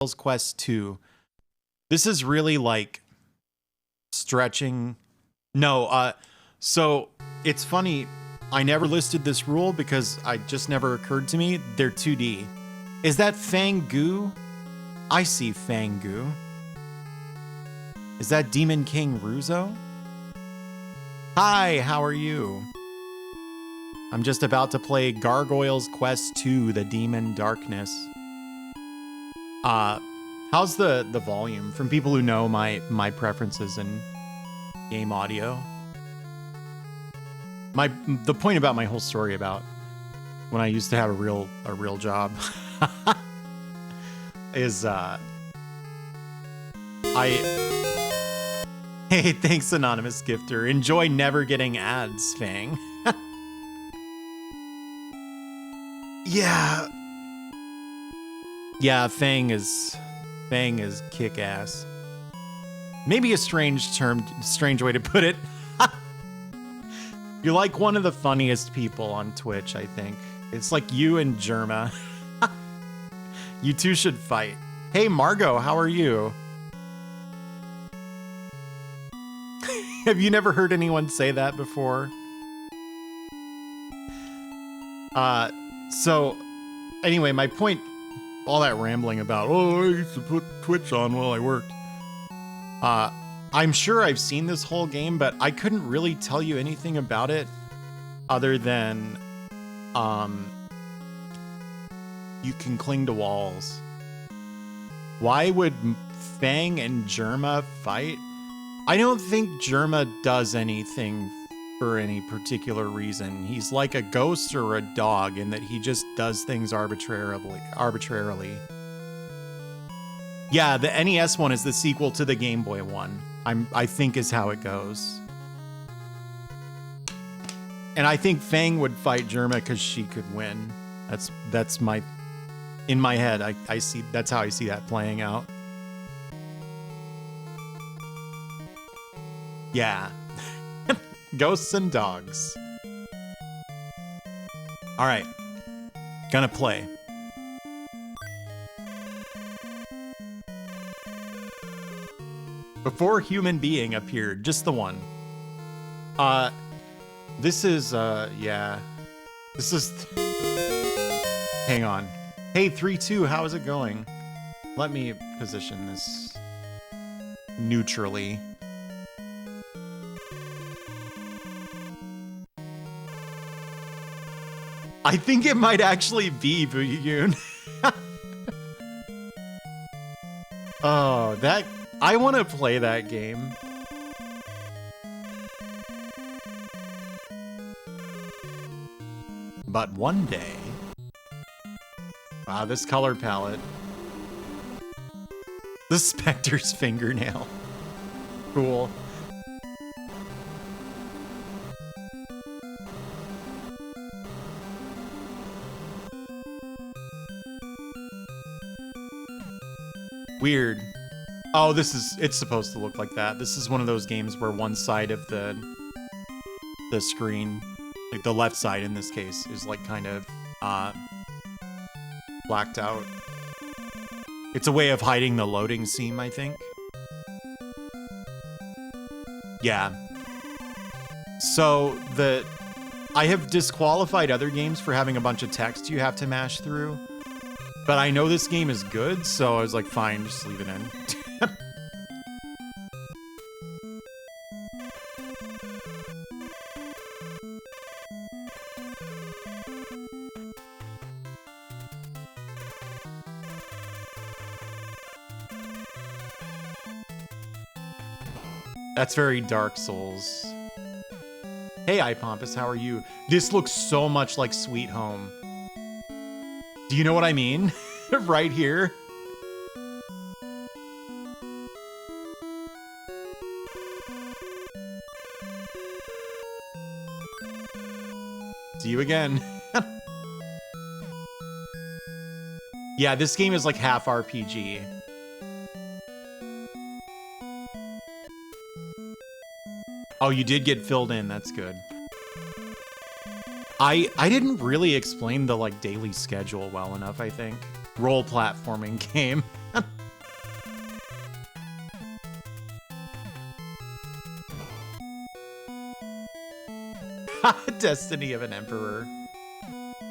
Quest 2. This is really like stretching. No, so it's funny. I never listed this rule because I just never occurred to me. They're 2D. Is that Fang Goo? I see Fang Goo. Is that Demon King Ruzo? Hi, how are you? I'm just about to play Gargoyle's Quest 2, The Demon Darkness. How's the volume from people who know my preferences in game audio? The point about my whole story about when I used to have a real job is Hey, thanks anonymous gifter. Enjoy never getting ads, Fang. Yeah, Fang is kick-ass. Maybe a strange way to put it. You're like one of the funniest people on Twitch, I think. It's like you and Germa. You two should fight. Hey, Margot, how are you? Have you never heard anyone say that before? So, anyway, my point, all that rambling about, oh, I used to put Twitch on while I worked. I'm sure I've seen this whole game, but I couldn't really tell you anything about it other than, you can cling to walls. Why would Fang and Germa fight? I don't think Germa does anything for any particular reason. He's like a ghost or a dog in that he just does things arbitrarily. Yeah, the NES one is the sequel to the Game Boy one. I think is how it goes. And I think Fang would fight Germa because she could win. That's my, in my head, I see, that's how I see that playing out. Yeah. Ghosts and dogs. All right. Gonna play. Before human being appeared, just the one. This is, yeah. This is... Hang on. Hey, 3-2, how is it going? Let me position this neutrally. I think it might actually be Booyun. Oh, that... I want to play that game. But one day... Wow, this color palette. The Spectre's fingernail. Cool. Weird. Oh, it's supposed to look like that. This is one of those games where one side of the screen, like the left side in this case, is like kind of blacked out. It's a way of hiding the loading seam, I think. Yeah. So I have disqualified other games for having a bunch of text you have to mash through. But I know this game is good, so I was like, fine, just leave it in. That's very Dark Souls. Hey, iPompous, how are you? This looks so much like Sweet Home. Do you know what I mean? Right here. See you again. Yeah, this game is like half RPG. Oh, you did get filled in. That's good. I didn't really explain the like daily schedule well enough, I think. Role platforming game. Destiny of an Emperor.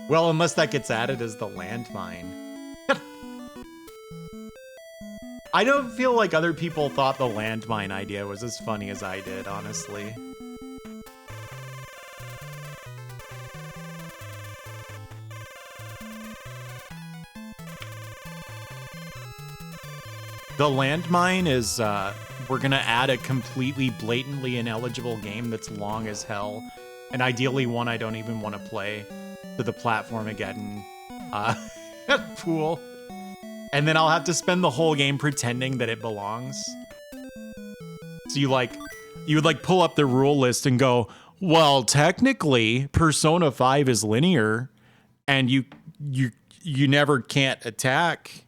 Well, unless that gets added as the landmine. I don't feel like other people thought the landmine idea was as funny as I did, honestly. The landmine is, we're gonna add a completely blatantly ineligible game that's long as hell, and ideally one I don't even want to play, to the Platformageddon pool. And then I'll have to spend the whole game pretending that it belongs. So you would pull up the rule list and go, well, technically Persona 5 is linear and you never can't attack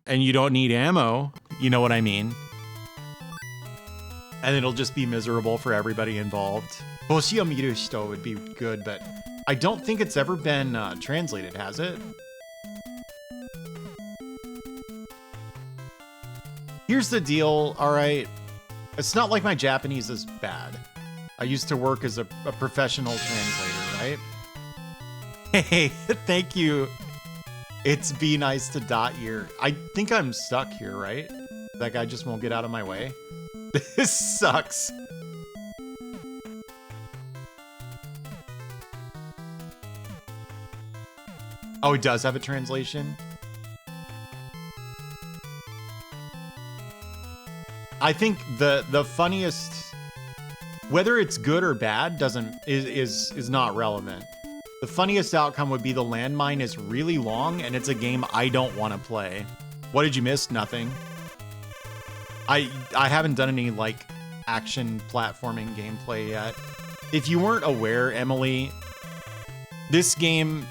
and you don't need ammo. You know what I mean? And it'll just be miserable for everybody involved. Hoshi o miru hito would be good, but I don't think it's ever been translated, has it? Here's the deal, all right. It's not like my Japanese is bad. I used to work as a professional translator, right? Hey, thank you. It's be nice to dot here. I think I'm stuck here, right? That guy just won't get out of my way. This sucks. Oh, it does have a translation? I think the funniest, whether it's good or bad, is not relevant. The funniest outcome would be the landmine is really long and it's a game I don't want to play. What did you miss? Nothing. I haven't done any like action platforming gameplay yet. If you weren't aware, Emily, this game,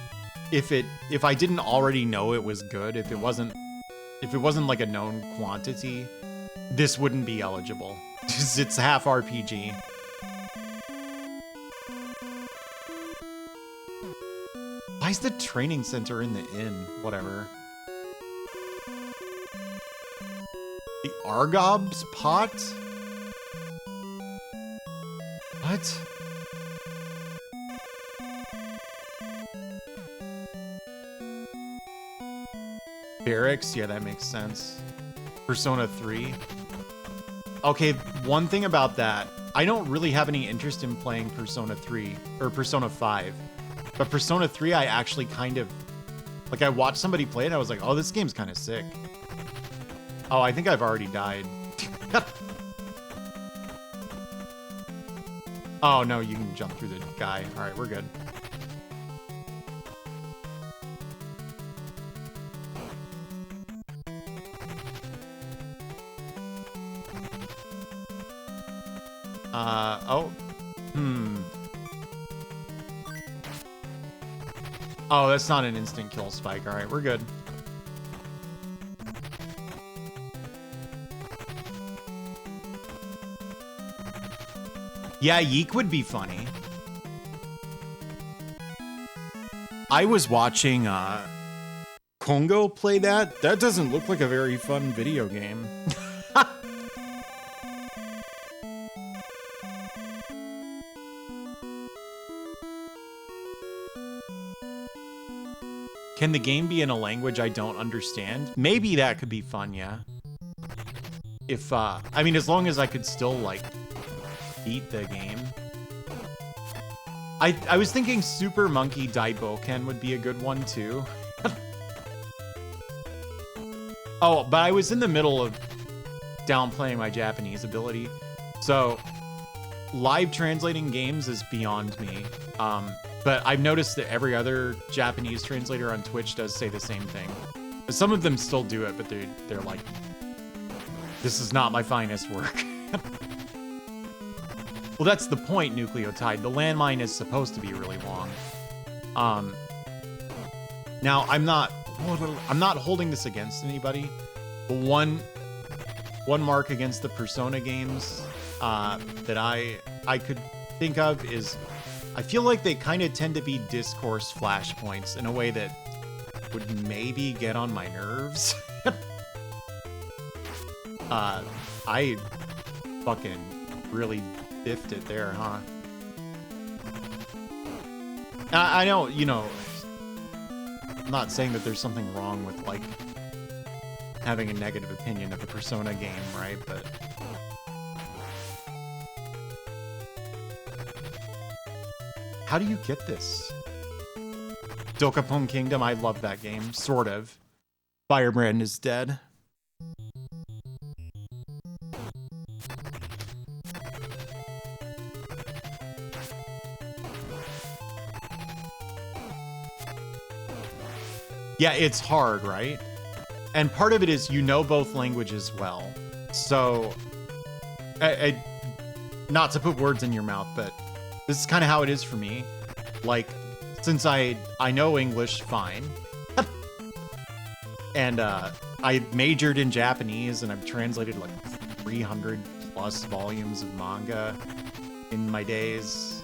if I didn't already know it was good, if it wasn't like a known quantity, this wouldn't be eligible. It's half RPG. Why is the training center in the inn? Whatever. The Argob's pot? What? Barracks? Yeah, that makes sense. Persona 3. Okay, one thing about that, I don't really have any interest in playing Persona 3 or Persona 5. But Persona 3, I actually kind of, like, I watched somebody play it and I was like, oh, this game's kind of sick. Oh, I think I've already died. Oh, no, you can jump through the guy. All right, we're good. Oh, that's not an instant kill spike. All right, we're good. Yeah, Yeek would be funny. I was watching Kongo play that. That doesn't look like a very fun video game. Can the game be in a language I don't understand? Maybe that could be fun, yeah. If, I mean, as long as I could still, like, beat the game. I was thinking Super Monkey Daiboken would be a good one, too. Oh, but I was in the middle of downplaying my Japanese ability. So, live translating games is beyond me. But I've noticed that every other Japanese translator on Twitch does say the same thing. Some of them still do it, but they're like, this is not my finest work. Well, that's the point, Nucleotide. The landmine is supposed to be really long. Now, I'm not holding this against anybody. But one mark against the Persona games that I could think of is, I feel like they kind of tend to be discourse flashpoints in a way that would maybe get on my nerves. I fucking really biffed it there, huh? I know, you know, I'm not saying that there's something wrong with, like, having a negative opinion of a Persona game, right? But how do you get this? Dokapon Kingdom, I love that game, sort of. Firebrand is dead. Yeah, it's hard, right? And part of it is you know both languages well. So, not to put words in your mouth, but this is kind of how it is for me. Like, since I know English fine, and I majored in Japanese, and I've translated like 300 plus volumes of manga in my days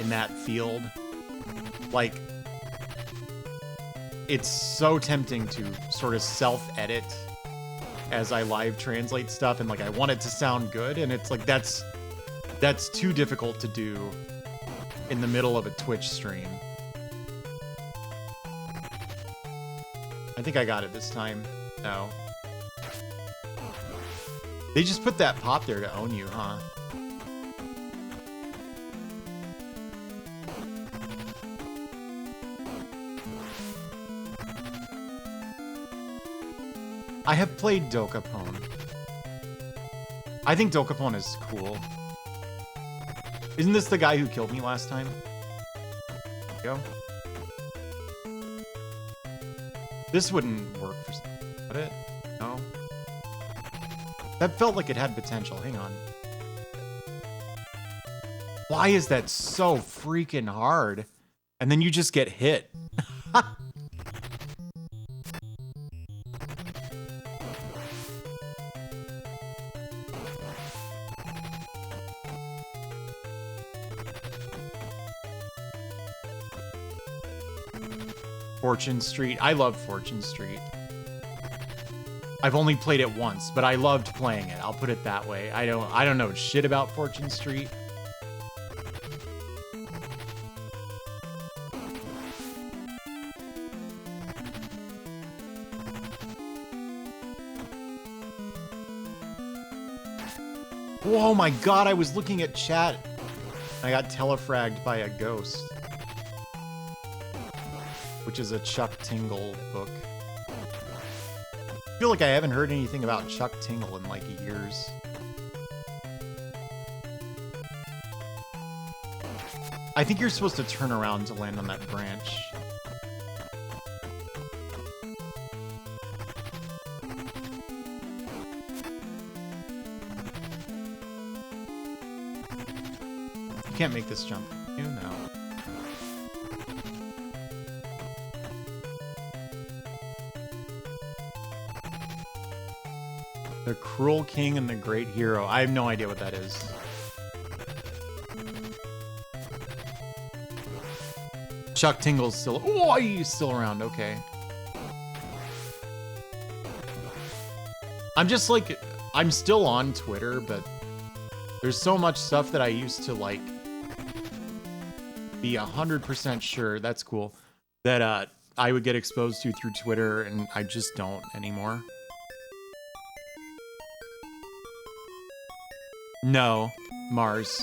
in that field. Like, it's so tempting to sort of self-edit as I live translate stuff, and like I want it to sound good, and it's like that's too difficult to do in the middle of a Twitch stream. I think I got it this time. No. They just put that pop there to own you, huh? I have played Dokapon. I think Dokapon is cool. Isn't this the guy who killed me last time? There we go. This wouldn't work for... Would it? No. That felt like it had potential. Hang on. Why is that so freaking hard? And then you just get hit. Fortune Street. I love Fortune Street. I've only played it once, but I loved playing it. I'll put it that way. I don't know shit about Fortune Street. Oh my god, I was looking at chat. I got telefragged by a ghost. Which is a Chuck Tingle book. I feel like I haven't heard anything about Chuck Tingle in like years. I think you're supposed to turn around to land on that branch. You can't make this jump. You know. The Cruel King and the Great Hero. I have no idea what that is. Chuck Tingle's still... Oh, he's still around. Okay. I'm just like... I'm still on Twitter, but there's so much stuff that I used to like be 100% sure, that's cool, that I would get exposed to through Twitter, and I just don't anymore. No, Mars.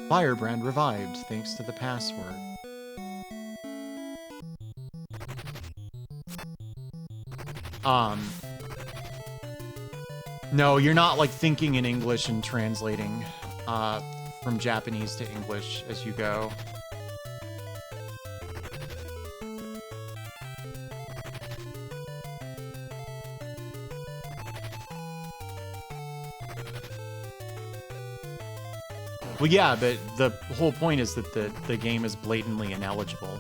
Firebrand revived thanks to the password. No, you're not like thinking in English and translating from Japanese to English as you go. Well, yeah, but the whole point is that the game is blatantly ineligible.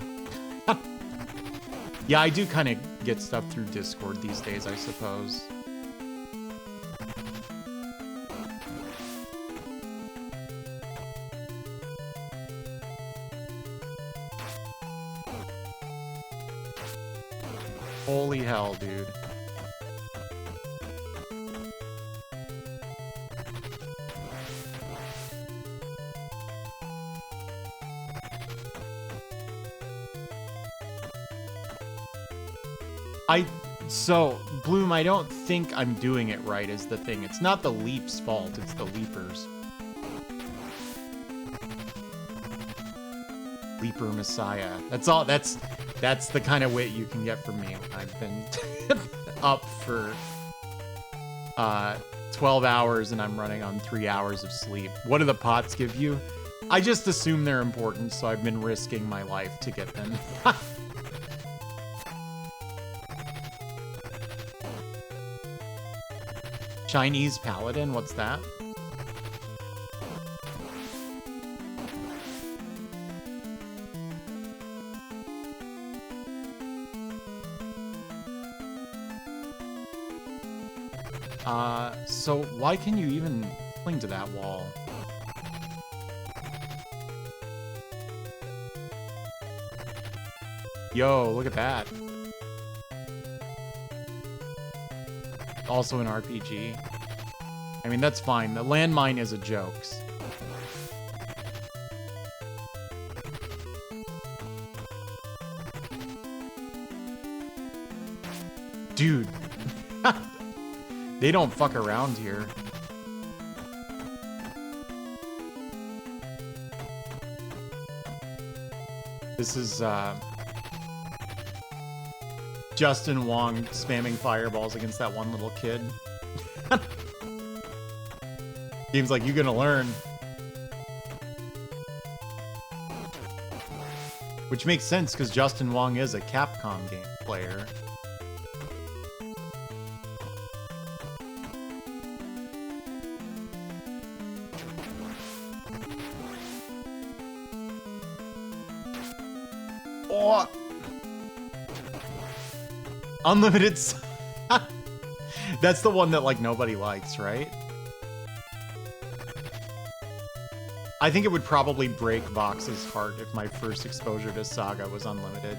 Yeah, I do kind of get stuff through Discord these days, I suppose. Holy hell, dude. So, Bloom, I don't think I'm doing it right is the thing. It's not the leap's fault, it's the leapers. Leaper Messiah. That's all. That's the kind of wit you can get from me when I've been up for 12 hours and I'm running on 3 hours of sleep. What do the pots give you? I just assume they're important, so I've been risking my life to get them. Chinese Paladin, what's that? So why can you even cling to that wall? Yo, look at that. Also an RPG. I mean, that's fine. The landmine is a joke. Dude. They don't fuck around here. This is, Justin Wong spamming fireballs against that one little kid. Game's like, you gonna learn. Which makes sense, because Justin Wong is a Capcom game player. Oh. Unlimited. That's the one that like nobody likes, right? I think it would probably break Vox's heart if my first exposure to Saga was unlimited.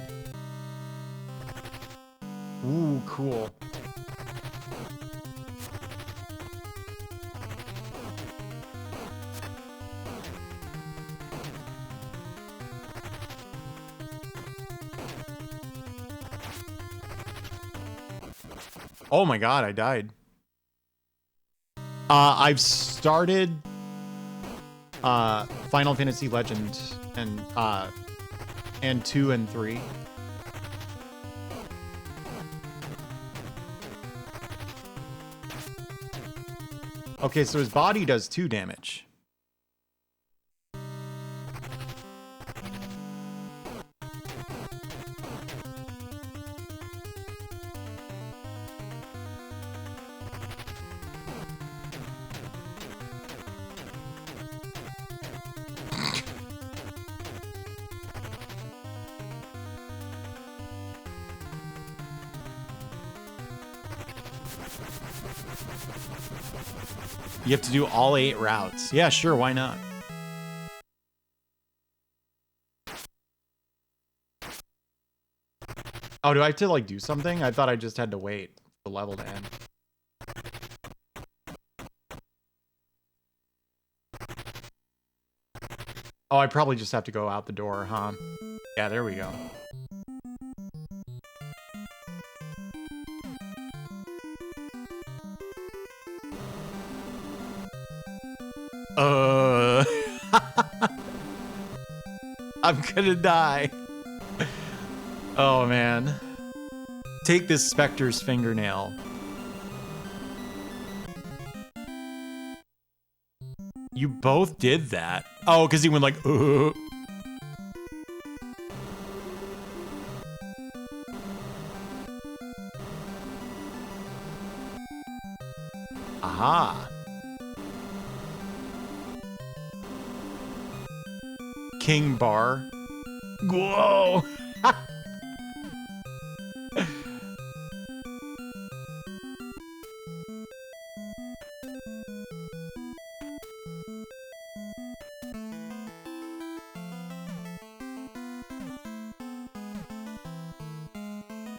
Ooh, cool. Oh my god, I died. I've started Final Fantasy Legend and 2 and 3. Okay, so his body does 2 damage. You have to do all 8 routes. Yeah, sure, why not? Oh, do I have to, like, do something? I thought I just had to wait for the level to end. Oh, I probably just have to go out the door, huh? Yeah, there we go. I'm gonna die. Oh, man. Take this Spectre's fingernail. You both did that. Oh, because he went like, Aha. King Bar. Whoa.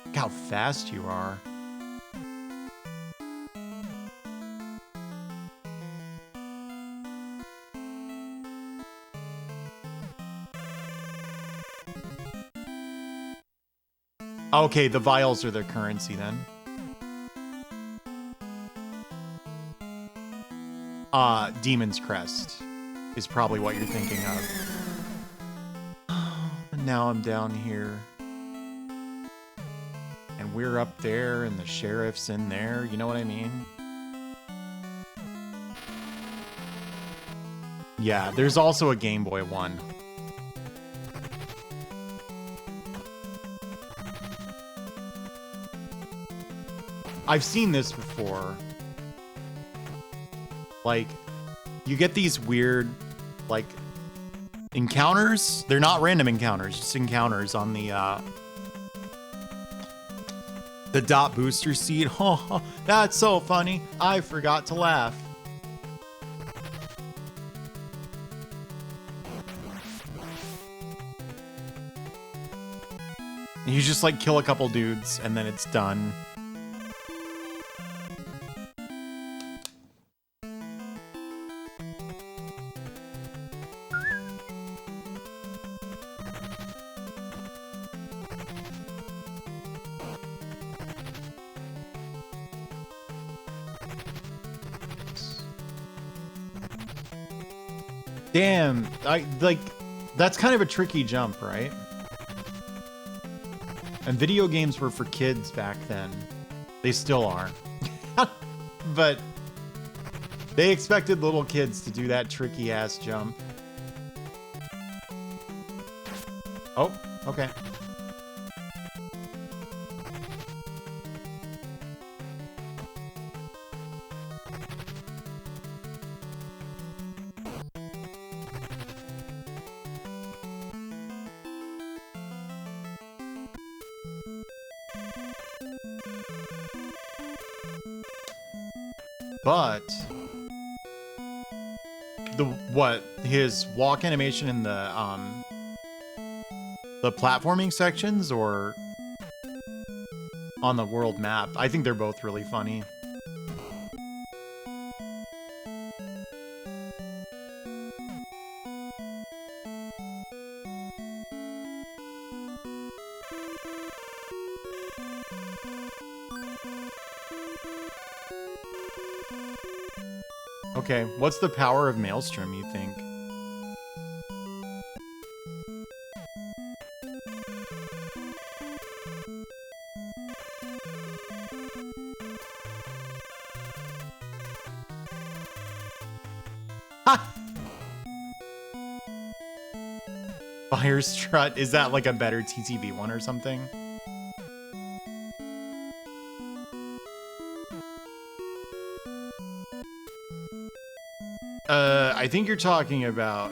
Look how fast you are. Okay, the vials are their currency then. Demon's Crest is probably what you're thinking of. Now I'm down here. And we're up there and the sheriff's in there, you know what I mean? Yeah, there's also a Game Boy one. I've seen this before. Like, you get these weird, like, encounters. They're not random encounters, just encounters on the dot booster seat. Oh, that's so funny. I forgot to laugh. You just, like, kill a couple dudes, and then it's done. Damn, that's kind of a tricky jump, right? And video games were for kids back then. They still are. But they expected little kids to do that tricky ass jump. Oh, okay. But his walk animation in the platforming sections or on the world map, I think they're both really funny. Okay, what's the power of Maelstrom, you think? Ha! Fire Strut, is that like a better TTV one or something? I think you're talking about,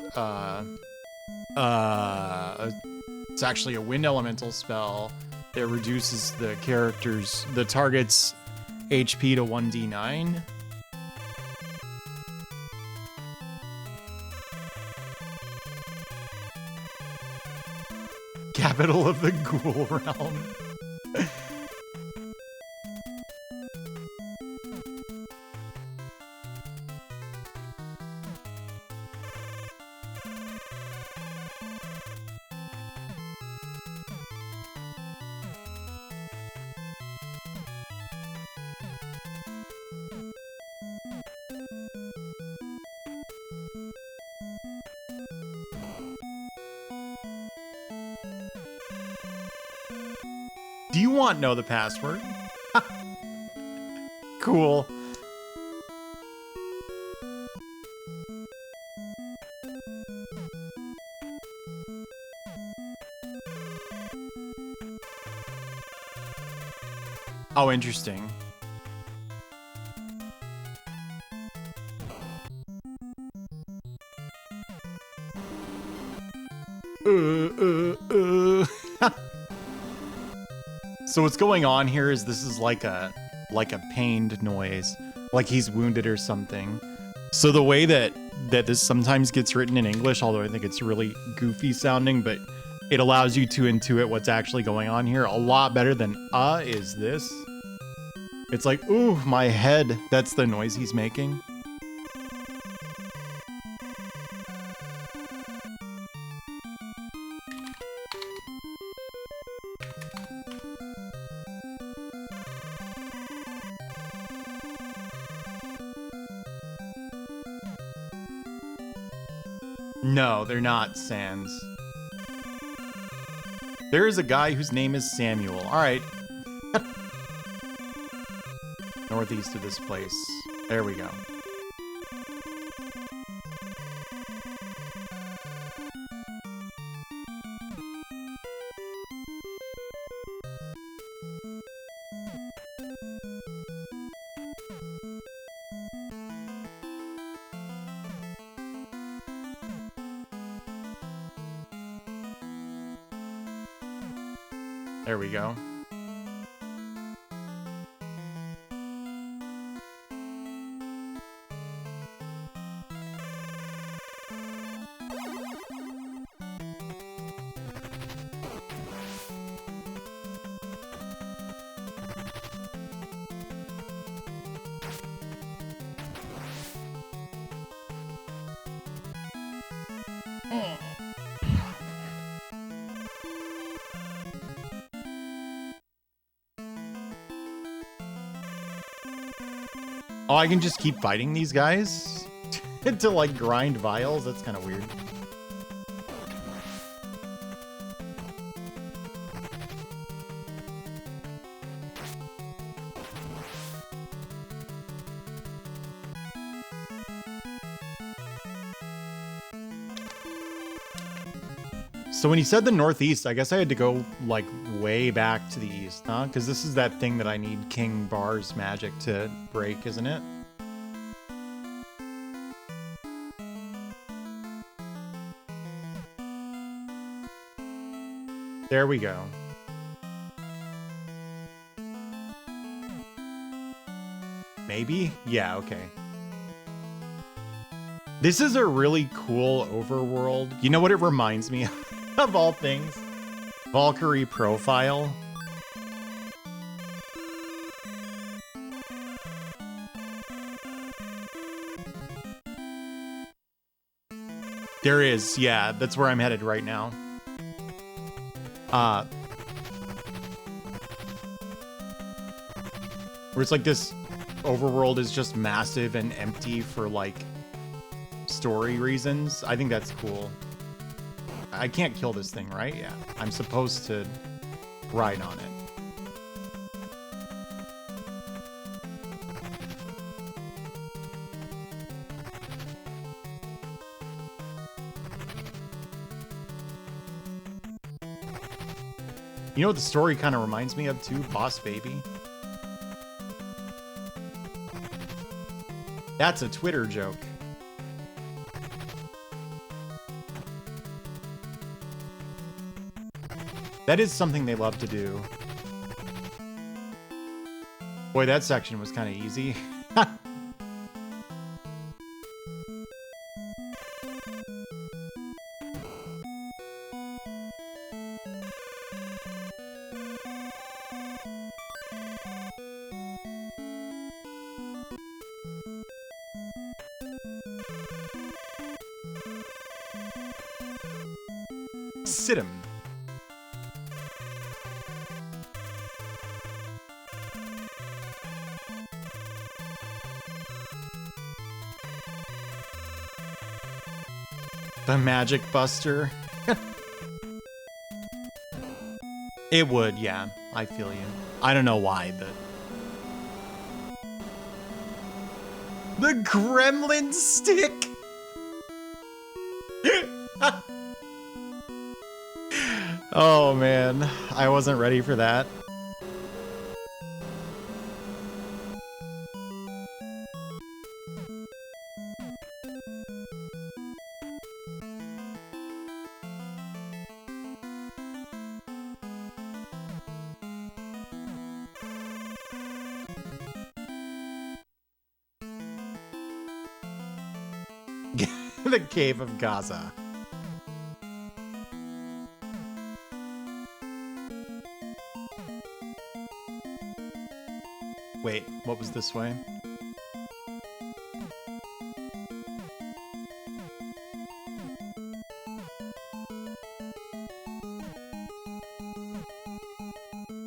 it's actually a wind elemental spell that reduces the target's HP to 1d9. Capital of the Ghoul Realm. Do you want to know the password? Cool. Oh, interesting. So what's going on here is this is like a pained noise, like he's wounded or something. So the way that this sometimes gets written in English, although I think it's really goofy sounding, but it allows you to intuit what's actually going on here a lot better than is this. It's like, ooh, my head. That's the noise he's making. No, they're not Sans. There is a guy whose name is Samuel. All right. Northeast of this place. There we go. There we go. Oh, I can just keep fighting these guys to like grind vials? That's kind of weird. So when he said the Northeast, I guess I had to go like way back to the east, huh? Because this is that thing that I need King Bar's magic to break, isn't it? There we go. Maybe? Yeah, okay. This is a really cool overworld. You know what it reminds me of all things? Valkyrie Profile. There is, yeah, that's where I'm headed right now. Where it's like this overworld is just massive and empty for like story reasons. I think that's cool. I can't kill this thing, right? Yeah. I'm supposed to ride on it. You know what the story kind of reminds me of too? Boss Baby. That's a Twitter joke. That is something they love to do. Boy, that section was kind of easy. Sit him. The Magic Buster. It would, yeah. I feel you. I don't know why, but... The Gremlin Stick! Oh, man. I wasn't ready for that. The Cave of Gaza. Wait, what was this way?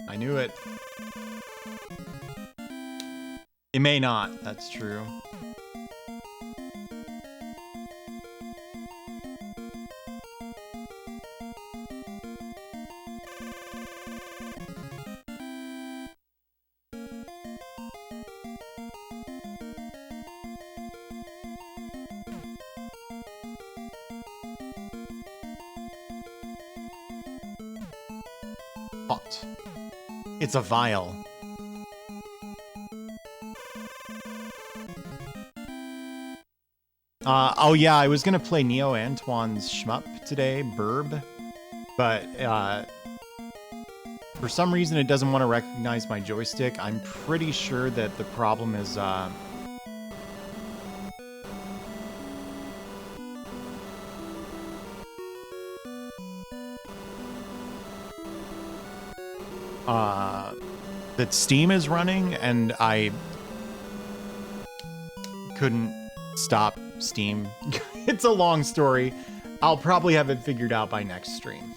I knew it. It may not, that's true. Hot. It's a vial. Oh yeah, I was gonna play Neo Antoine's Shmup today, Burb, but for some reason it doesn't want to recognize my joystick. I'm pretty sure that the problem is that Steam is running, and I couldn't stop Steam. It's a long story. I'll probably have it figured out by next stream.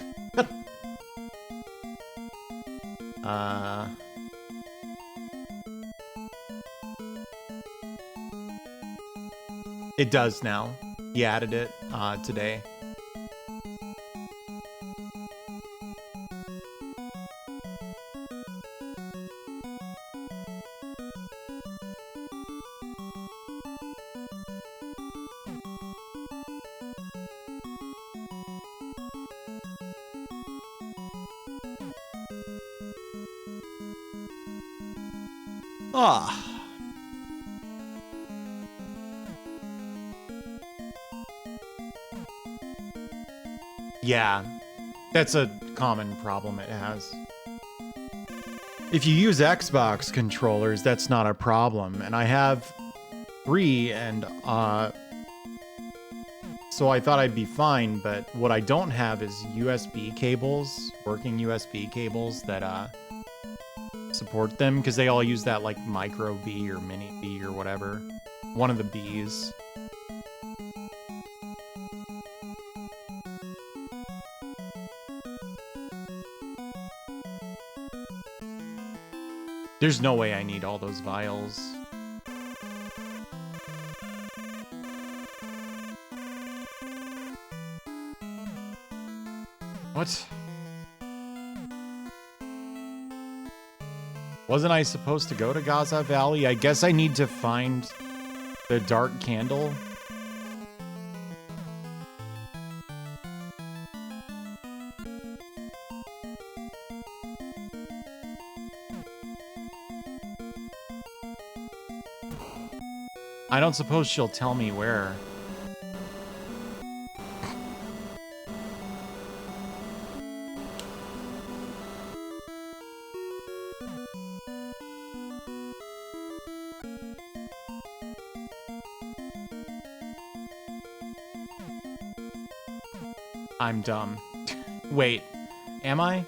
It does now. He added it today. Ah. Yeah, that's a common problem it has. If you use Xbox controllers, that's not a problem. And I have 3, and so I thought I'd be fine, but what I don't have is USB cables, working USB cables that support them, because they all use that like micro B or mini B or whatever. One of the Bs. There's no way I need all those vials. What? Wasn't I supposed to go to Gaza Valley? I guess I need to find the dark candle. I don't suppose she'll tell me where. I'm dumb. Wait, am I?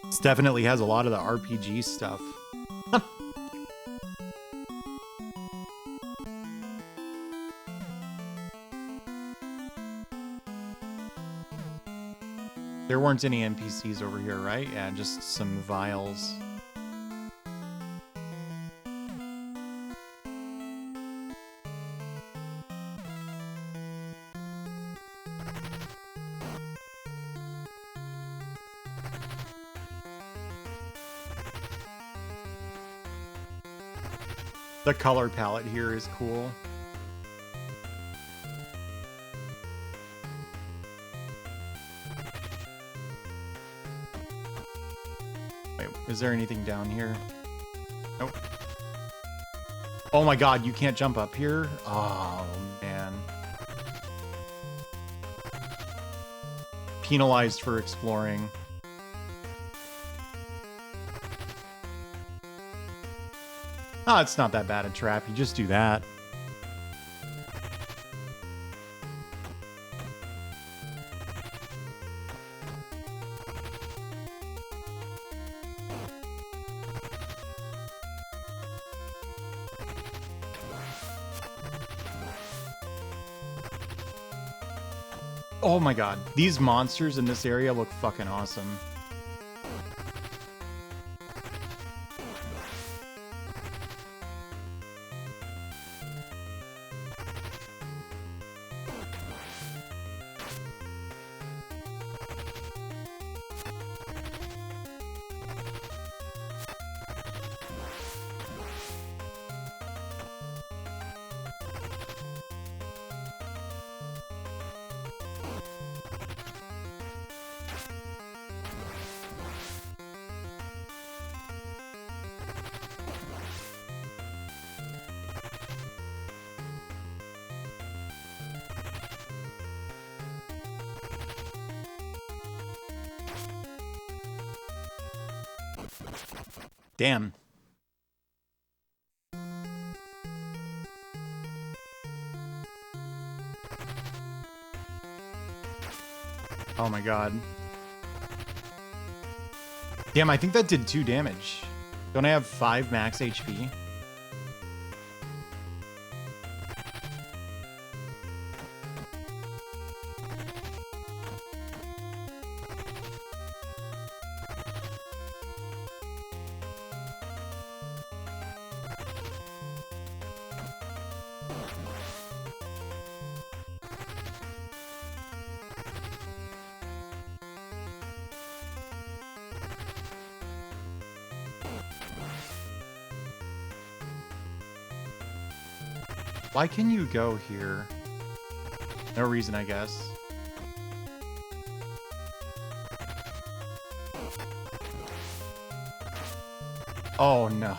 This definitely has a lot of the RPG stuff. There weren't any NPCs over here, right? Yeah, just some vials. The color palette here is cool. Wait, is there anything down here? Nope. Oh my god, you can't jump up here? Oh, man. Penalized for exploring. Oh, it's not that bad a trap. You just do that. Oh my god. These monsters in this area look fucking awesome. Damn. Oh my god. Damn, I think that did 2 damage. Don't I have 5 max HP? Why can you go here? No reason, I guess. Oh no.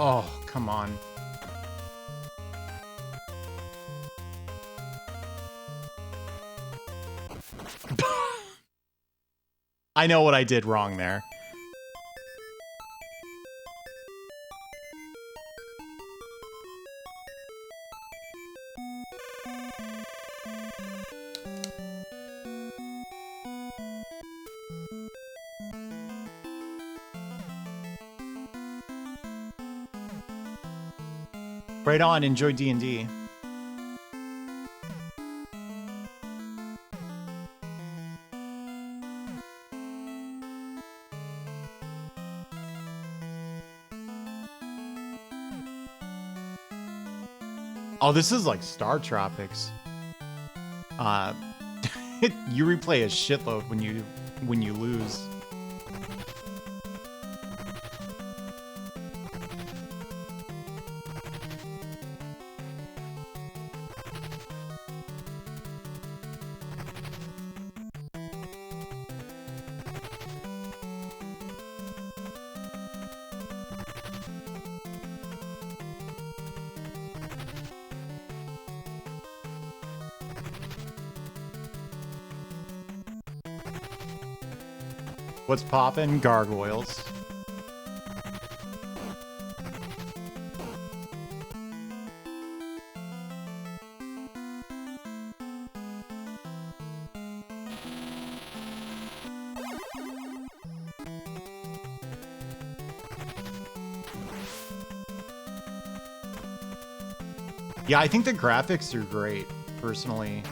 Oh, come on. I know what I did wrong there. Right on, enjoy D&D. Oh, this is like Star Tropics. You replay a shitload when you lose. What's poppin'? Gargoyles. Yeah, I think the graphics are great, personally.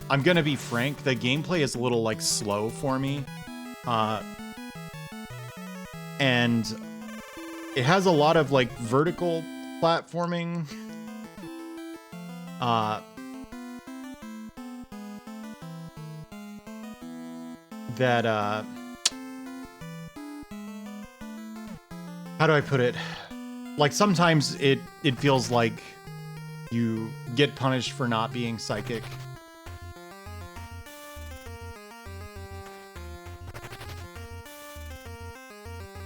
I'm gonna be frank, the gameplay is a little, like, slow for me. And it has a lot of, like, vertical platforming. That, how do I put it? Like, sometimes it feels like you get punished for not being psychic.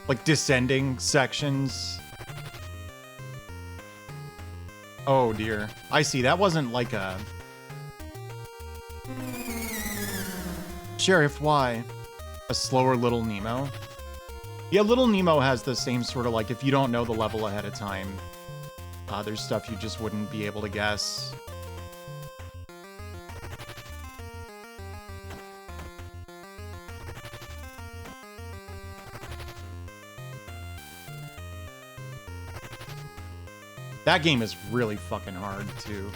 Like descending sections. Oh dear. I see, that wasn't like a... Sheriff, why? A slower Little Nemo? Yeah, Little Nemo has the same sort of, like, if you don't know the level ahead of time, there's stuff you just wouldn't be able to guess. That game is really fucking hard, too.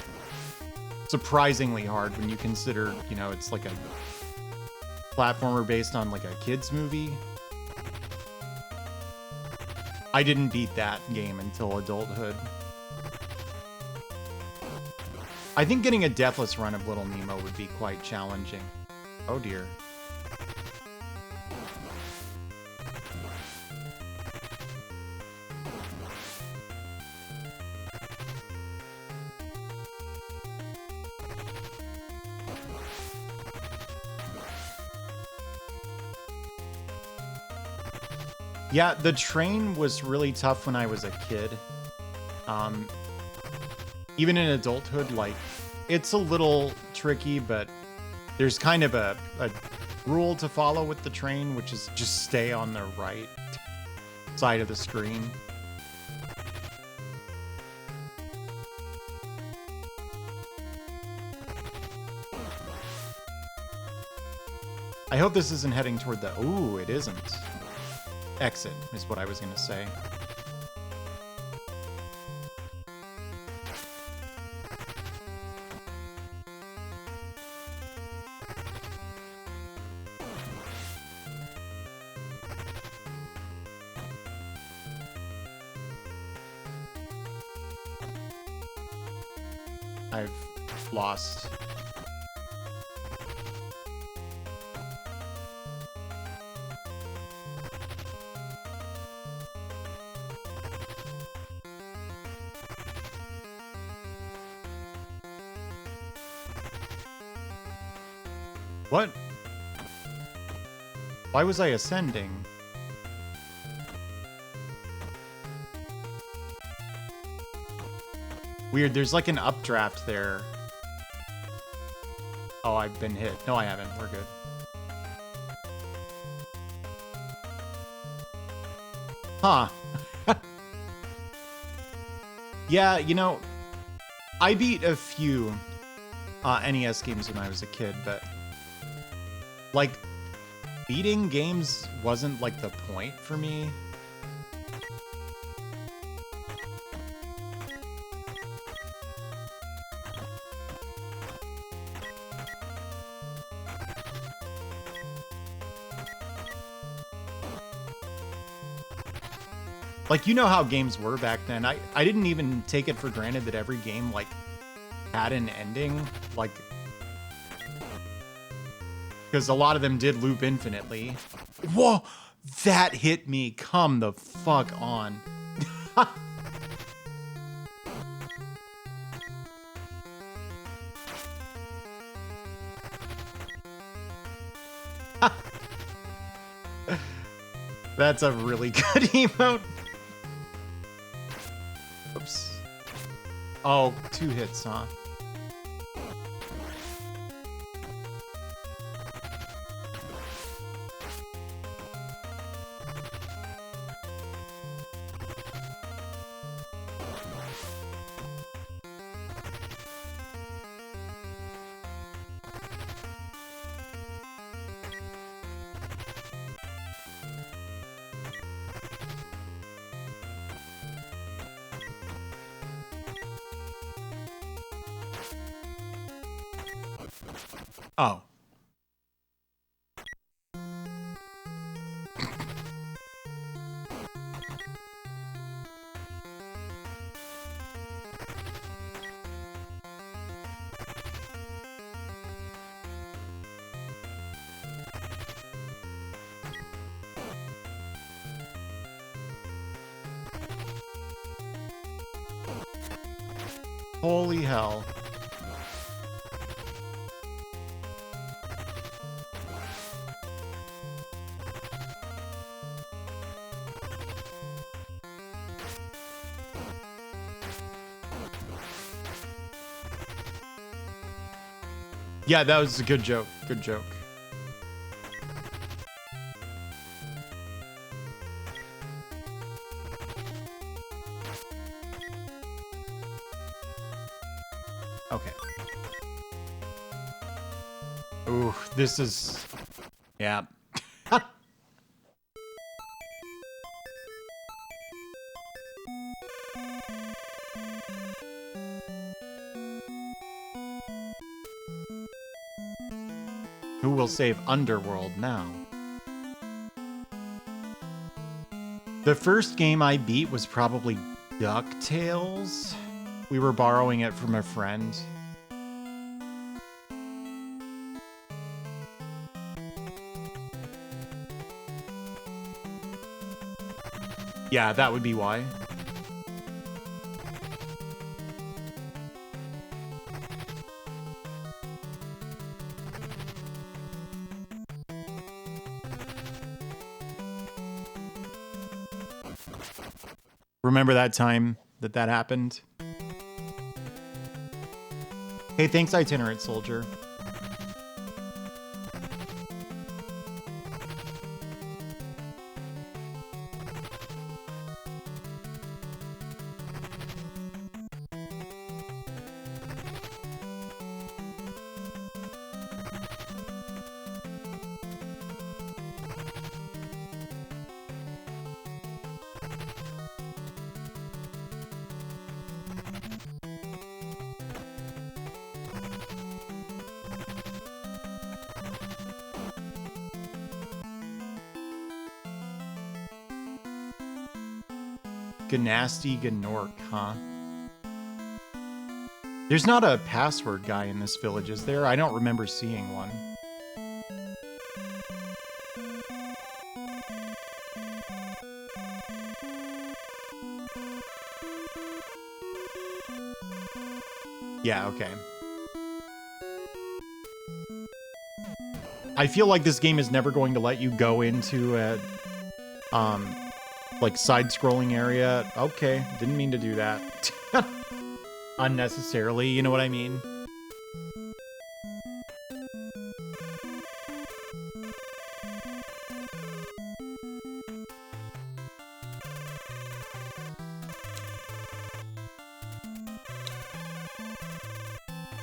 Surprisingly hard when you consider, you know, it's like a platformer based on, like, a kid's movie. I didn't beat that game until adulthood. I think getting a deathless run of Little Nemo would be quite challenging. Oh dear. Yeah, the train was really tough when I was a kid. Even in adulthood, like, it's a little tricky, but there's kind of a rule to follow with the train, which is just stay on the right side of the screen. I hope this isn't heading toward the... Ooh, it isn't. Exit is what I was going to say. I've lost. What? Why was I ascending? Weird, there's like an updraft there. Oh, I've been hit. No, I haven't. We're good. Huh. Yeah, you know, I beat a few NES games when I was a kid, but like beating games wasn't like the point for me. Like, you know how games were back then. I didn't even take it for granted that every game, like, had an ending. Like, because a lot of them did loop infinitely. Whoa! That hit me. Come the fuck on. That's a really good emote. Oops. Oh, 2 hits, huh? Oh. Holy hell. Yeah, that was a good joke. Good joke. Okay. Ooh, this is... Yeah. Who will save Underworld now? The first game I beat was probably DuckTales. We were borrowing it from a friend. Yeah, that would be why. Remember that time that happened? Hey, thanks, Itinerant Soldier. Ganasty Gnork, huh? There's not a password guy in this village, is there? I don't remember seeing one. Yeah, okay. I feel like this game is never going to let you go into a, like side-scrolling area. Okay, didn't mean to do that. Unnecessarily, you know what I mean?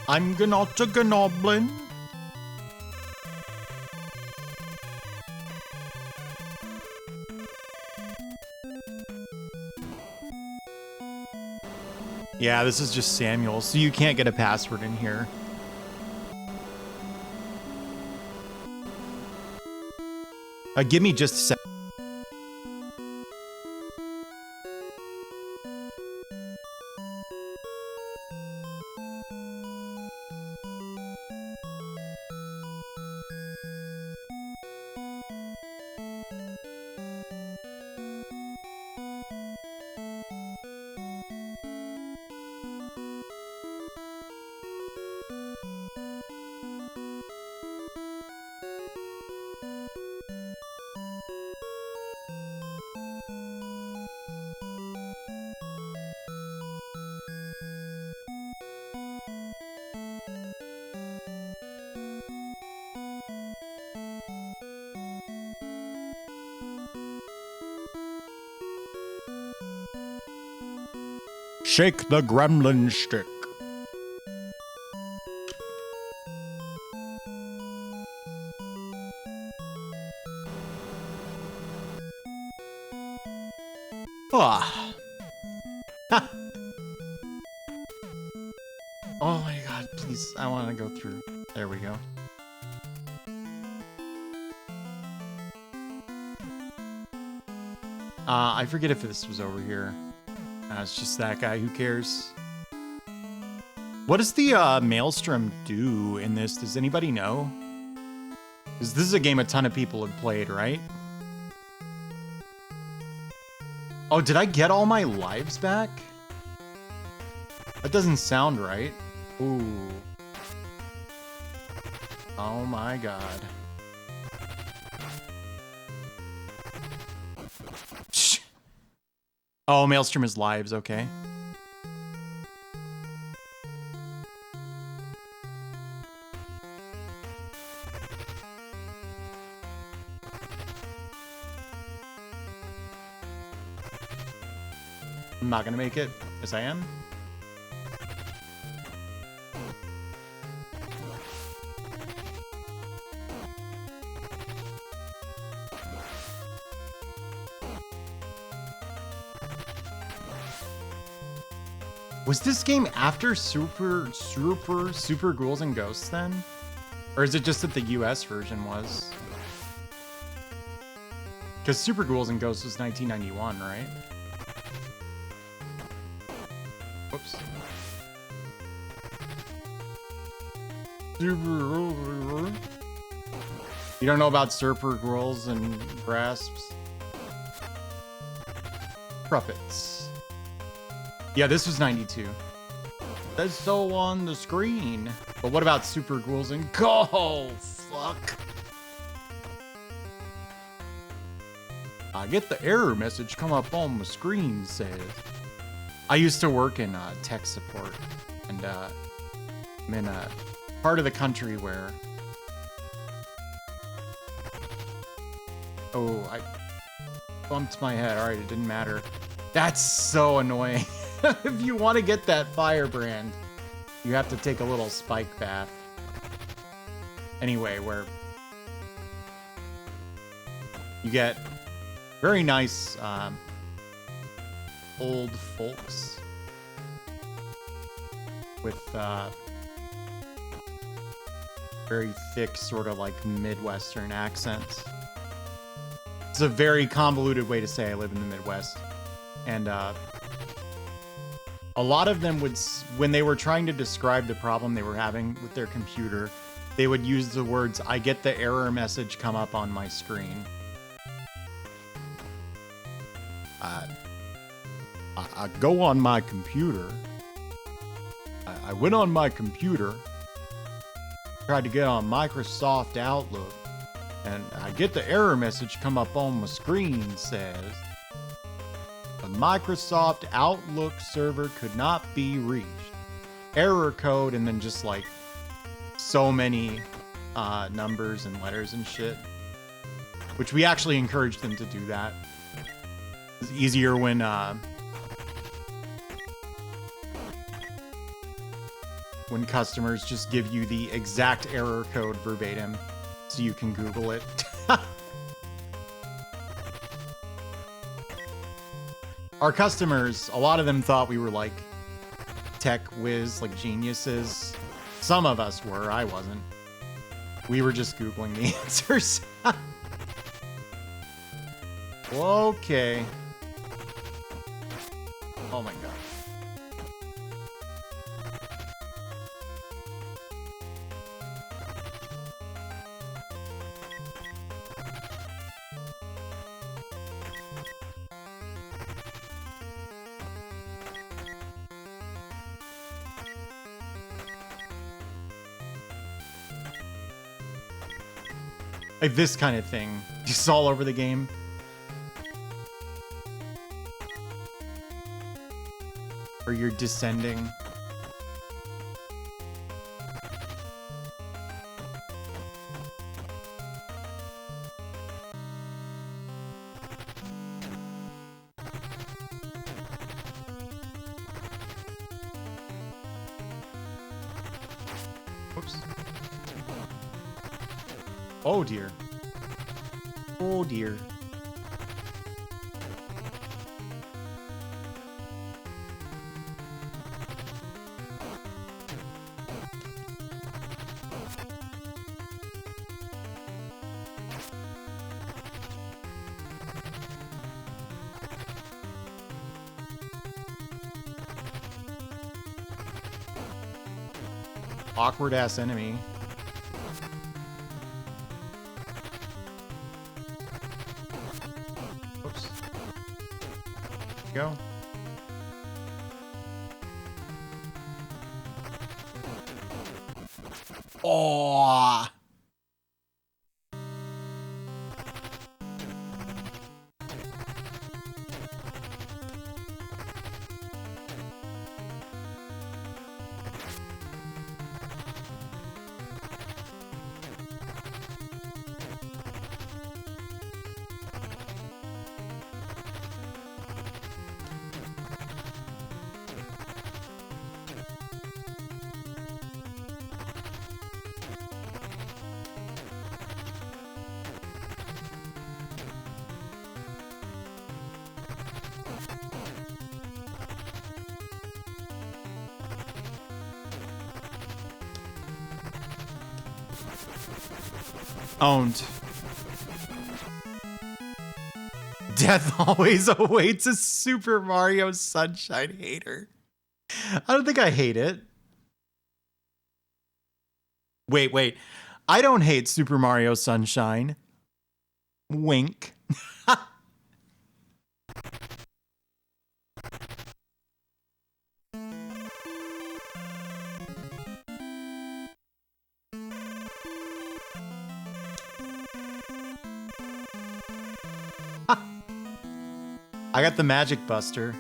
I'm gonna take a goblin. Yeah, this is just Samuel, so you can't get a password in here. Give me just a sec. Shake the gremlin stick. Ah. Ha. Oh my god, please. I want to go through. There we go. I forget if this was over here. It's just that guy. Who cares? What does the Maelstrom do in this? Does anybody know? Because this is a game a ton of people have played, right? Oh, did I get all my lives back? That doesn't sound right. Ooh. Oh my god. Oh, Maelstrom is lives, okay. I'm not gonna make it. Yes, I am. Was this game after Super Ghouls and Ghosts then? Or is it just that the US version was? Because Super Ghouls and Ghosts was 1991, right? Whoops. You don't know about Super Ghouls and Grasps? Trumpets. Yeah, this was 92. That's so on the screen. But what about Super Ghouls and Go? Fuck. I get the error message come up on the screen says. I used to work in tech support, and I'm in a part of the country where... Oh, I bumped my head. Alright, it didn't matter. That's so annoying. If you want to get that firebrand, you have to take a little spike bath. Anyway, where you get very nice old folks with very thick, sort of like Midwestern accents. It's a very convoluted way to say I live in the Midwest. And a lot of them would, when they were trying to describe the problem they were having with their computer, they would use the words, I get the error message come up on my screen. I go on my computer. I went on my computer, tried to get on Microsoft Outlook, and I get the error message come up on my screen says, the Microsoft Outlook server could not be reached. Error code, and then just like so many numbers and letters and shit. Which we actually encouraged them to do that. It's easier when customers just give you the exact error code verbatim so you can Google it. Our customers, a lot of them thought we were like tech whiz, like geniuses. Some of us were, I wasn't. We were just Googling the answers. Okay. Oh my god. Like this kind of thing, just all over the game. Or you're descending. Whoops. Oh dear. Oh dear. Awkward ass enemy. Oops. Go. Oh. Owned. Death always awaits a Super Mario Sunshine hater. I don't think I hate it. Wait. I don't hate Super Mario Sunshine. Wink. I got the Magic Buster.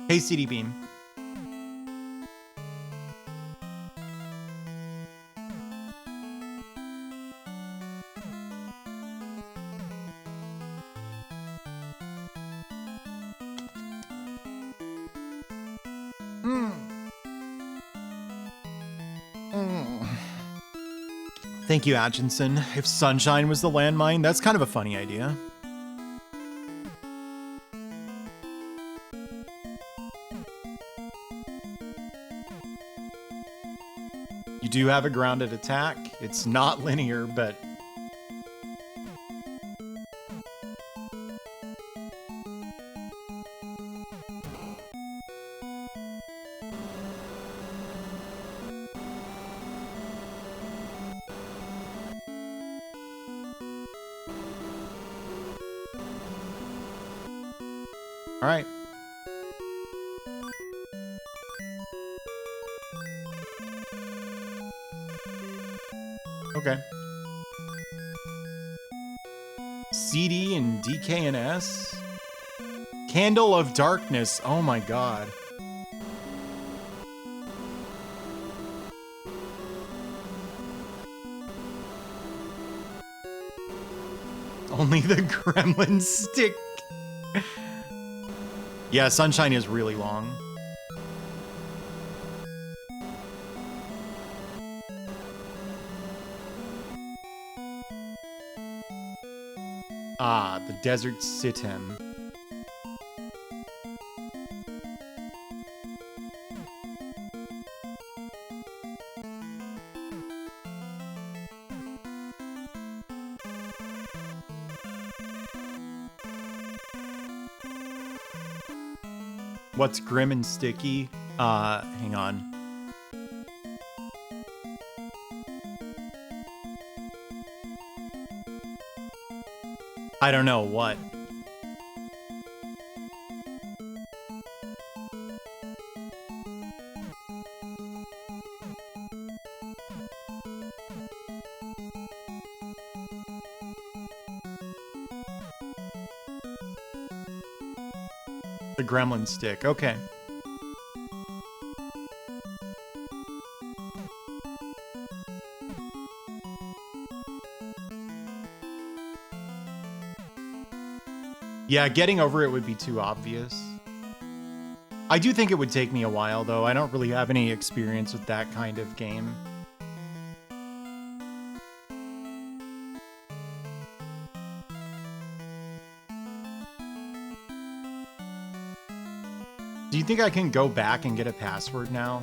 Hey, CD Beam. Thank you, Atchinson. If Sunshine was the landmine, that's kind of a funny idea. You do have a grounded attack. It's not linear, but... All right. Okay. CD and DKNS? Candle of Darkness. Oh my god. Only the gremlin stick. Yeah, Sunshine is really long. Ah, the Desert Sitem. What's grim and sticky? Hang on. I don't know what. The gremlin stick. Okay. Yeah, getting over it would be too obvious. I do think it would take me a while, though. I don't really have any experience with that kind of game. Do you think I can go back and get a password now?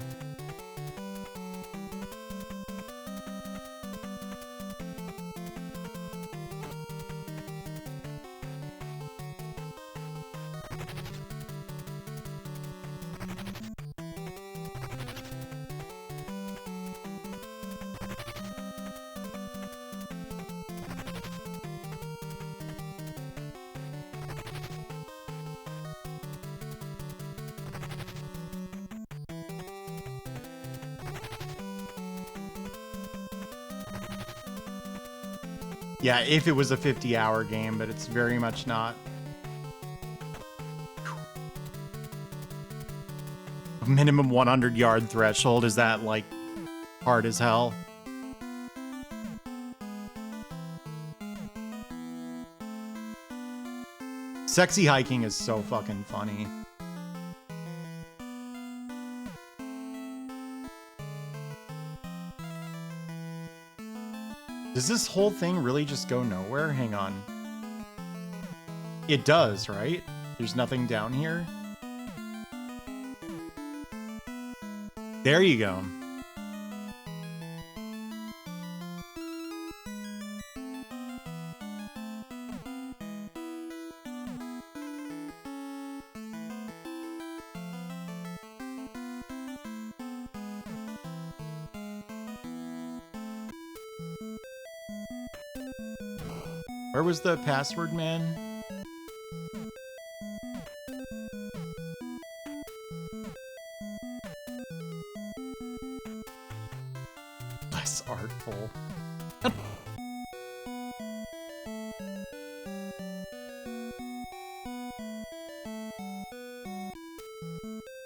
Yeah, if it was a 50-hour game, but it's very much not. Minimum 100-yard threshold, is that, like, hard as hell? Sexy hiking is so fucking funny. Does this whole thing really just go nowhere? Hang on. It does, right? There's nothing down here? There you go. Where was the password, man? Less artful.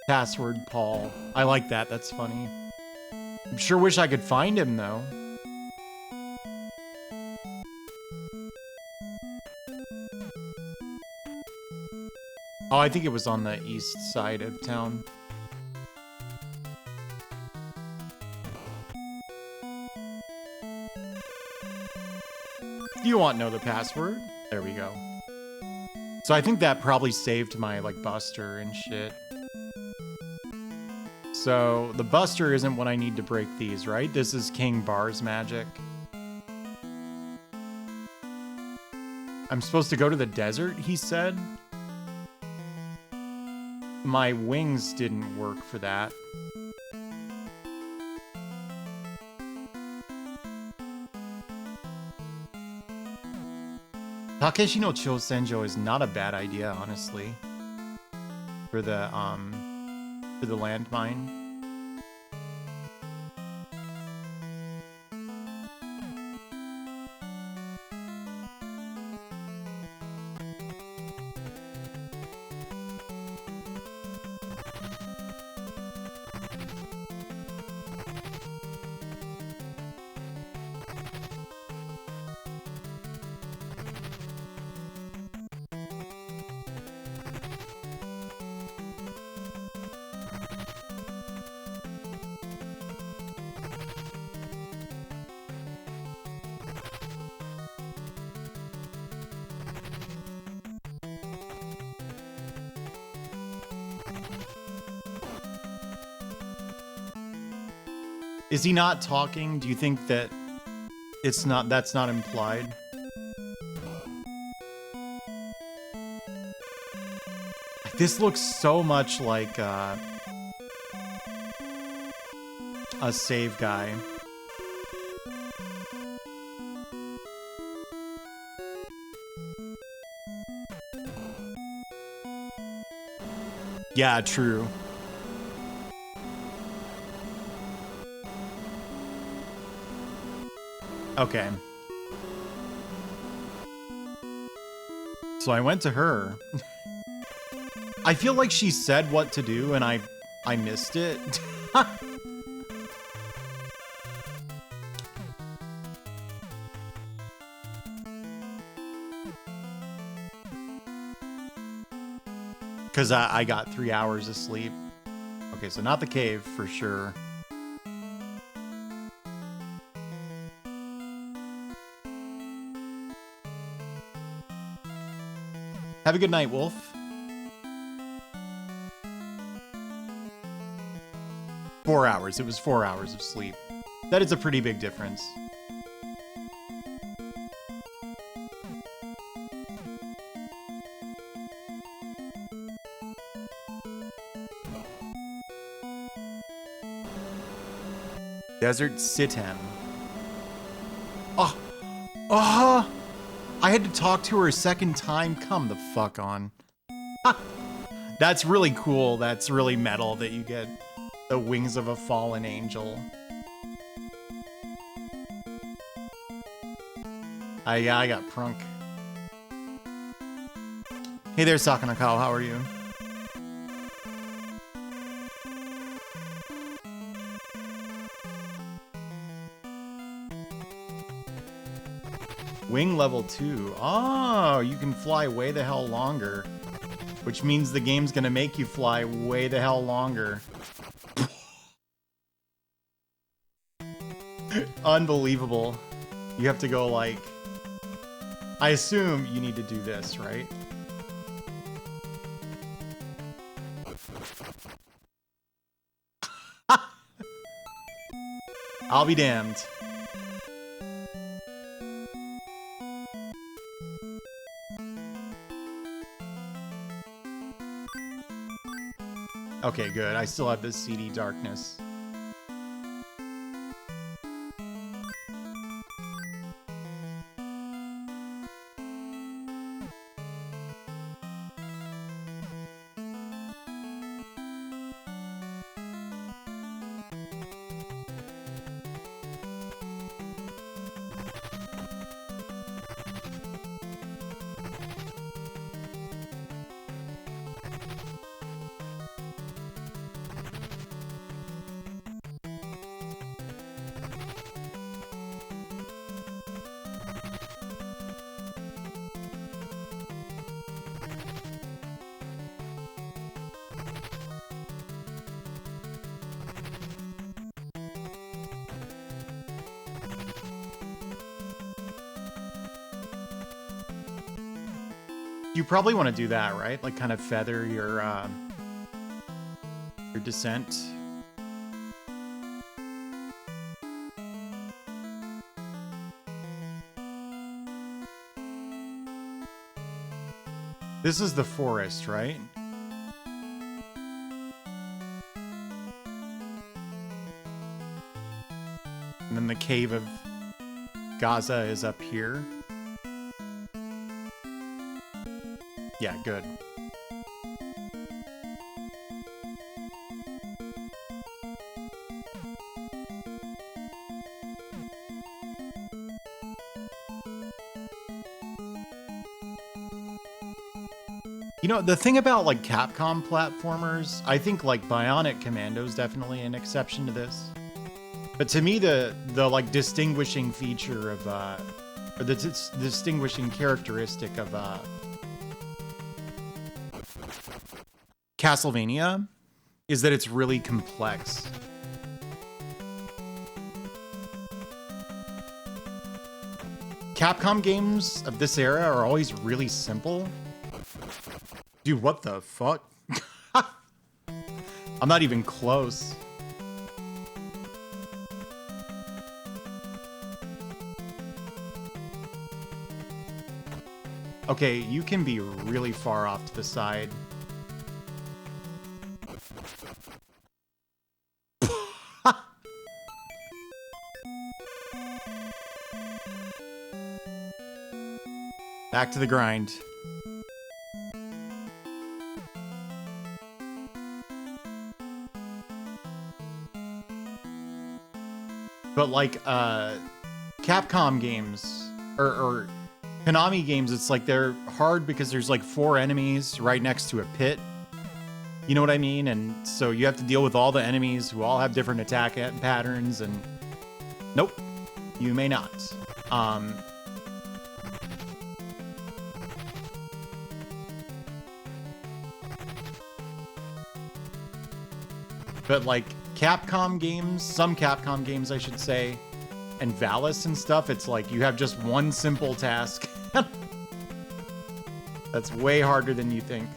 Password Paul. I like that. That's funny. I'm sure wish I could find him, though. Oh, I think it was on the east side of town. Do you want to know the password? There we go. So I think that probably saved my, like, buster and shit. So the buster isn't what I need to break these, right? This is King Bar's magic. I'm supposed to go to the desert, he said. My wings didn't work for that. Takeshi no Chosenjo is not a bad idea, honestly. For the landmine. Is he not talking? Do you think that that's not implied? This looks so much like a save guy. Yeah, true. Okay. So I went to her. I feel like she said what to do and I missed it. Because I got 3 hours of sleep. Okay, so not the cave for sure. Have a good night, Wolf. 4 hours. It was 4 hours of sleep. That is a pretty big difference. Desert Sitem. Oh! I had to talk to her a second time. Come the fuck on. Ha! That's really cool. That's really metal that you get the wings of a fallen angel. I got Prunk. Hey there, Sakanakao. How are you? Wing level 2. Oh, you can fly way the hell longer. Which means the game's gonna make you fly way the hell longer. Unbelievable. You have to go like... I assume you need to do this, right? I'll be damned. Okay, good. I still have this seedy darkness. You probably want to do that, right? Like kind of feather your descent. This is the forest, right? And then the cave of Gaza is up here. Yeah, good. You know, the thing about like Capcom platformers, I think like Bionic Commando is definitely an exception to this. But to me, the like distinguishing feature of, or the distinguishing characteristic of Castlevania is that it's really complex. Capcom games of this era are always really simple. Dude, what the fuck? I'm not even close. Okay, you can be really far off to the side. Back to the grind. But like Capcom games or Konami games, it's like they're hard because there's like 4 enemies right next to a pit. You know what I mean? And so you have to deal with all the enemies who all have different attack patterns, and nope, you may not. But like Capcom games, some Capcom games I should say, and Valis and stuff, it's like you have just one simple task. That's way harder than you think.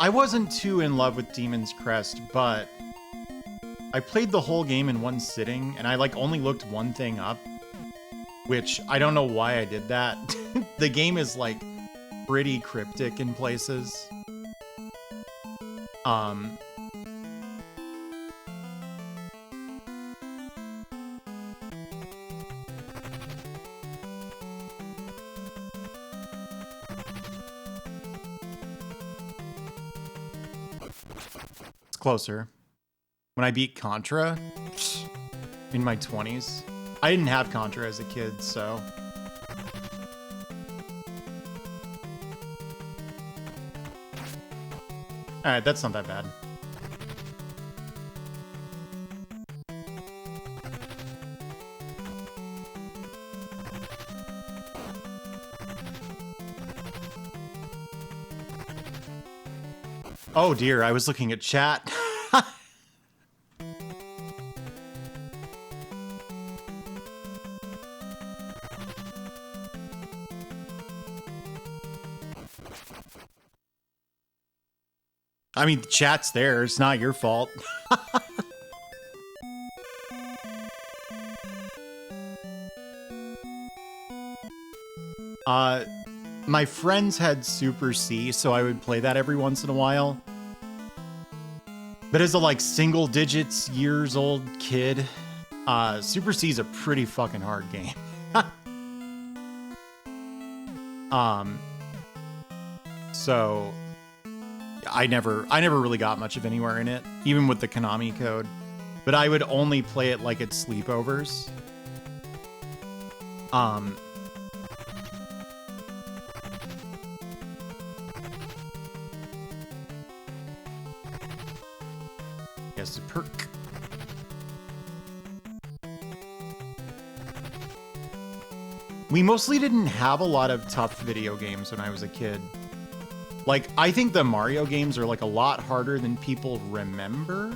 I wasn't too in love with Demon's Crest, but I played the whole game in one sitting, and I like only looked one thing up, which I don't know why I did that. The game is like pretty cryptic in places. Closer. When I beat Contra in my 20s, I didn't have Contra as a kid, so alright, that's not that bad. Oh dear, I was looking at chat. I mean, the chat's there. It's not your fault. My friends had Super C, so I would play that every once in a while. But as a like single digits years old kid, Super C is a pretty fucking hard game. So I never really got much of anywhere in it, even with the Konami code. But I would only play it like at sleepovers. Yes, a perk. We mostly didn't have a lot of tough video games when I was a kid. Like, I think the Mario games are like a lot harder than people remember,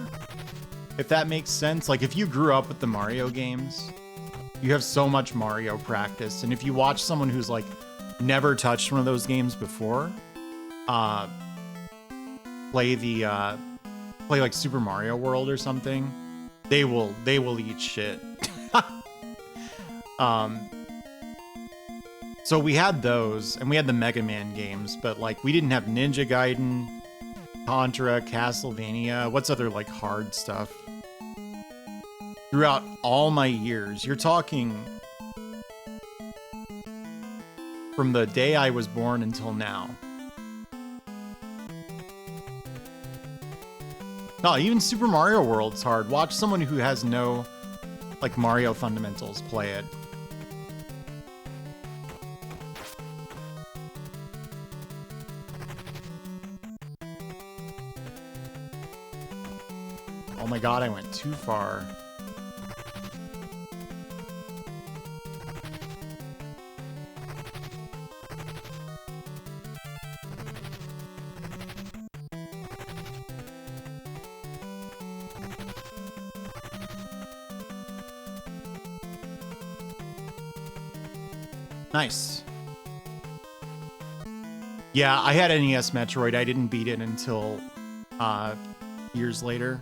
if that makes sense. Like, if you grew up with the Mario games, you have so much Mario practice. And if you watch someone who's like never touched one of those games before, play like Super Mario World or something, they will eat shit. So we had those, and we had the Mega Man games, but like we didn't have Ninja Gaiden, Contra, Castlevania. What's other like hard stuff? Throughout all my years, you're talking from the day I was born until now. No, even Super Mario World's hard. Watch someone who has no like Mario fundamentals play it. Oh my god, I went too far. Nice. Yeah, I had NES Metroid. I didn't beat it until years later.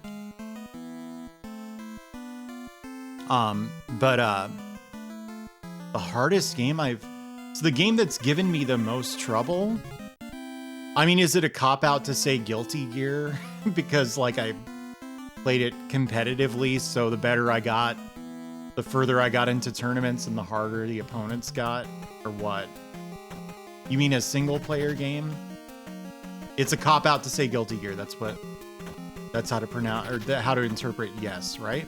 The hardest game so the game that's given me the most trouble, I mean, is it a cop-out to say Guilty Gear? Because, like, I played it competitively, so the better I got, the further I got into tournaments and the harder the opponents got, or what? You mean a single-player game? It's a cop-out to say Guilty Gear, that's how to pronounce, or how to interpret yes, right?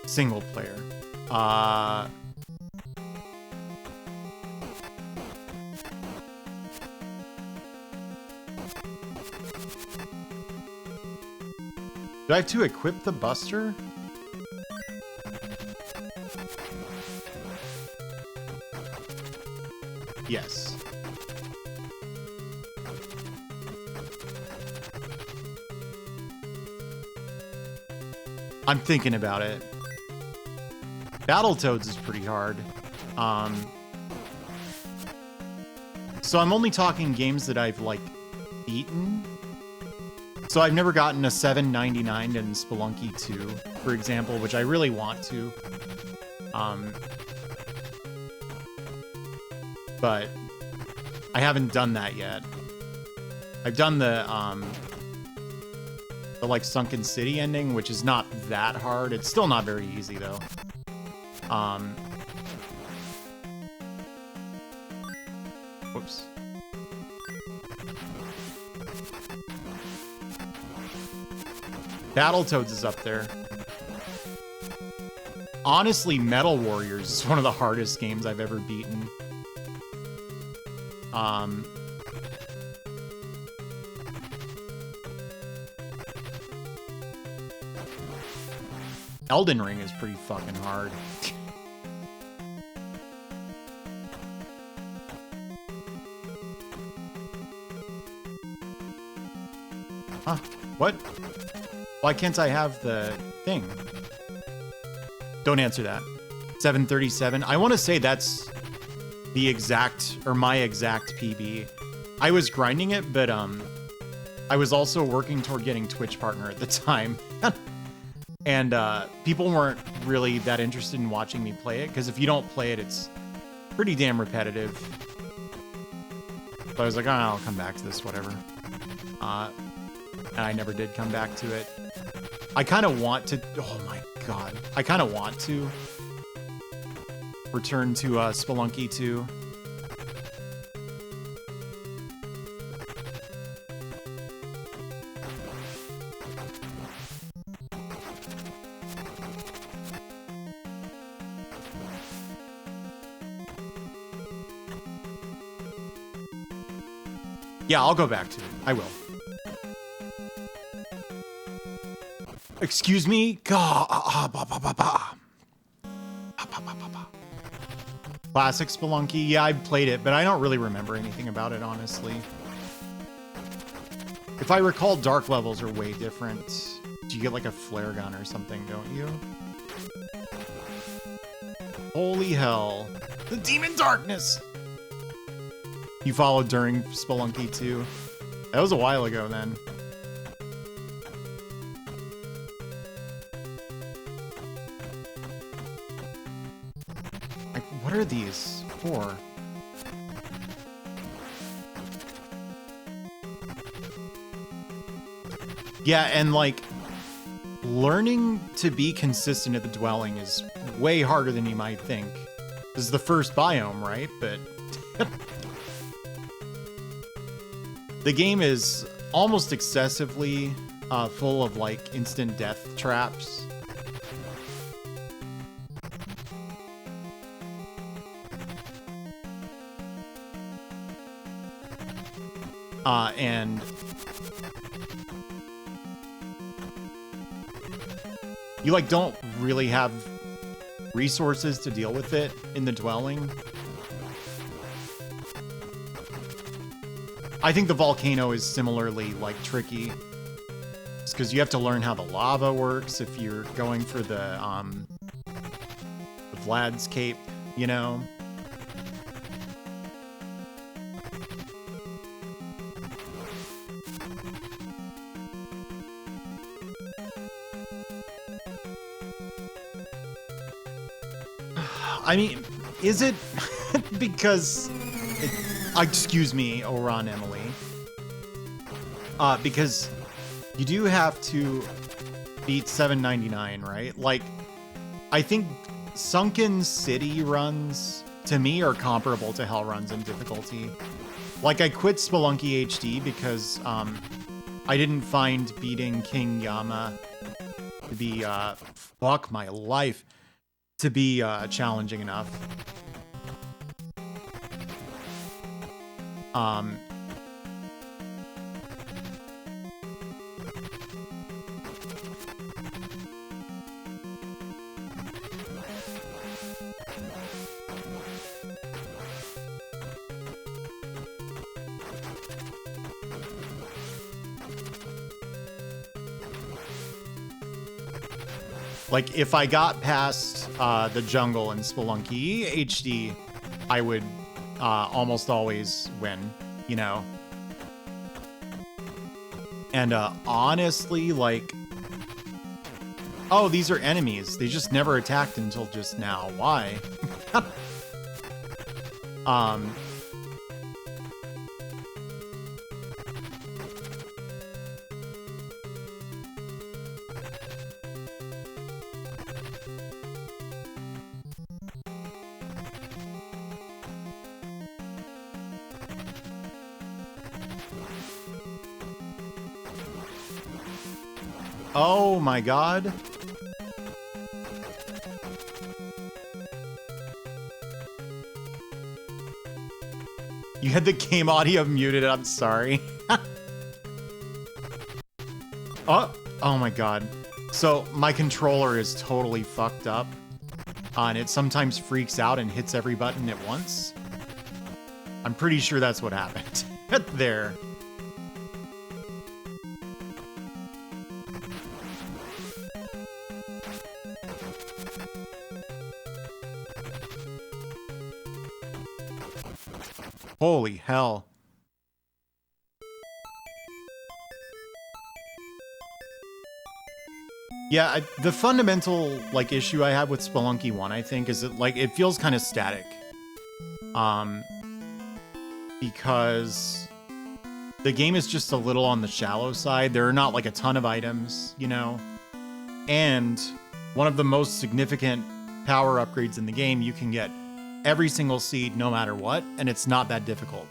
Single player. Do I have to equip the Buster? Yes. I'm thinking about it. Battletoads is pretty hard. So I'm only talking games that I've, like, beaten. So I've never gotten a 799 in Spelunky 2, for example, which I really want to. But I haven't done that yet. I've done the like Sunken City ending, which is not that hard. It's still not very easy though. Whoops. Battletoads is up there. Honestly, Metal Warriors is one of the hardest games I've ever beaten. Elden Ring is pretty fucking hard. Huh? What? Why can't I have the thing? Don't answer that. 737. I want to say that's the exact, or my exact PB. I was grinding it, but I was also working toward getting Twitch partner at the time. And people weren't really that interested in watching me play it, because if you don't play it, it's pretty damn repetitive. So I was like, oh, I'll come back to this, whatever. And I never did come back to it. I kind of want to... Oh my god. I kind of want to return to Spelunky 2. Yeah, I'll go back to it. I will. Excuse me? Classic Spelunky. Yeah, I played it, but I don't really remember anything about it, honestly. If I recall, dark levels are way different. You get like a flare gun or something, don't you? Holy hell. The Demon Darkness! You followed during Spelunky 2. That was a while ago then. Like, what are these for? Yeah, and like, learning to be consistent at the dwelling is way harder than you might think. This is the first biome, right? But the game is almost excessively full of like instant death traps. And you like don't really have resources to deal with it in the dwelling. I think the volcano is similarly like tricky. It's because you have to learn how the lava works if you're going for the Vlad's Cape, you know. I mean, is it because excuse me, Oran Emily. Because you do have to beat 799, right? Like, I think Sunken City runs, to me, are comparable to Hell runs in difficulty. Like, I quit Spelunky HD because I didn't find beating King Yama to be, fuck my life, to be challenging enough. Like, if I got past the jungle in Spelunky HD, I would almost always win, you know? And honestly, like... Oh, these are enemies. They just never attacked until just now. Why? Oh my god. You had the game audio muted, I'm sorry. Oh my god. So my controller is totally fucked up. And it sometimes freaks out and hits every button at once. I'm pretty sure that's what happened. There. Holy hell. Yeah, the fundamental like issue I have with Spelunky 1, I think, is that like it feels kind of static. Because the game is just a little on the shallow side. There are not like a ton of items, you know. And one of the most significant power upgrades in the game, you can get every single seed no matter what, and it's not that difficult.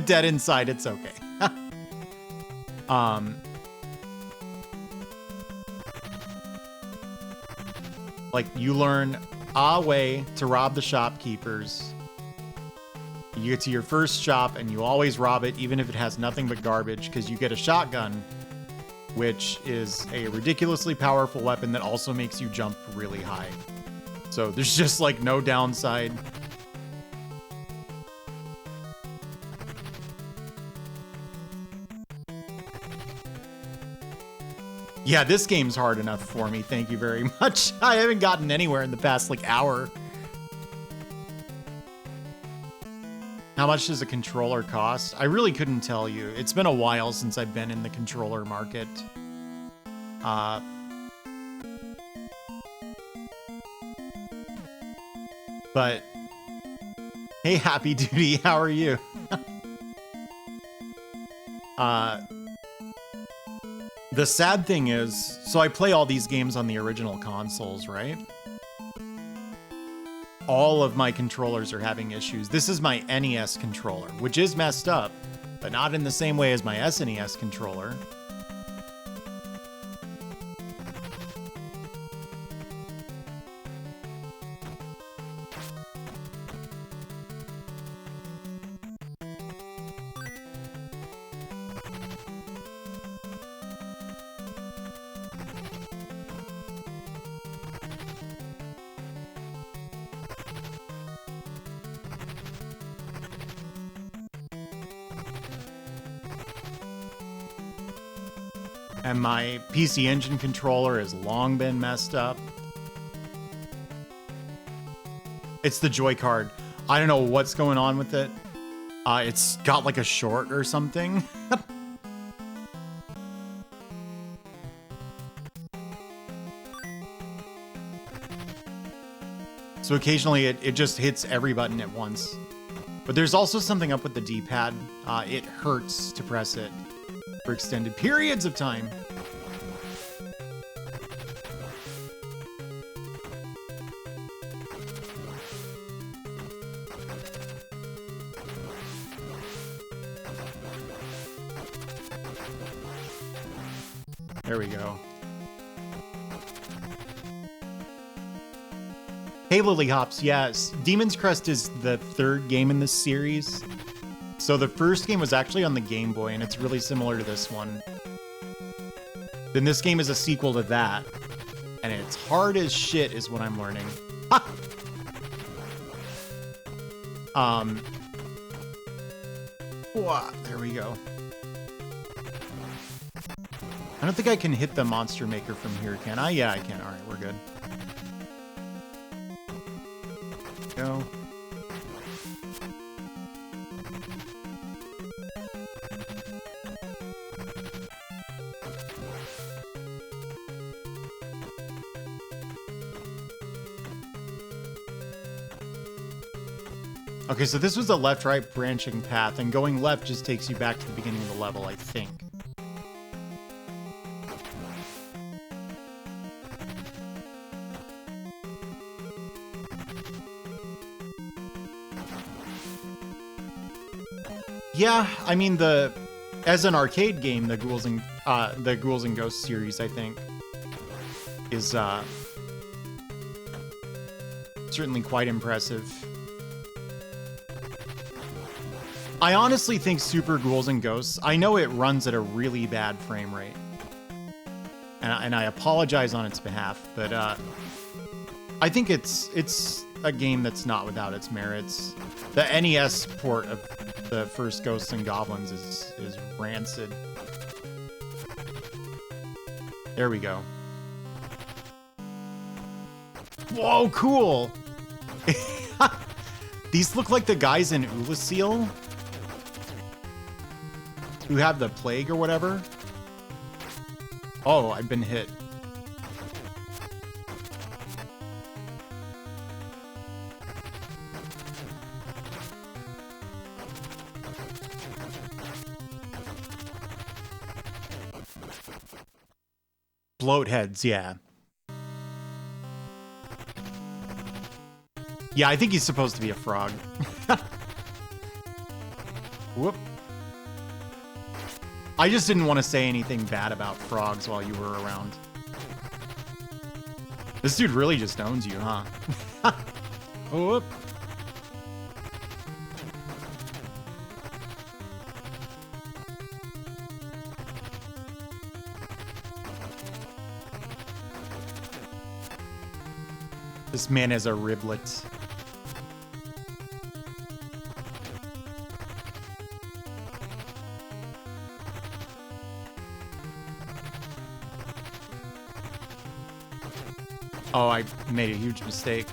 Dead inside, it's okay. Like, you learn a way to rob the shopkeepers. You get to your first shop and you always rob it, even if it has nothing but garbage, because you get a shotgun, which is a ridiculously powerful weapon that also makes you jump really high. So there's just like no downside. Yeah, this game's hard enough for me. Thank you very much. I haven't gotten anywhere in the past like hour. How much does a controller cost? I really couldn't tell you. It's been a while since I've been in the controller market. But hey, Happy Duty, how are you? The sad thing is, so I play all these games on the original consoles, right? All of my controllers are having issues. This is my NES controller, which is messed up, but not in the same way as my SNES controller. And my PC Engine controller has long been messed up. It's the Joy Card. I don't know what's going on with it. It's got like a short or something. So occasionally it just hits every button at once. But there's also something up with the D-pad. It hurts to press it for extended periods of time. There we go. Hey, Lily Hops. Yes, Demon's Crest is the third game in this series. So the first game was actually on the Game Boy, and it's really similar to this one. Then this game is a sequel to that, and it's hard as shit is what I'm learning. There we go. I don't think I can hit the Monster Maker from here, can I? Yeah, I can. All right, we're good. Go. Okay, so this was a left-right branching path, and going left just takes you back to the beginning of the level, I think. Yeah, I mean, as an arcade game, the Ghouls and Ghosts series, I think, is certainly quite impressive. I honestly think Super Ghouls and Ghosts, I know it runs at a really bad frame rate, and I apologize on its behalf, but I think it's a game that's not without its merits. The NES port of the first Ghosts and Goblins is rancid. There we go. Whoa, cool! These look like the guys in Ulasil who have the plague or whatever. Oh, I've been hit. Bloatheads, yeah. Yeah, I think he's supposed to be a frog. Whoop. I just didn't want to say anything bad about frogs while you were around. This dude really just owns you, huh? Whoop. This man is a riblet. Oh, I made a huge mistake.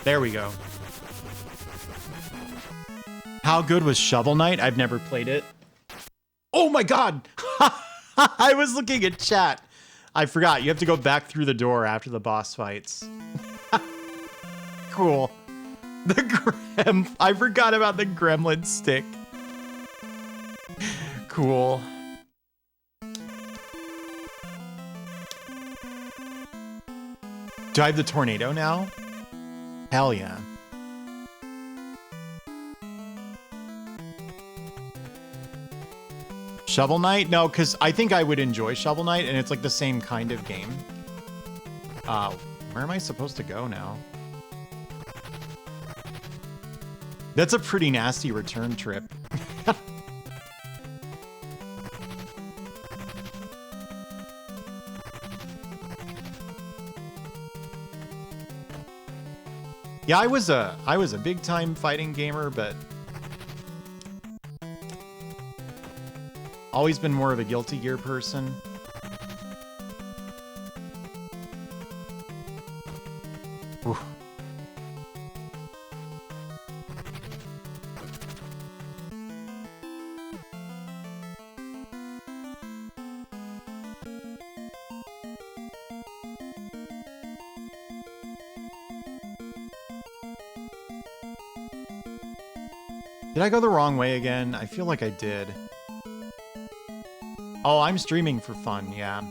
There we go. How good was Shovel Knight? I've never played it. Oh my god! I was looking at chat. I forgot. You have to go back through the door after the boss fights. Cool. I forgot about the gremlin stick. Cool. Do I have the tornado now? Hell yeah. Shovel Knight? No, because I think I would enjoy Shovel Knight, and it's like the same kind of game. Where am I supposed to go now? That's a pretty nasty return trip. Yeah, I was a big time fighting gamer, but always been more of a Guilty Gear person. Ooh. Did I go the wrong way again? I feel like I did. Oh, I'm streaming for fun, yeah.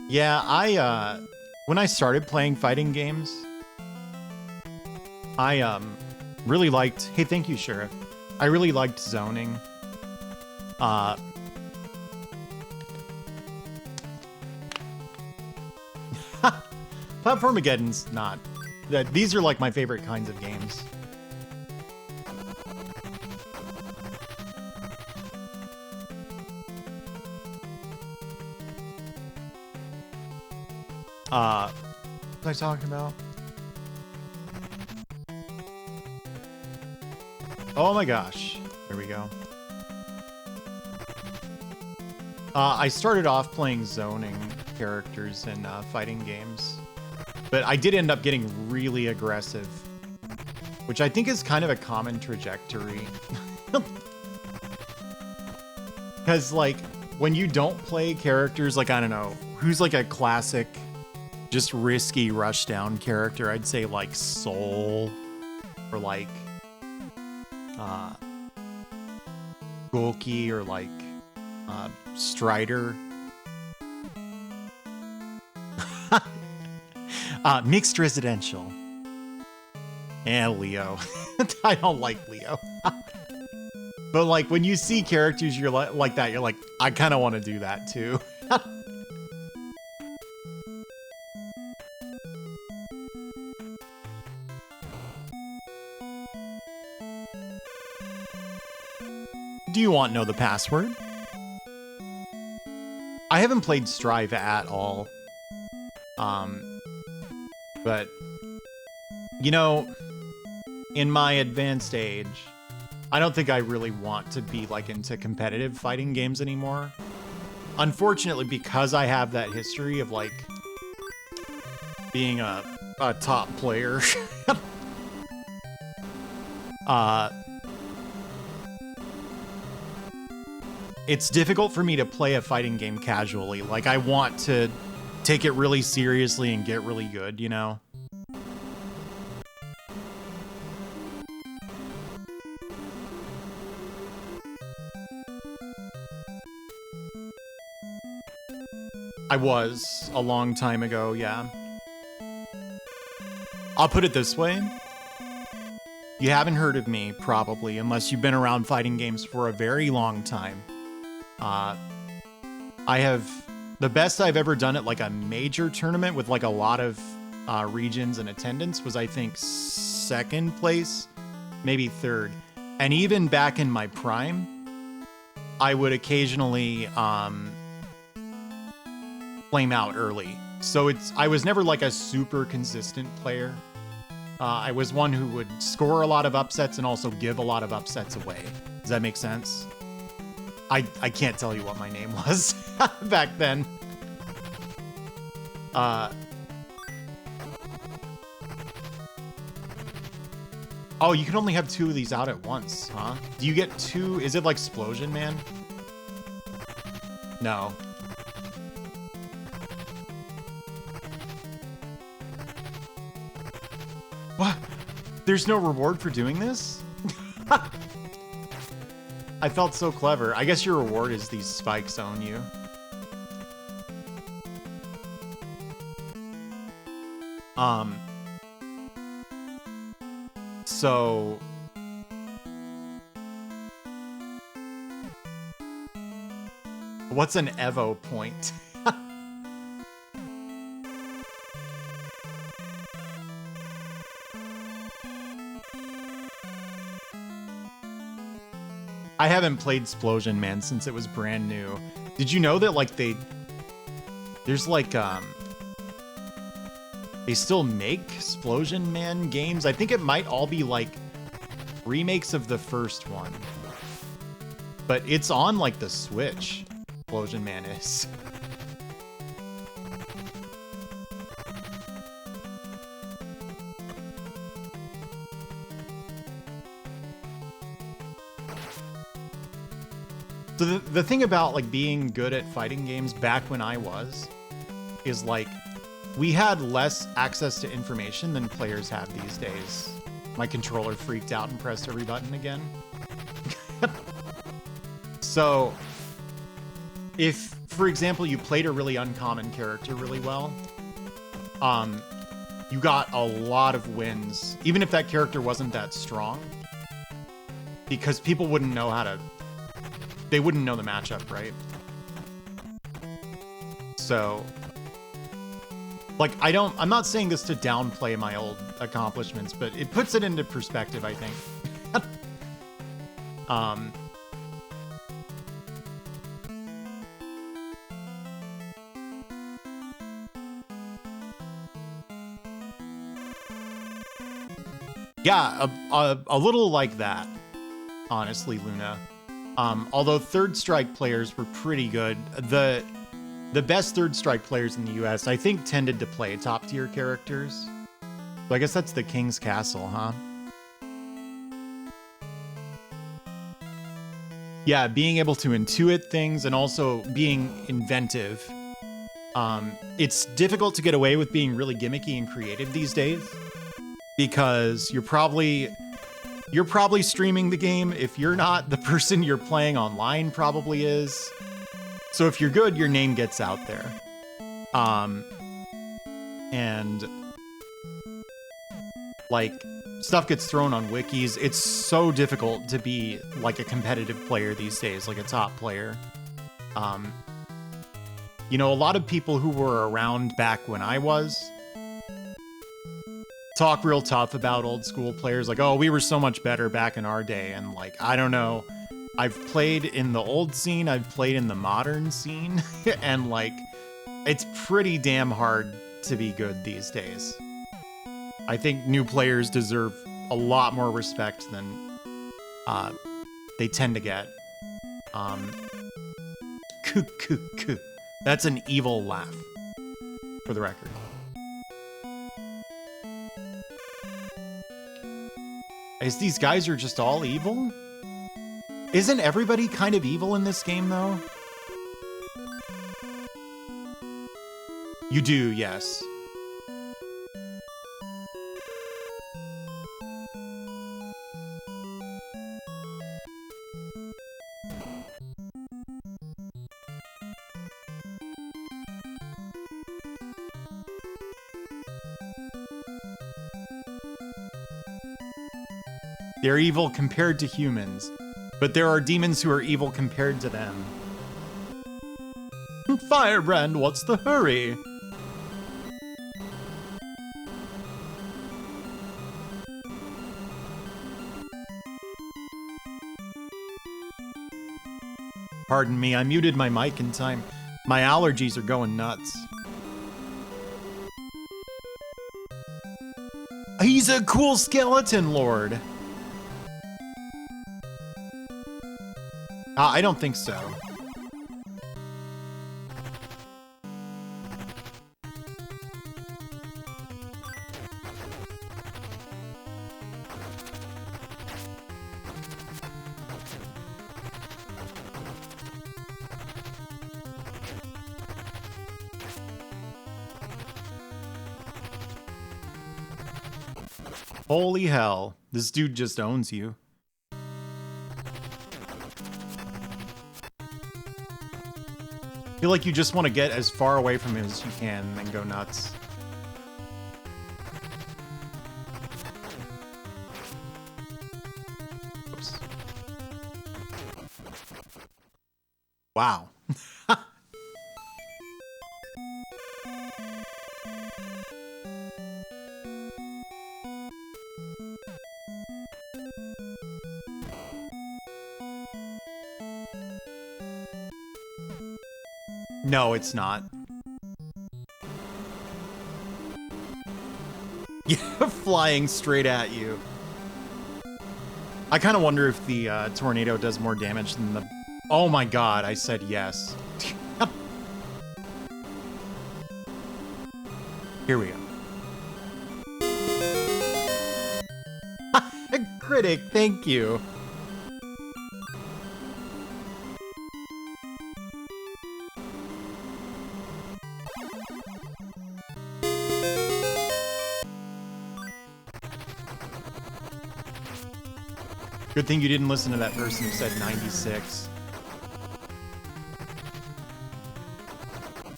Yeah, when I started playing fighting games, I really liked, hey, thank you, Sheriff. I really liked zoning. Platformageddon's not. These are like my favorite kinds of games. What was I talking about? Oh my gosh. Here we go. I started off playing zoning characters in fighting games, but I did end up getting really aggressive, which I think is kind of a common trajectory. Because, like, when you don't play characters, like, I don't know, who's like a classic, just risky rushdown character? I'd say, like, Soul, or like, Golki, or like, Strider. Mixed residential. And Leo. I don't like Leo. But like when you see characters you're like that, you're like, I kind of want to do that too. Do you want to know the password? I haven't played Strive at all. But, you know, in my advanced age, I don't think I really want to be like into competitive fighting games anymore. Unfortunately, because I have that history of like being a top player. It's difficult for me to play a fighting game casually. Like, I want to take it really seriously and get really good, you know? I was a long time ago, yeah. I'll put it this way. You haven't heard of me, probably, unless you've been around fighting games for a very long time. I have the best I've ever done at like a major tournament with like a lot of regions and attendance was, I think, second place, maybe third. And even back in my prime, I would occasionally flame out early. So I was never like a super consistent player. I was one who would score a lot of upsets and also give a lot of upsets away. Does that make sense? I can't tell you what my name was back then. Oh, you can only have 2 of these out at once, huh? Do you get 2? Is it like Splosion Man? No. What? There's no reward for doing this? I felt so clever. I guess your reward is these spikes on you. So what's an Evo point? I haven't played Splosion Man since it was brand new. Did you know that like there's like they still make Splosion Man games? I think it might all be like remakes of the first one. But it's on like the Switch. Splosion Man is. So the thing about like being good at fighting games back when I was is like we had less access to information than players have these days. My controller freaked out and pressed every button again. So if, for example, you played a really uncommon character really well, you got a lot of wins, even if that character wasn't that strong, because people wouldn't know how to, they wouldn't know the matchup, right? So, like, I'm not saying this to downplay my old accomplishments, but it puts it into perspective, I think. Yeah, a little like that, honestly, Luna. Although Third Strike players were pretty good. The best Third Strike players in the US, I think, tended to play top tier characters. So I guess that's the King's Castle, huh? Yeah, being able to intuit things and also being inventive. It's difficult to get away with being really gimmicky and creative these days, because you're probably streaming the game. If you're not, the person you're playing online probably is. So if you're good, your name gets out there. And like stuff gets thrown on wikis. It's so difficult to be like a competitive player these days, like a top player. You know, a lot of people who were around back when I was talk real tough about old school players, like, oh, we were so much better back in our day. And like, I don't know, I've played in the old scene, I've played in the modern scene, and like, it's pretty damn hard to be good these days. I think new players deserve a lot more respect than they tend to get. That's an evil laugh, for the record. Is these guys are just all evil? Isn't everybody kind of evil in this game, though? You do, yes. They're evil compared to humans, but there are demons who are evil compared to them. Firebrand, what's the hurry? Pardon me, I muted my mic in time. My allergies are going nuts. He's a cool skeleton lord. I don't think so. Holy hell, this dude just owns you. I feel like you just want to get as far away from him as you can and then go nuts. Oops. Wow. No, it's not. Yeah, flying straight at you. I kind of wonder if the tornado does more damage than the... Oh my god, I said yes. Here we go. Critic, thank you. Good thing you didn't listen to that person who said 96.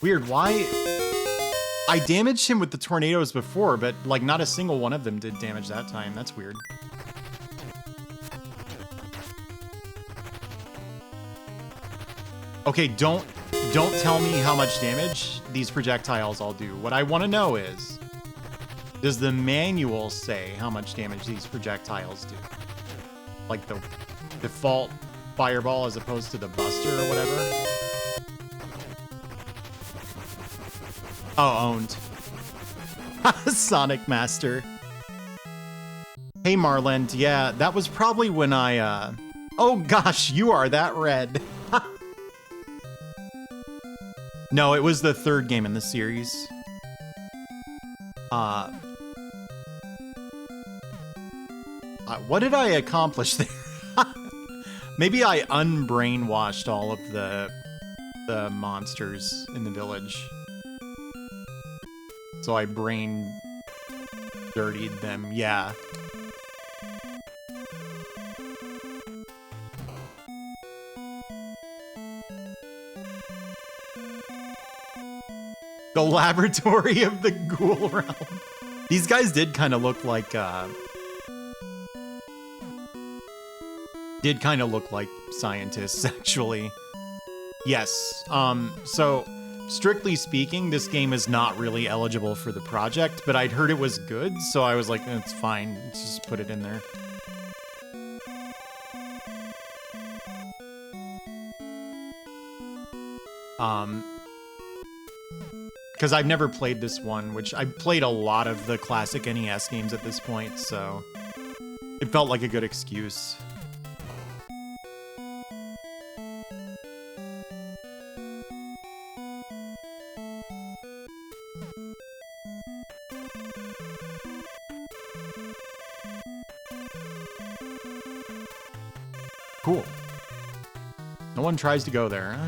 Weird, why? I damaged him with the tornadoes before, but like not a single one of them did damage that time. That's weird. Okay, don't tell me how much damage these projectiles all do. What I want to know is, does the manual say how much damage these projectiles do? Like the default fireball as opposed to the buster or whatever? Oh, owned. Sonic Master. Hey, Marland. Yeah, that was probably when I, Oh, gosh, you are that red. No, it was the third game in the series. What did I accomplish there? Maybe I unbrainwashed all of the monsters in the village. So I brain dirtied them, yeah. The laboratory of the ghoul realm. These guys did kind of look like, scientists, actually. Yes, so strictly speaking, this game is not really eligible for the project, but I'd heard it was good, so I was like, it's fine, let's just put it in there. Because I've never played this one, which I played a lot of the classic NES games at this point, so it felt like a good excuse. Cool. No one tries to go there.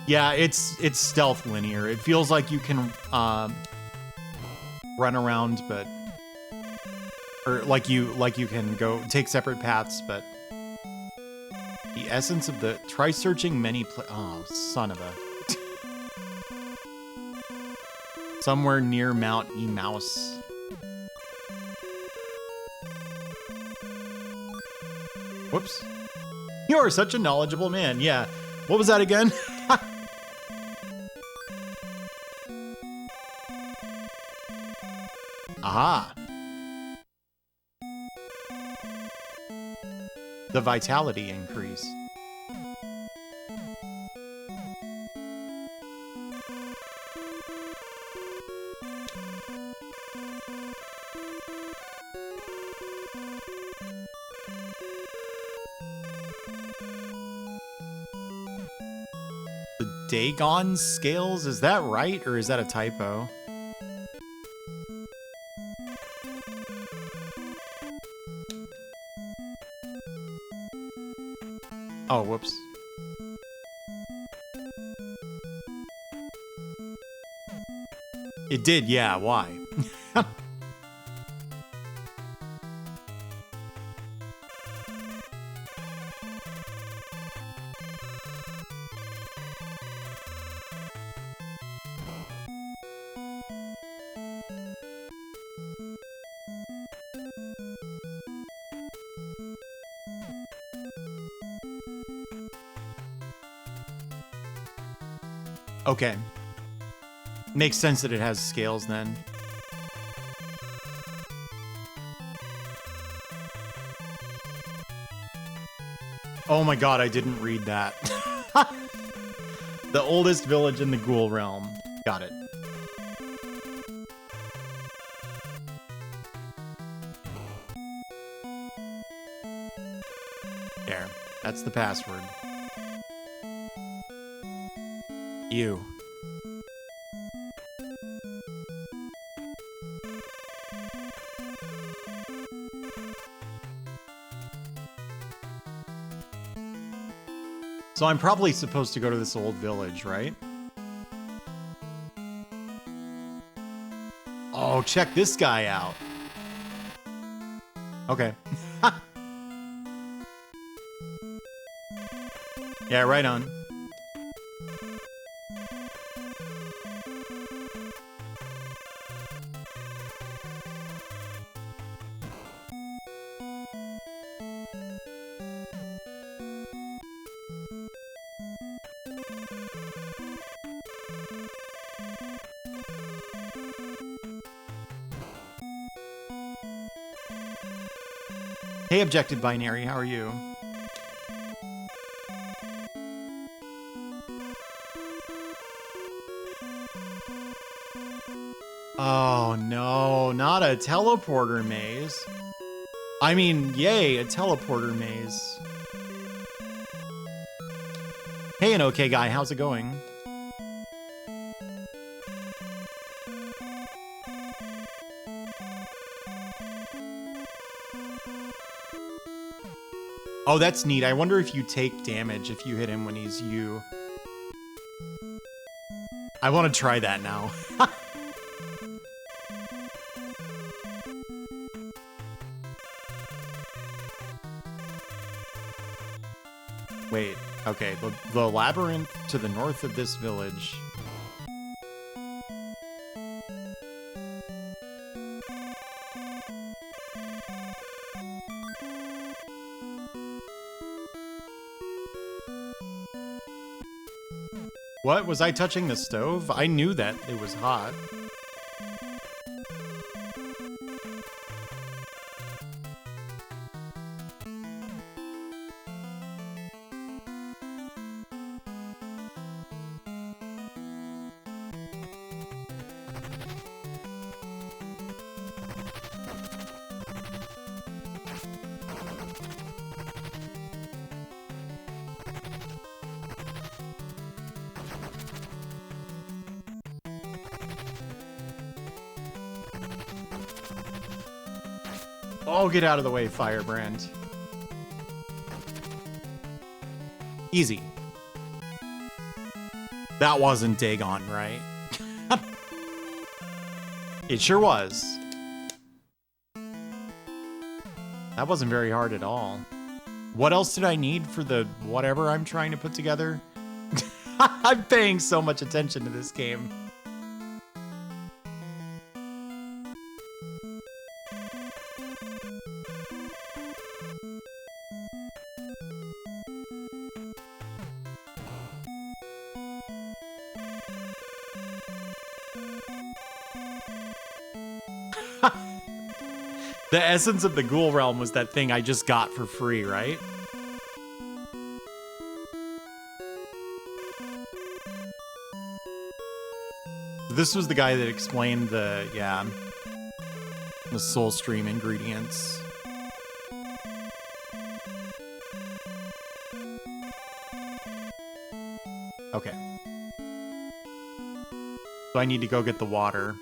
Yeah, it's stealth linear. It feels like you can run around, but or like you can go take separate paths, but the essence of the try searching many oh, son of a somewhere near Mount E Mouse. Whoops. You're such a knowledgeable man. Yeah. What was that again? Aha. the vitality increase. The Dagon scales, is that right or is that a typo? Oh, whoops. It did, yeah, why? Okay. Makes sense that it has scales then. Oh my god, I didn't read that. The oldest village in the Ghoul realm. Got it. There. That's the password. You. So I'm probably supposed to go to this old village, right? Oh, check this guy out. Okay. Yeah, right on. Hey, Objected Binary, how are you? Oh no, not a teleporter maze. I mean, yay, a teleporter maze. Hey, an okay guy, how's it going? Oh, that's neat. I wonder if you take damage if you hit him when he's you. I want to try that now. Wait, okay, the labyrinth to the north of this village. What? Was I touching the stove? I knew that it was hot. Oh, get out of the way, Firebrand. Easy. That wasn't Dagon, right? It sure was. That wasn't very hard at all. What else did I need for the whatever I'm trying to put together? I'm paying so much attention to this game. The essence of the Ghoul Realm was that thing I just got for free, right? This was the guy that explained the Soul Stream ingredients. Okay. So I need to go get the water.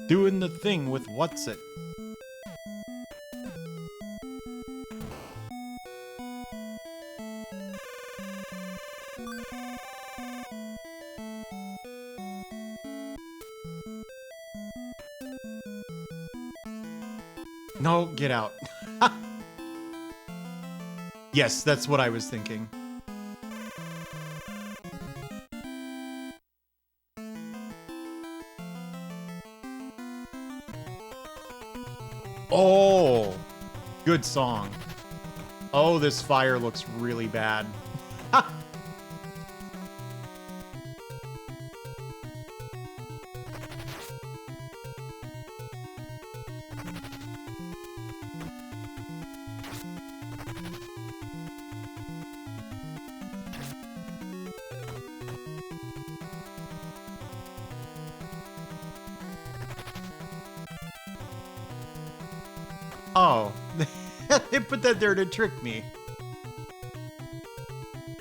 Doing the thing with what's it? No, get out. Yes, that's what I was thinking. Oh, good song. Oh, this fire looks really bad. Oh, they put that there to trick me.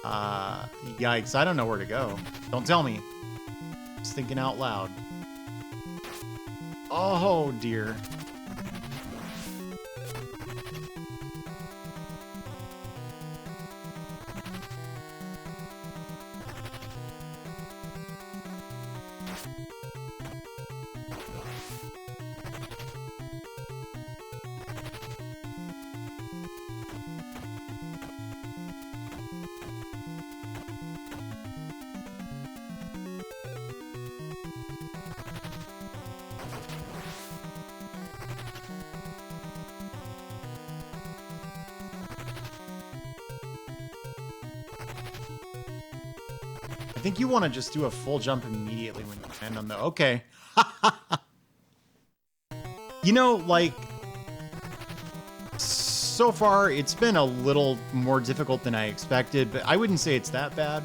Yikes, I don't know where to go. Don't tell me. Just thinking out loud. Oh, dear. I think you want to just do a full jump immediately when you land on the... Okay. You know, like... So far, it's been a little more difficult than I expected, but I wouldn't say it's that bad.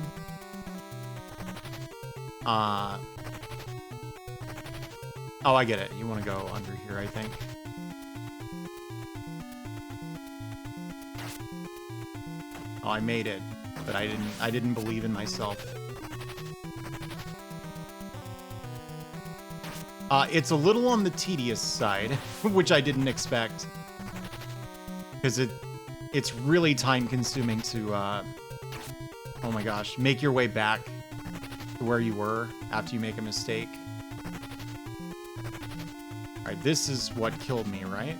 Oh, I get it. You want to go under here, I think. Oh, I made it, but I didn't believe in myself. It's a little on the tedious side, which I didn't expect. Because it's really time-consuming to, oh my gosh, make your way back to where you were after you make a mistake. Alright, this is what killed me, right?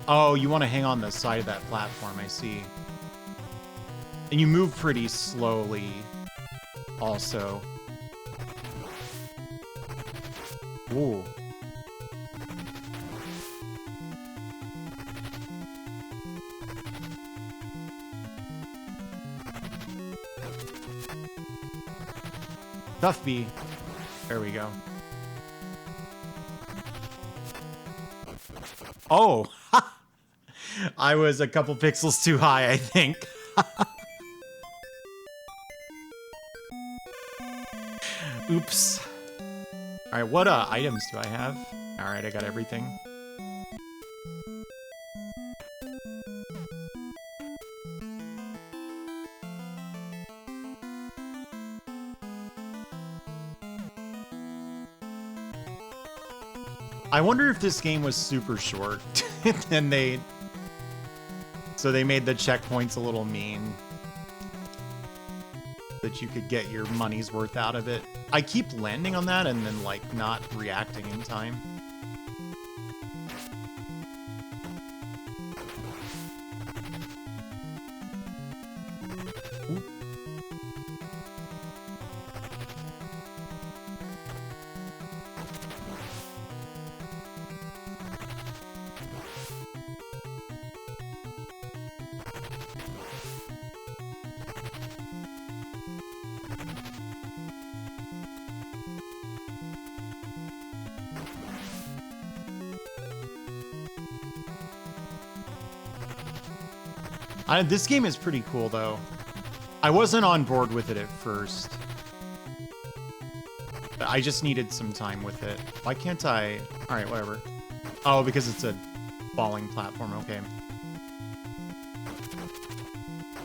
Oh, you want to hang on the side of that platform, I see. And you move pretty slowly, also. Ooh. Tough B. There we go. Oh! I was a couple pixels too high, I think. Oops. Alright, what items do I have? Alright, I got everything. I wonder if this game was super short, and so they made the checkpoints a little mean, that you could get your money's worth out of it. I keep landing on that and then, like, not reacting in time. Ooh. This game is pretty cool, though. I wasn't on board with it at first. I just needed some time with it. Why can't I? All right, whatever. Oh, because it's a falling platform. Okay.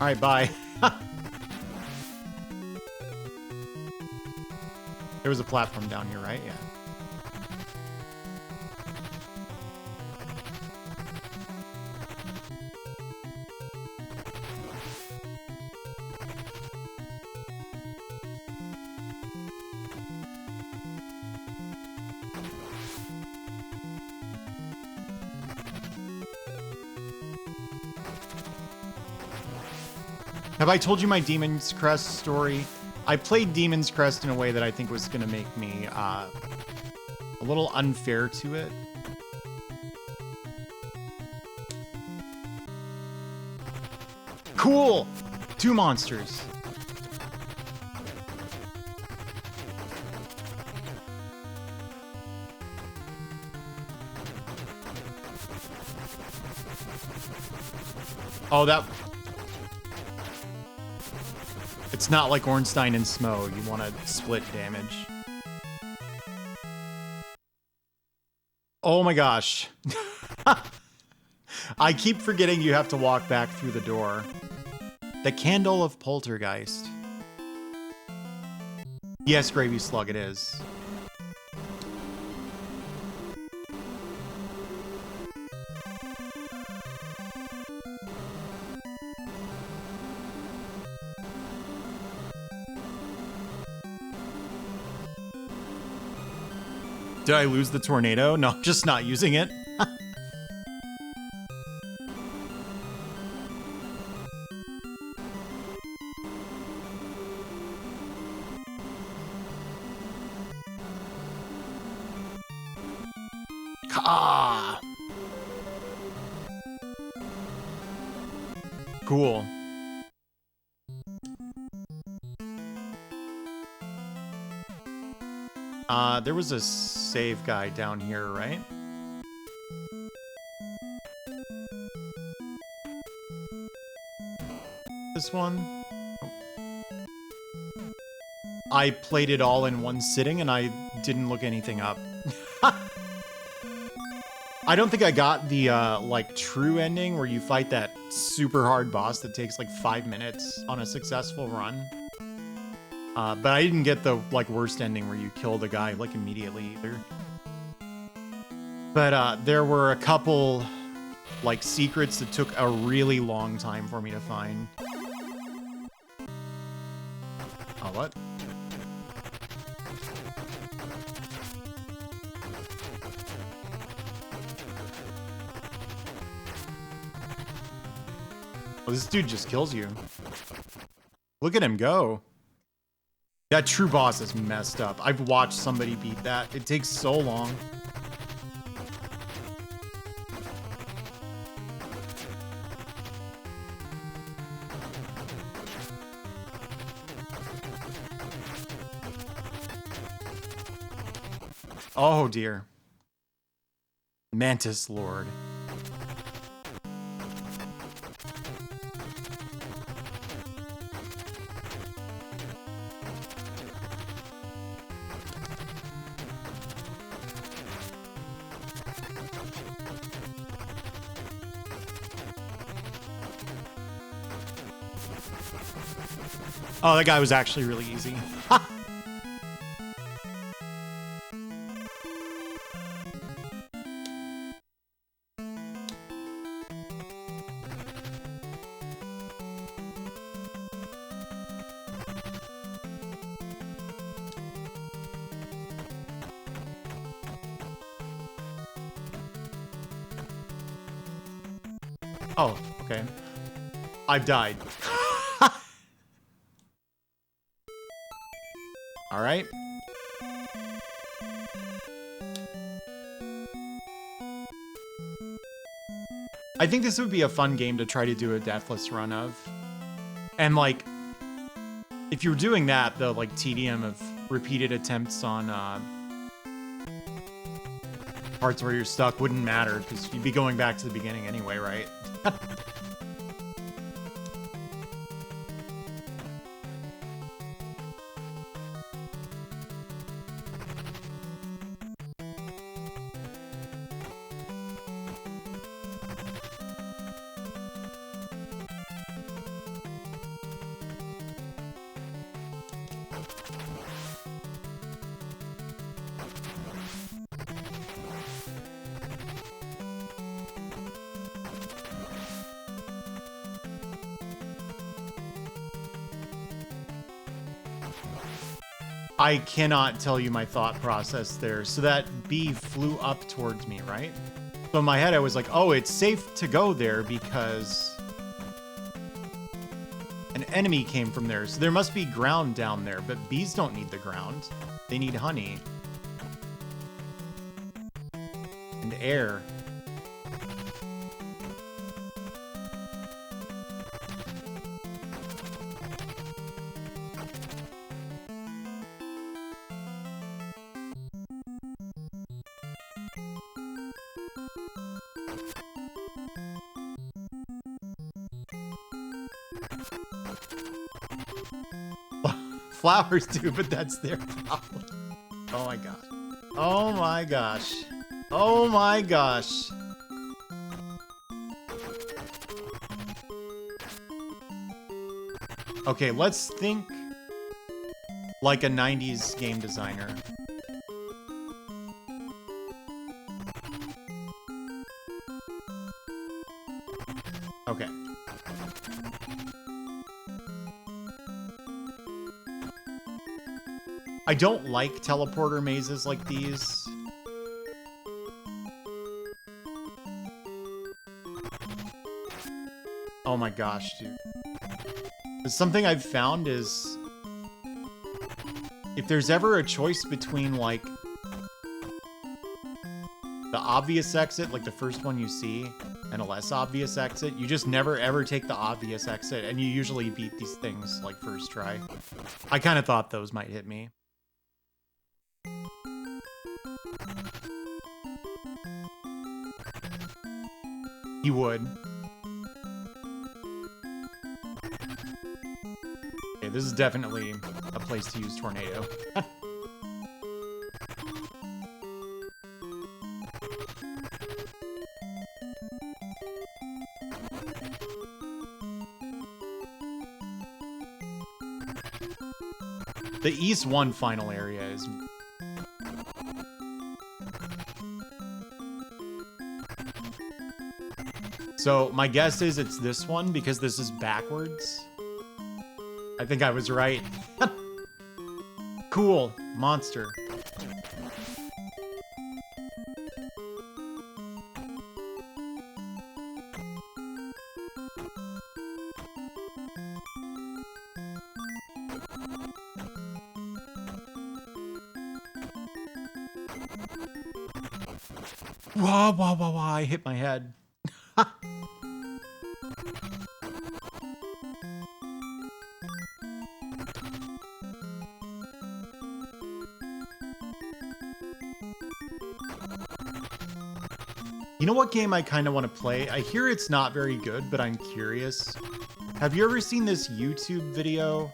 All right, bye. There was a platform down here, right? Yeah. Have I told you my Demon's Crest story? I played Demon's Crest in a way that I think was going to make me a little unfair to it. Cool! 2 monsters. Oh, that... It's not like Ornstein and Smo. You want to split damage. Oh my gosh. I keep forgetting you have to walk back through the door. The Candle of Poltergeist. Yes, Gravy Slug, it is. Did I lose the tornado? No, just not using it. Ah. Cool. There was a save guy down here, right? This one? I played it all in one sitting and I didn't look anything up. I don't think I got the, like, true ending where you fight that super hard boss that takes, like, 5 minutes on a successful run. But I didn't get the, like, worst ending where you kill the guy, like, immediately either. But, there were a couple, like, secrets that took a really long time for me to find. Oh, what? Well, this dude just kills you. Look at him go. That true boss is messed up. I've watched somebody beat that. It takes so long. Oh dear. Mantis Lord. Oh, that guy was actually really easy. Oh, okay. I've died. All right. I think this would be a fun game to try to do a deathless run of. And like, if you're doing that, the like tedium of repeated attempts on parts where you're stuck wouldn't matter because you'd be going back to the beginning anyway, right? I cannot tell you my thought process there. So that bee flew up towards me, right? So in my head, I was like, oh, it's safe to go there because an enemy came from there. So there must be ground down there, but bees don't need the ground. They need honey. And air. Flowers do, but that's their problem. Oh my gosh. Oh my gosh. Oh my gosh. Okay, let's think like a 90s game designer. Okay. I don't like teleporter mazes like these. Oh my gosh, dude. Something I've found is if there's ever a choice between like the obvious exit, like the first one you see, and a less obvious exit, you just never ever take the obvious exit, and you usually beat these things like first try. I kind of thought those might hit me. He would. Okay, this is definitely a place to use tornado. The East 1 final area is... So my guess is it's this one because this is backwards. I think I was right. Cool. Monster. Whoa, whoa, whoa, whoa, I hit my head. You know what game I kind of want to play? I hear it's not very good, but I'm curious. Have you ever seen this YouTube video?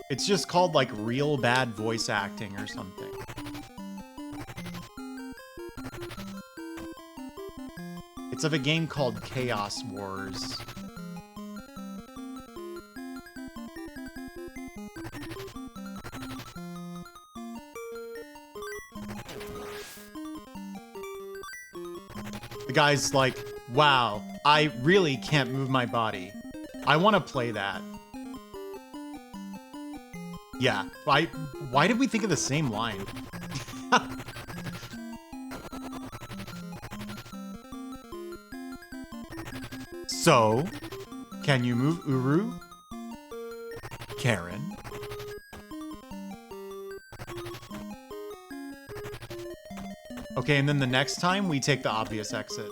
It's just called like real bad voice acting or something. It's of a game called Chaos Wars. The guy's like, wow, I really can't move my body. I want to play that. Yeah, why did we think of the same line? So, can you move Uru? Karen? Okay, and then the next time we take the obvious exit.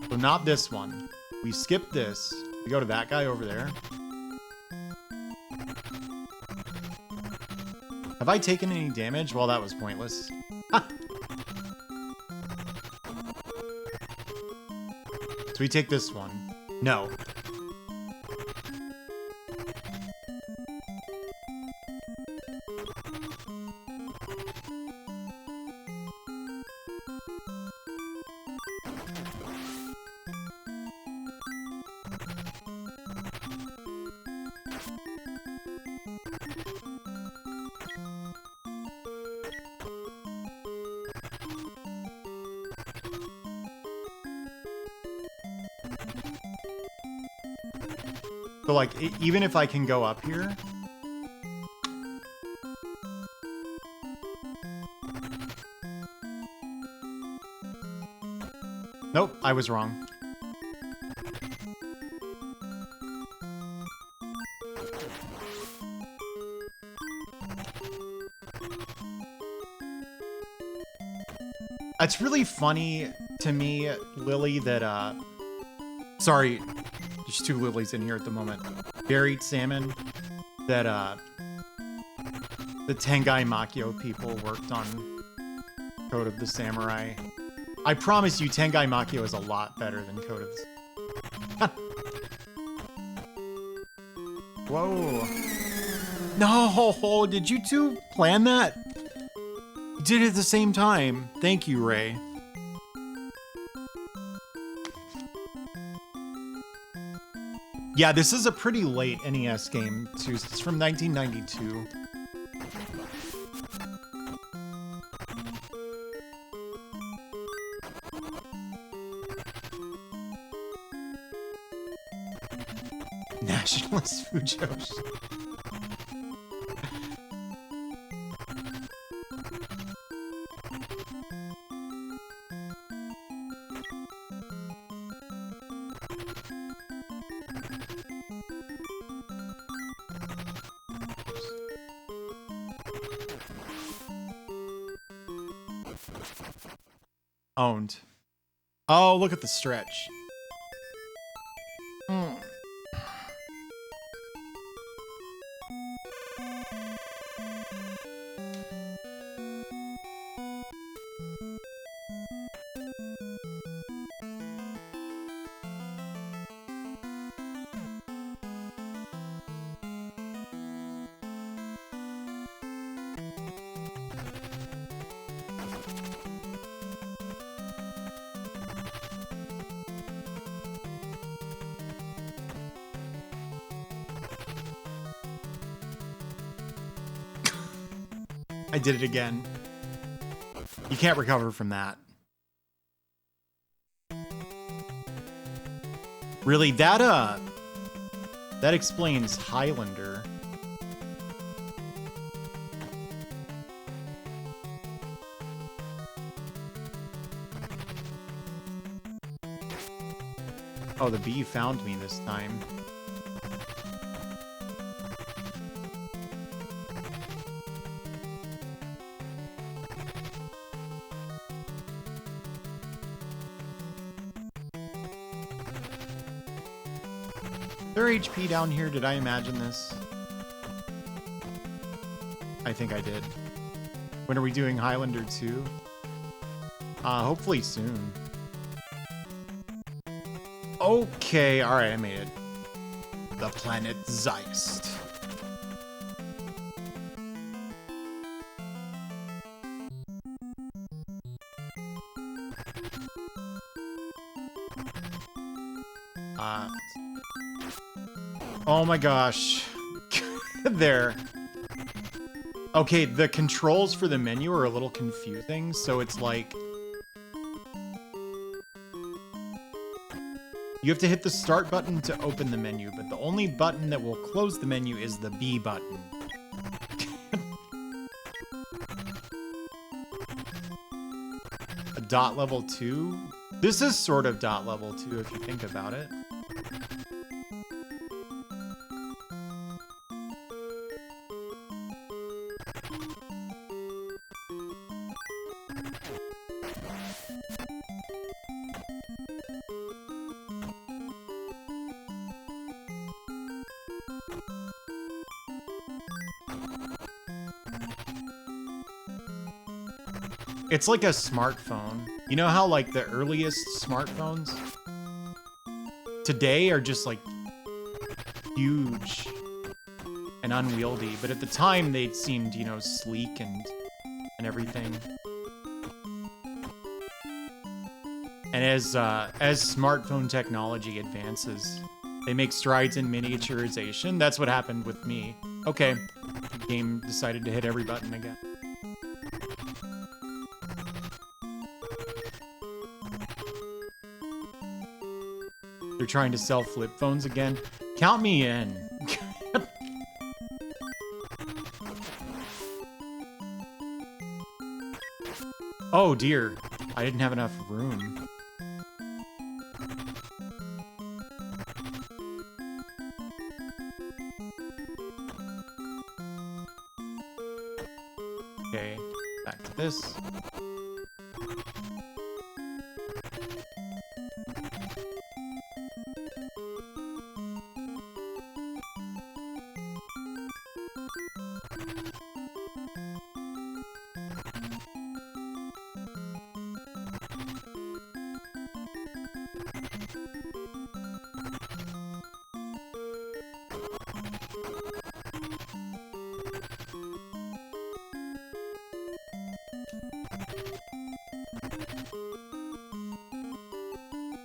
So not this one. We skip this. We go to that guy over there. Have I taken any damage? Well, that was pointless. So we take this one. No. So like, even if I can go up here, Nope, I was wrong. It's really funny to me, Lily, that, sorry, there's 2 Lilies in here at the moment. Buried salmon, that, the Tengai Makyo people worked on Code of the Samurai. I promise you, Tengai Makyo is a lot better than Code of the Whoa. No, did you 2 plan that? You did it at the same time. Thank you, Ray. Yeah, this is a pretty late NES game, too. It's from 1992. Nationalist Fujoshi. Owned. Oh, look at the stretch. I did it again. You can't recover from that. Really, that explains Highlander. Oh, the bee found me this time. Is there HP down here? Did I imagine this? I think I did. When are we doing Highlander 2? Hopefully soon. Okay, alright, I made it. The planet Zeist. Oh my gosh. There. Okay, the controls for the menu are a little confusing, so it's like... You have to hit the start button to open the menu, but the only button that will close the menu is the B button. A dot level 2? This is sort of dot level 2 if you think about it. It's like a smartphone. You know how like the earliest smartphones today are just like huge and unwieldy, but at the time they seemed, you know, sleek and everything. And as smartphone technology advances, they make strides in miniaturization. That's what happened with me. Okay, the game decided to hit every button again. They're trying to sell flip phones again. Count me in. Oh dear, I didn't have enough room. Okay, back to this.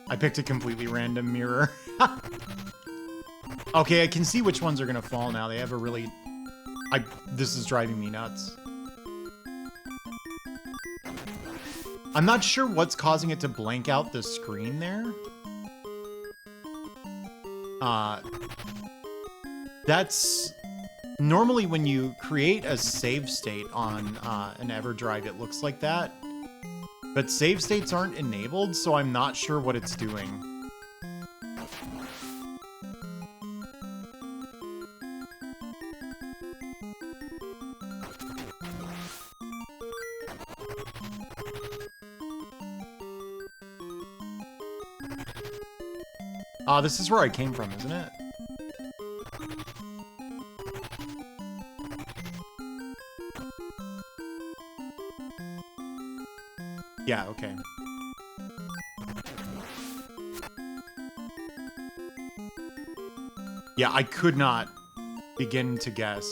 I picked a completely random mirror. Okay, I can see which ones are gonna fall now. They have a really... This is driving me nuts. I'm not sure what's causing it to blank out the screen there. That's... Normally when you create a save state on an EverDrive, it looks like that. But save states aren't enabled, so I'm not sure what it's doing. This is where I came from, isn't it? Yeah, okay. Yeah, I could not begin to guess.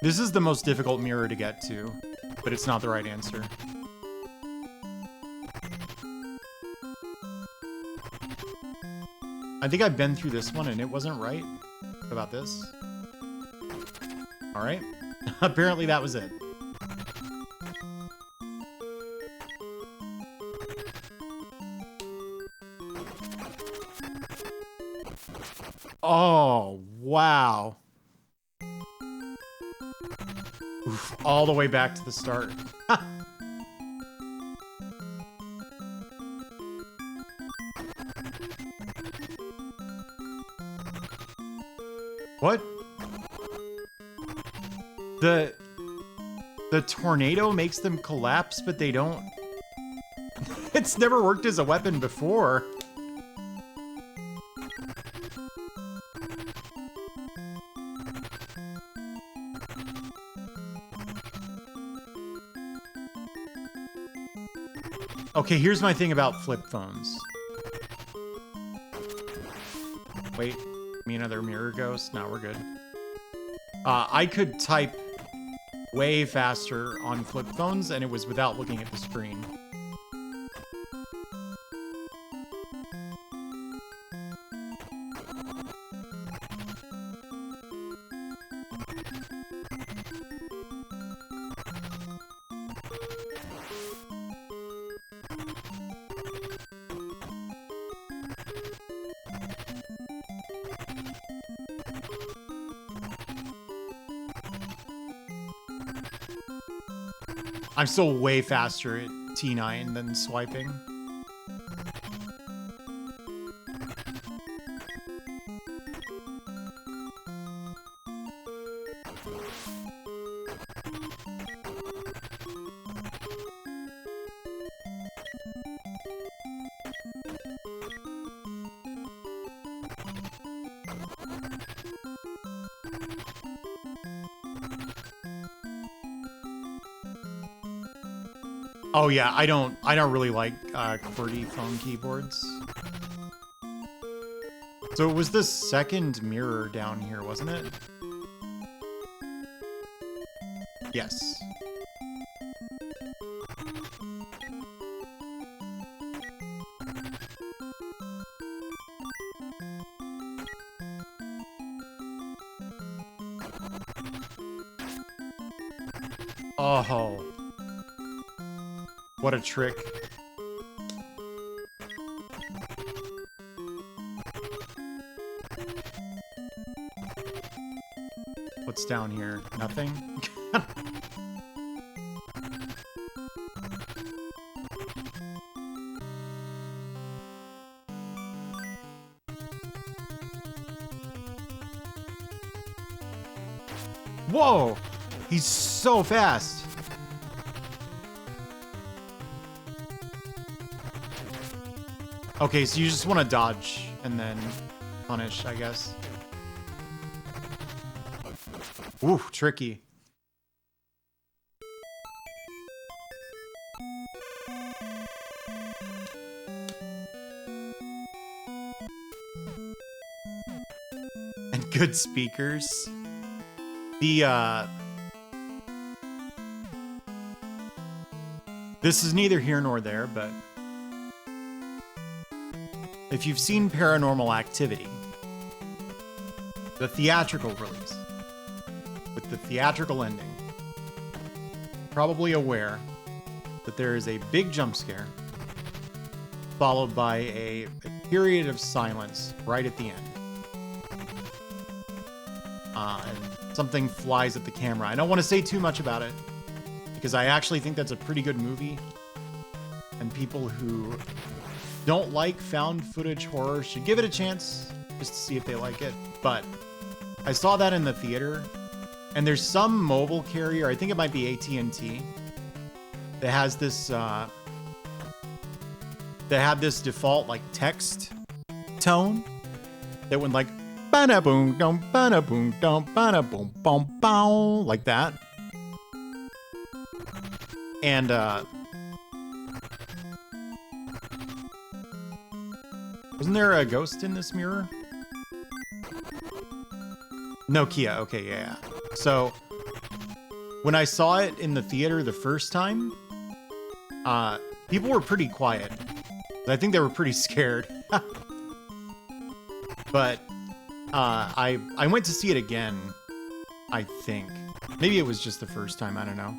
This is the most difficult mirror to get to, but it's not the right answer. I think I've been through this one and it wasn't right. What about this? All right. Apparently that was it. Oh, wow. Oof, all the way back to the start. What? The tornado makes them collapse, but they don't... It's never worked as a weapon before. Okay, here's my thing about flip phones. Wait, me another mirror ghost? No, we're good. I could type way faster on flip phones, and it was without looking at the screen. I'm still way faster at T9 than swiping. Oh yeah, I don't really like QWERTY phone keyboards. So it was the second mirror down here, wasn't it? Yes. Oh. What a trick. What's down here? Nothing? Whoa! He's so fast. Okay, so you just want to dodge and then punish, I guess. Ooh, tricky. And good speakers. This is neither here nor there, but if you've seen Paranormal Activity, the theatrical release, with the theatrical ending, probably aware that there is a big jump scare followed by a period of silence right at the end. And something flies at the camera. I don't want to say too much about it because I actually think that's a pretty good movie. And people who don't like found footage horror should give it a chance just to see if they like it. But I saw that in the theater, and there's some mobile carrier, I think it might be AT&T, that has this that had this default like text tone that went like ba boom dum ba boom dum ba boom boom boom like that. And wasn't there a ghost in this mirror? Nokia, okay, yeah. So when I saw it in the theater the first time, people were pretty quiet. I think they were pretty scared. But I went to see it again, I think. Maybe it was just the first time, I don't know.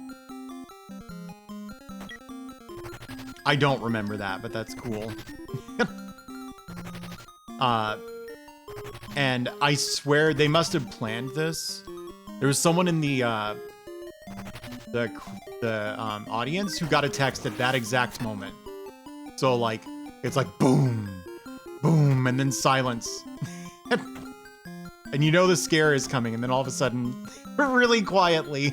I don't remember that, but that's cool. And I swear they must have planned this. There was someone in the audience who got a text at that exact moment. So like, it's like boom, boom, and then silence. And you know the scare is coming, and then all of a sudden, really quietly.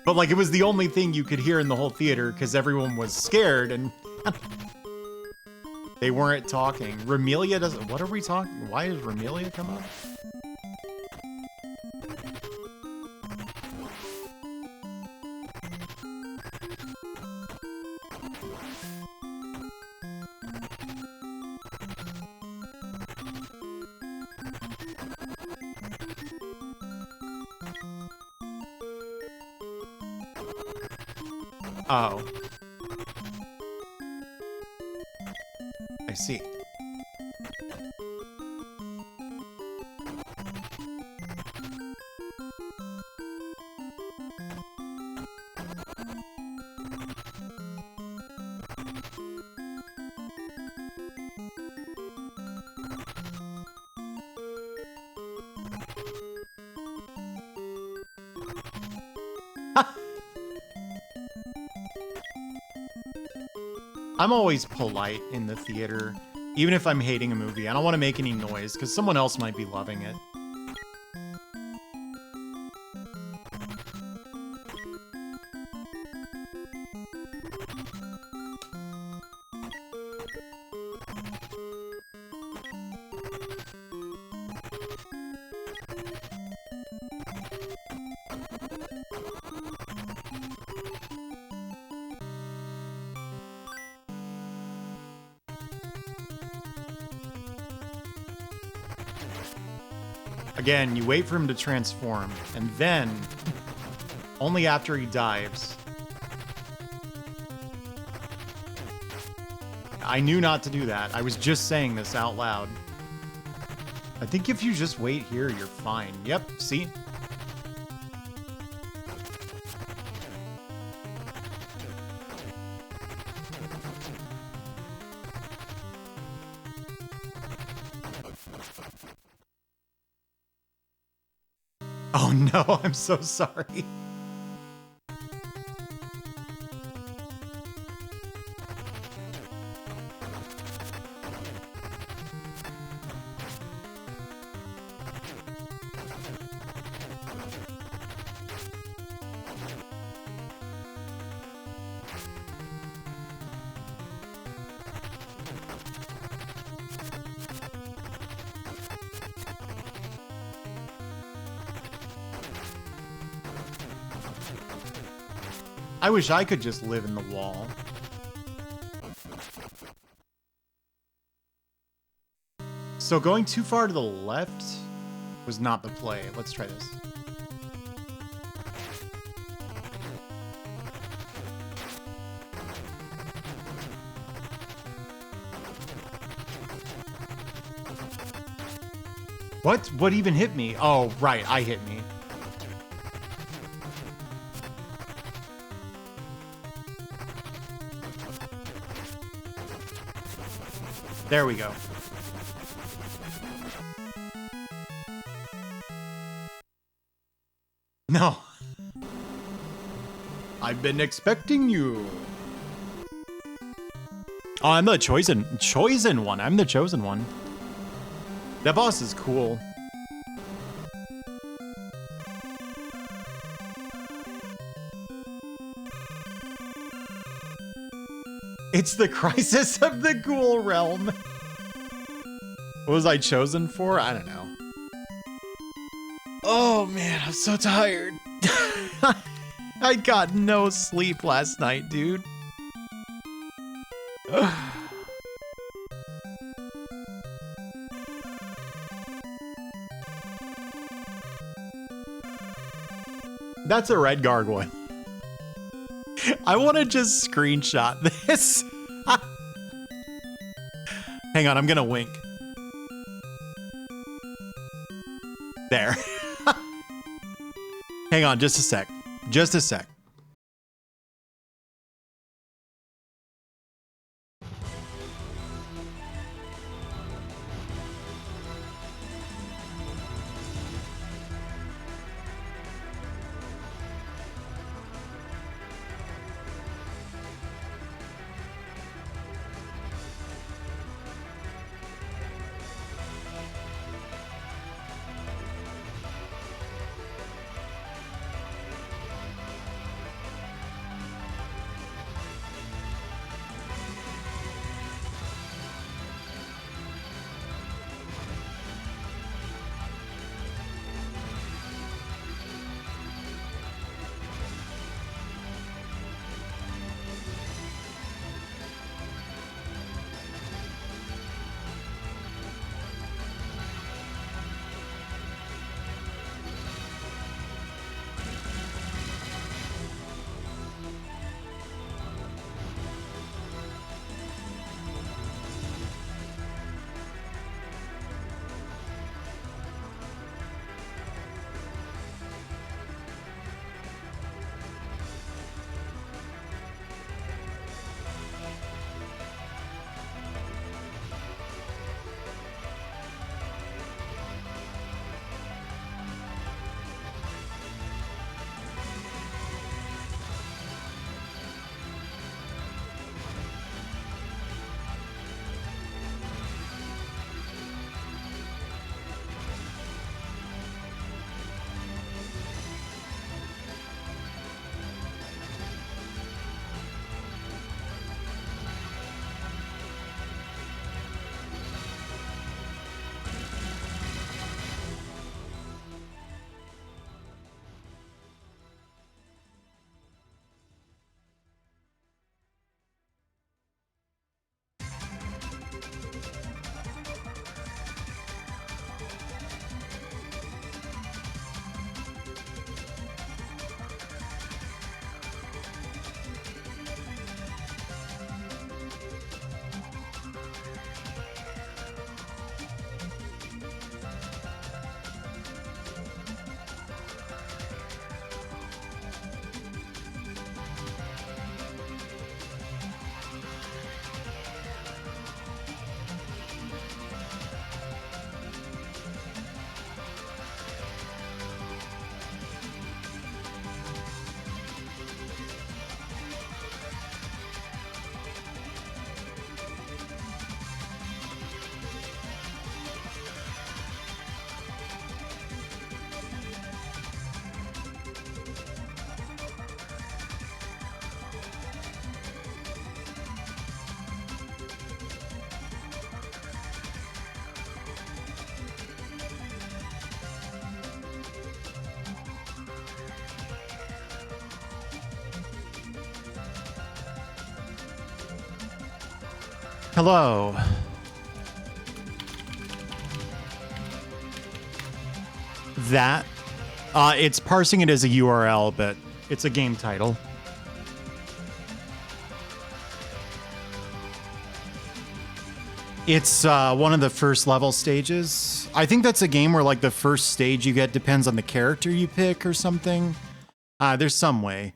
But like, it was the only thing you could hear in the whole theater because everyone was scared and they weren't talking. Remelia doesn't. What are we talking? Why does Remelia come up? Oh. I see. I'm always polite in the theater, even if I'm hating a movie. I don't want to make any noise, because someone else might be loving it. Again, you wait for him to transform, and then, only after he dives. I knew not to do that. I was just saying this out loud. I think if you just wait here, you're fine. Yep, see? Oh no, I'm so sorry. I wish I could just live in the wall. So going too far to the left was not the play. Let's try this. What? What even hit me? Oh, right. I hit me. There we go. No. I've been expecting you. Oh, I'm the chosen one. I'm the chosen one. That boss is cool. It's the crisis of the ghoul realm. What was I chosen for? I don't know. Oh man, I'm so tired. I got no sleep last night, dude. That's a red gargoyle. I want to just screenshot this. Hang on, I'm gonna wink. There. Hang on, just a sec. Just a sec. Hello. That, it's parsing it as a URL, but it's a game title. It's one of the first level stages. I think that's a game where like the first stage you get depends on the character you pick or something. There's some way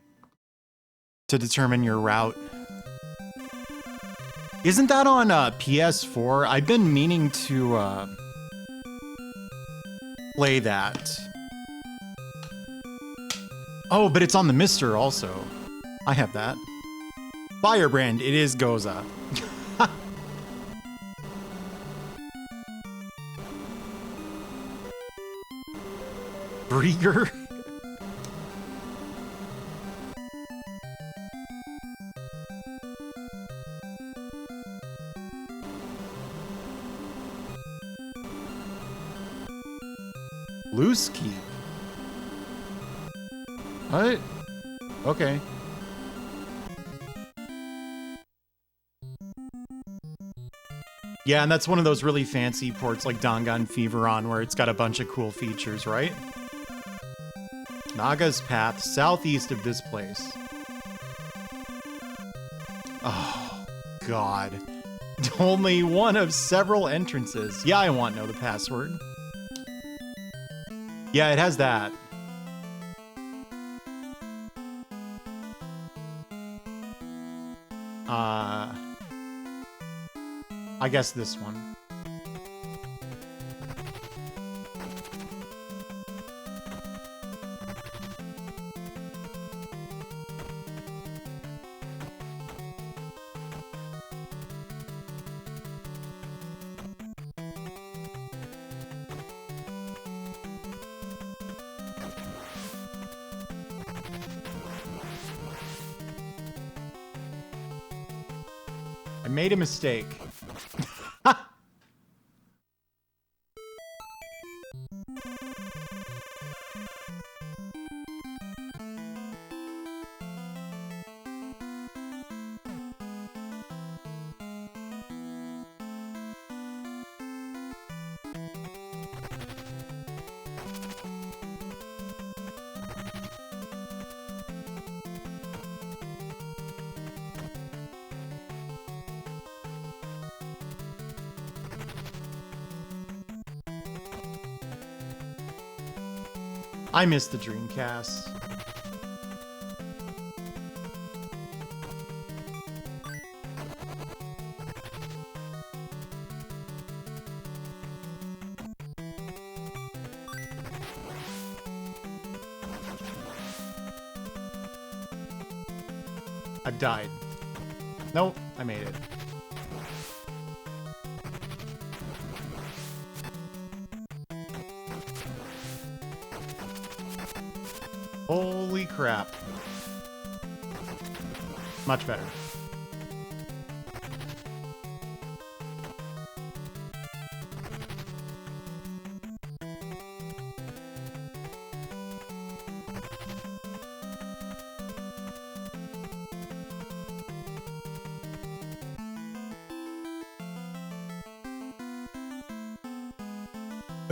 to determine your route. Isn't that on PS4? I've been meaning to play that. Oh, but it's on the Mister also. I have that. Firebrand, it is Goza. Brieger? Loose key. What? Okay. Yeah, and that's one of those really fancy ports like Danganronpa where it's got a bunch of cool features, right? Naga's Path, southeast of this place. Oh, God. Only one of several entrances. Yeah, I want to know the password. Yeah, it has that. I guess this one. I made a mistake. I missed the Dreamcast. I died. Nope, I made it. Holy crap. Much better.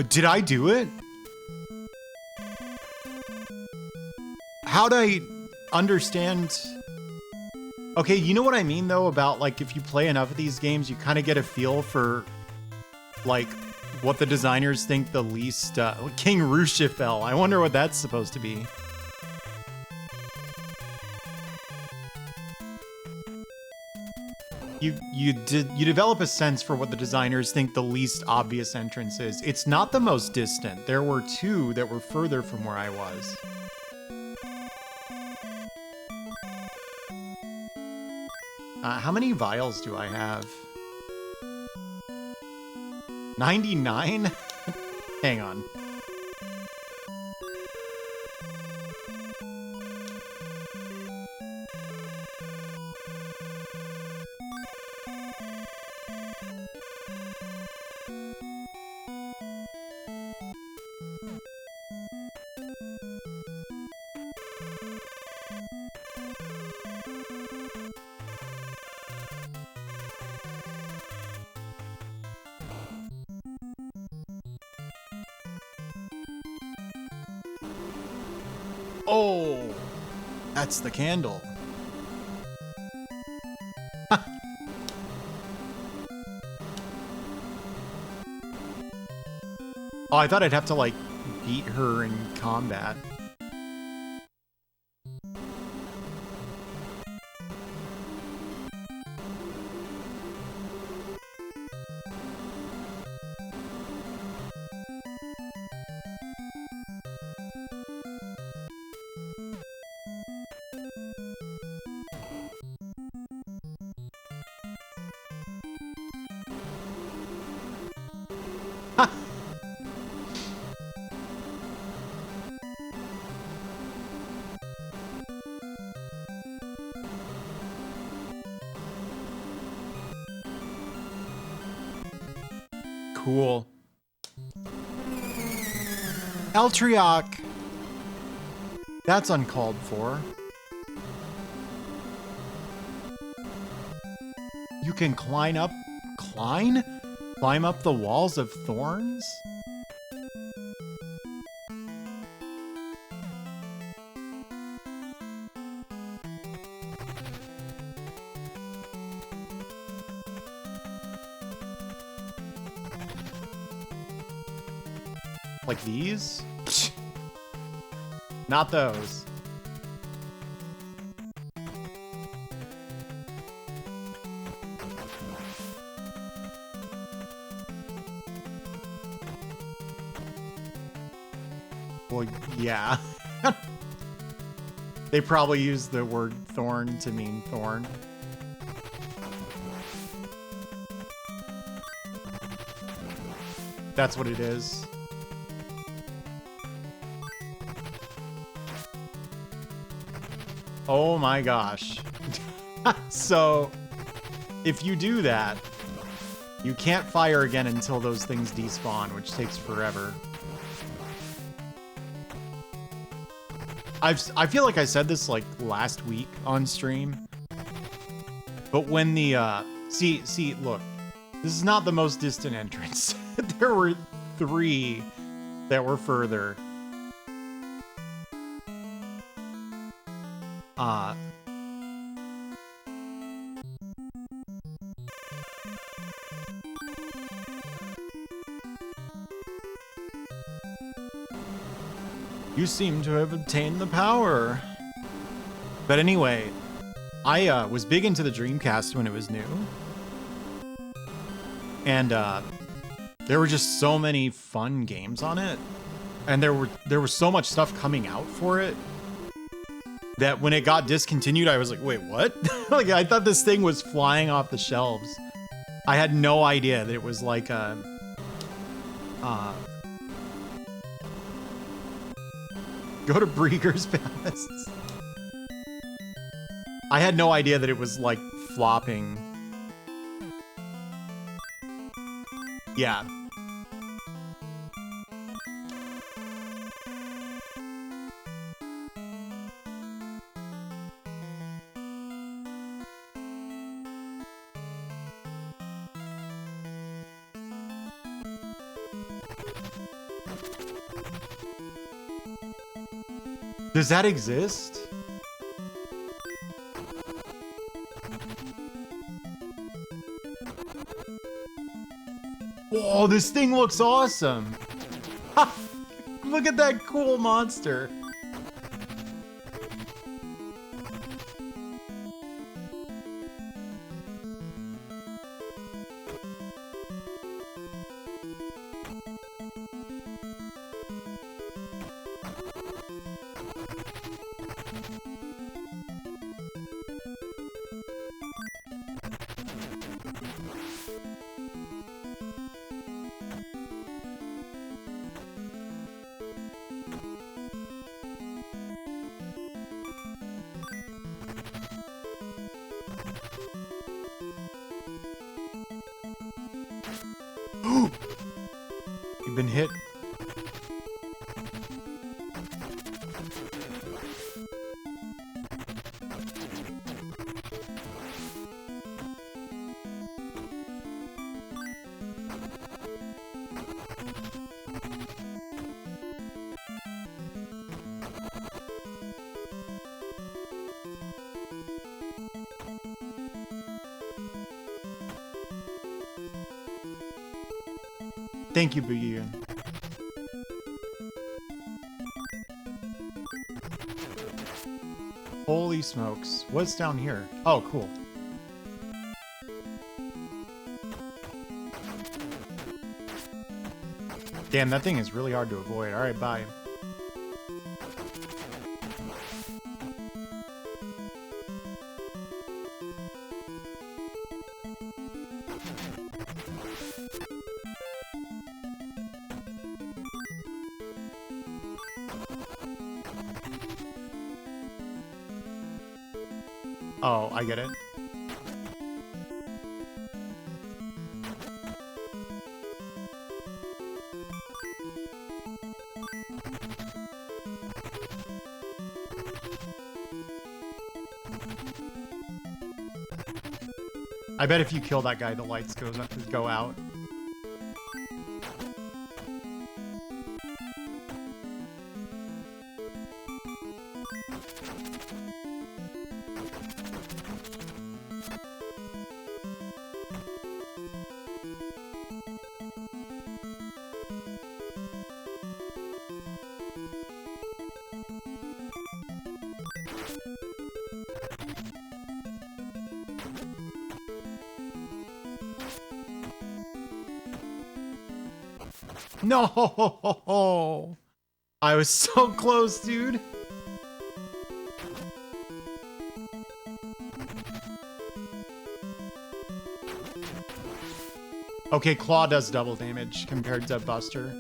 Did I do it? How'd I understand? Okay, you know what I mean though about like if you play enough of these games, you kind of get a feel for like what the designers think the least. King Rushifel. I wonder what that's supposed to be. You develop a sense for what the designers think the least obvious entrance is. It's not the most distant. There were two that were further from where I was. How many vials do I have? 99? Hang on. Oh, that's the candle. Oh, I thought I'd have to, like, beat her in combat. Cool. Eltriok. That's uncalled for. You can climb up the walls of thorns? Like these? Not those. Well, yeah. They probably use the word thorn to mean thorn. That's what it is. Oh my gosh. So, if you do that, you can't fire again until those things despawn, which takes forever. I feel like I said this like last week on stream, but when the see look, this is not the most distant entrance. There were 3 that were further. You seem to have obtained the power. But anyway, I was big into the Dreamcast when it was new. And there were just so many fun games on it. And there was so much stuff coming out for it that when it got discontinued, I was like, wait, what? Like, I thought this thing was flying off the shelves. I had no idea that it was like a go to Breaker's Palace. I had no idea that it was like flopping. Yeah. Does that exist? Whoa, this thing looks awesome. Look at that cool monster. You've been hit. Thank you, Booyun. Holy smokes. What's down here? Oh, cool. Damn, that thing is really hard to avoid. Alright, bye. Oh, I get it. I bet if you kill that guy, the lights go out. No! I was so close, dude. Okay, Claw does double damage compared to Buster.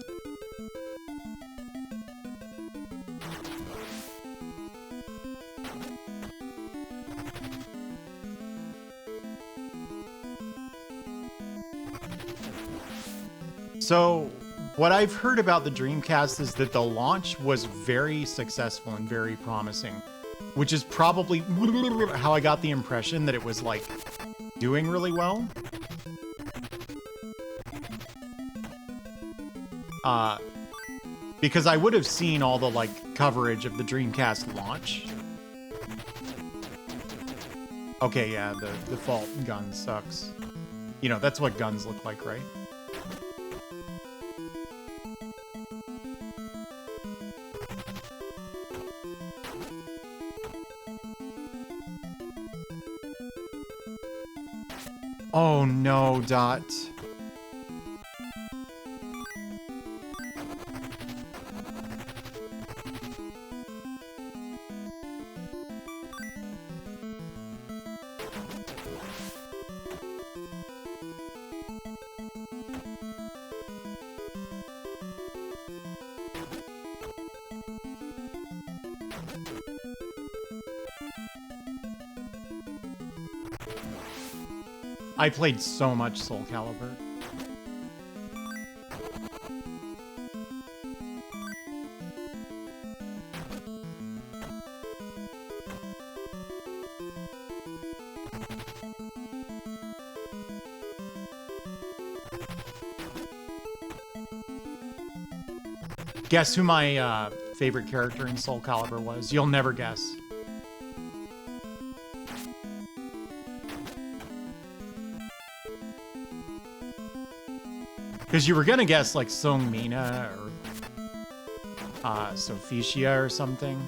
So, what I've heard about the Dreamcast is that the launch was very successful and very promising, which is probably how I got the impression that it was, like, doing really well. Because I would have seen all the, like, coverage of the Dreamcast launch. Okay, yeah, the default gun sucks. You know, that's what guns look like, right? Oh no, Dot. I played so much Soul Calibur. Guess who my favorite character in Soul Calibur was? You'll never guess. Because you were gonna guess like Song Mina or Sophicia or something.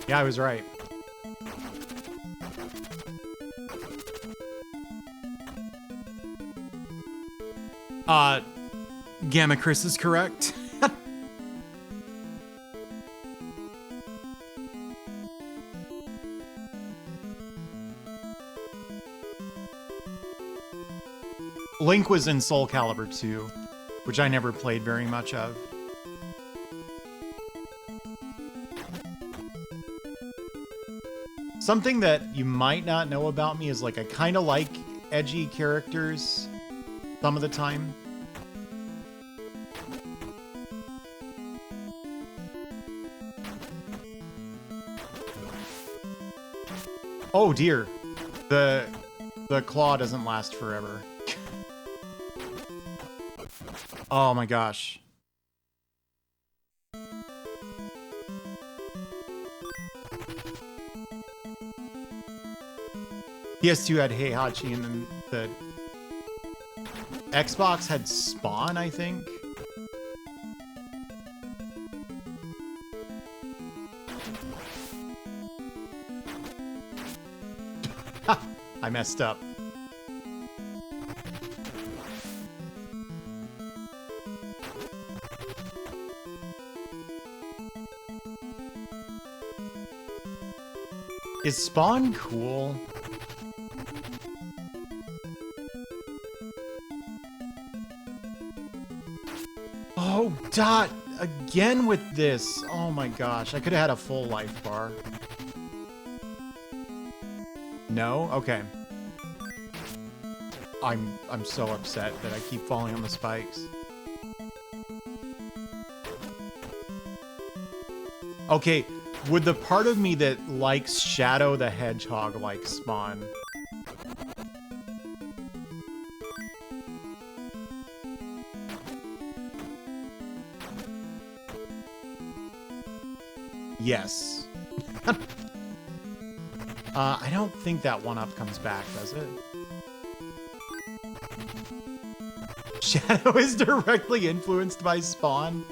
Yeah, I was right. Gamma Chris is correct. Link was in Soul Calibur 2, which I never played very much of. Something that you might not know about me is like I kind of like edgy characters some of the time. Oh dear. The claw doesn't last forever. Oh my gosh. PS2 had Heihachi, and then the Xbox had Spawn, I think. I messed up. Is Spawn cool? Oh, Dot, again with this. Oh my gosh, I could have had a full life bar. No? Okay. I'm so upset that I keep falling on the spikes. Okay, would the part of me that likes Shadow the Hedgehog like Spawn? Yes. I don't think that one-up comes back, does it? Shadow is directly influenced by Spawn?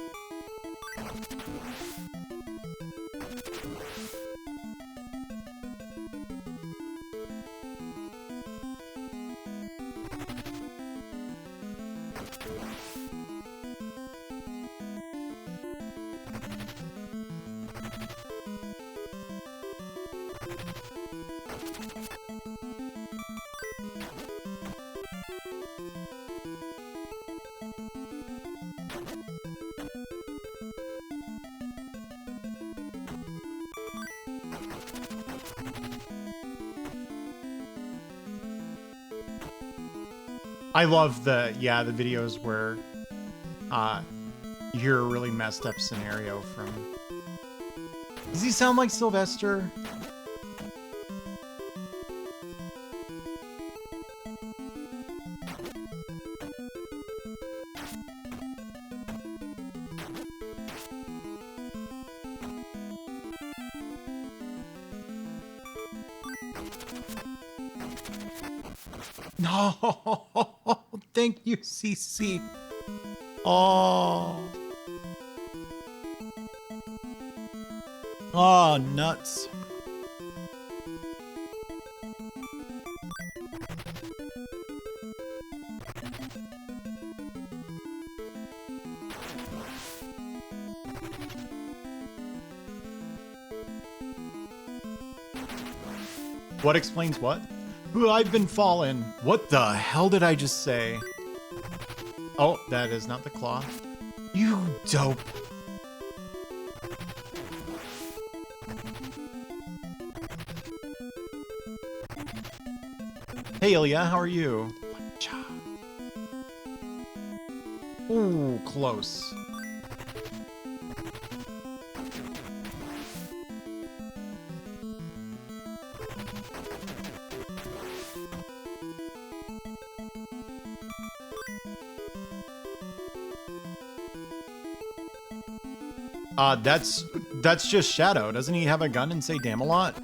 I love the videos where you hear a really messed up scenario from... Does he sound like Sylvester? No, thank you, CC. Oh. Oh, nuts. What explains what? Ooh, I've been fallen. What the hell did I just say? Oh, that is not the claw. You dope. Hey, Ilya, how are you? Ooh, close. That's just Shadow. Doesn't he have a gun and say damn a lot?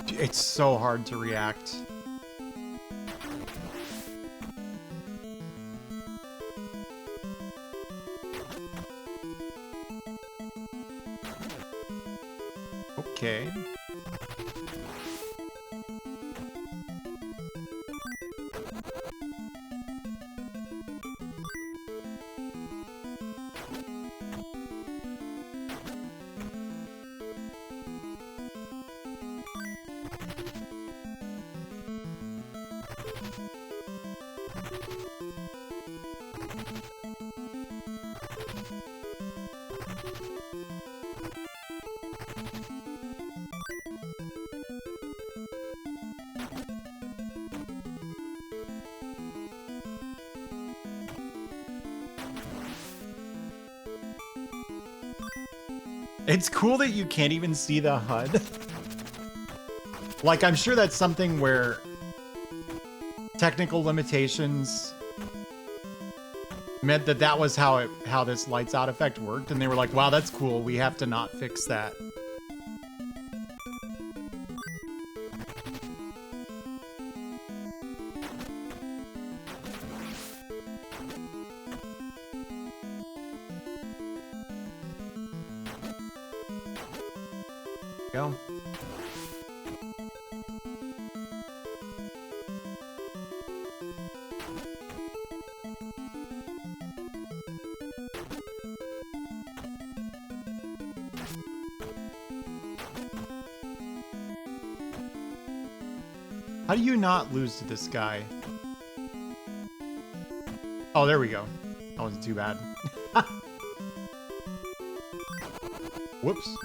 It's so hard to react. Okay. It's cool that you can't even see the HUD. Like, I'm sure that's something where technical limitations meant that that was how this lights out effect worked, and they were like, wow, that's cool. We have to not fix that. Go. How do you not lose to this guy? Oh, there we go. That wasn't too bad. Whoops.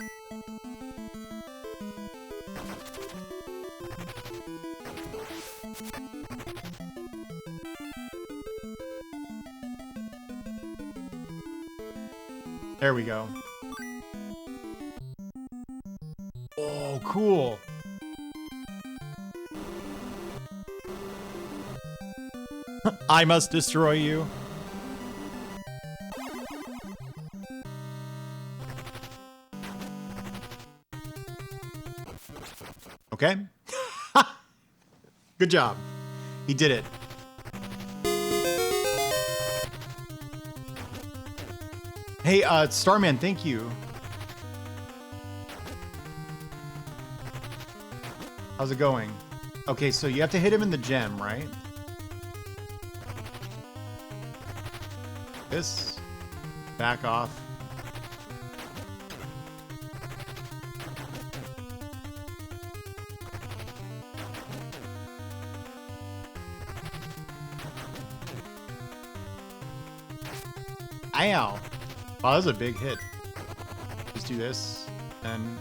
There we go. Oh, cool. I must destroy you. Okay. Good job. He did it. Hey, Starman, thank you. How's it going? Okay, so you have to hit him in the gem, right? This. Back off. Ow. Wow, that was a big hit. Just do this, and...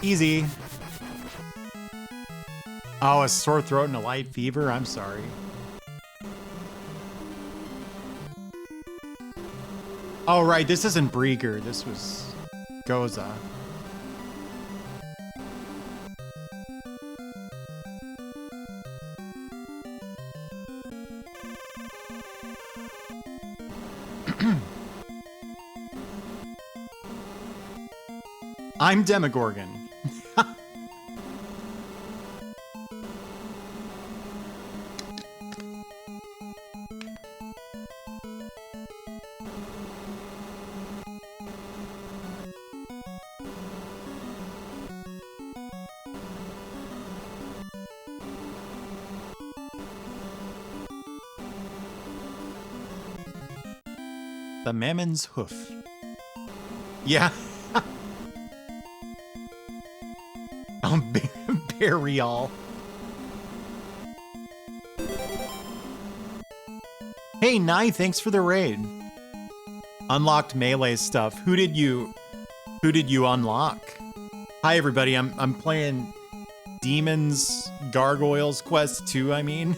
Easy. Oh, a sore throat and a light fever? I'm sorry. Oh, right. This isn't Breeger. This was Goza. I'm Demogorgon. The Mammon's Hoof. Yeah. Burial. Hey, Nye, thanks for the raid. Unlocked melee stuff. Who did you unlock? Hi everybody, I'm playing Demons Gargoyles Quest 2, I mean.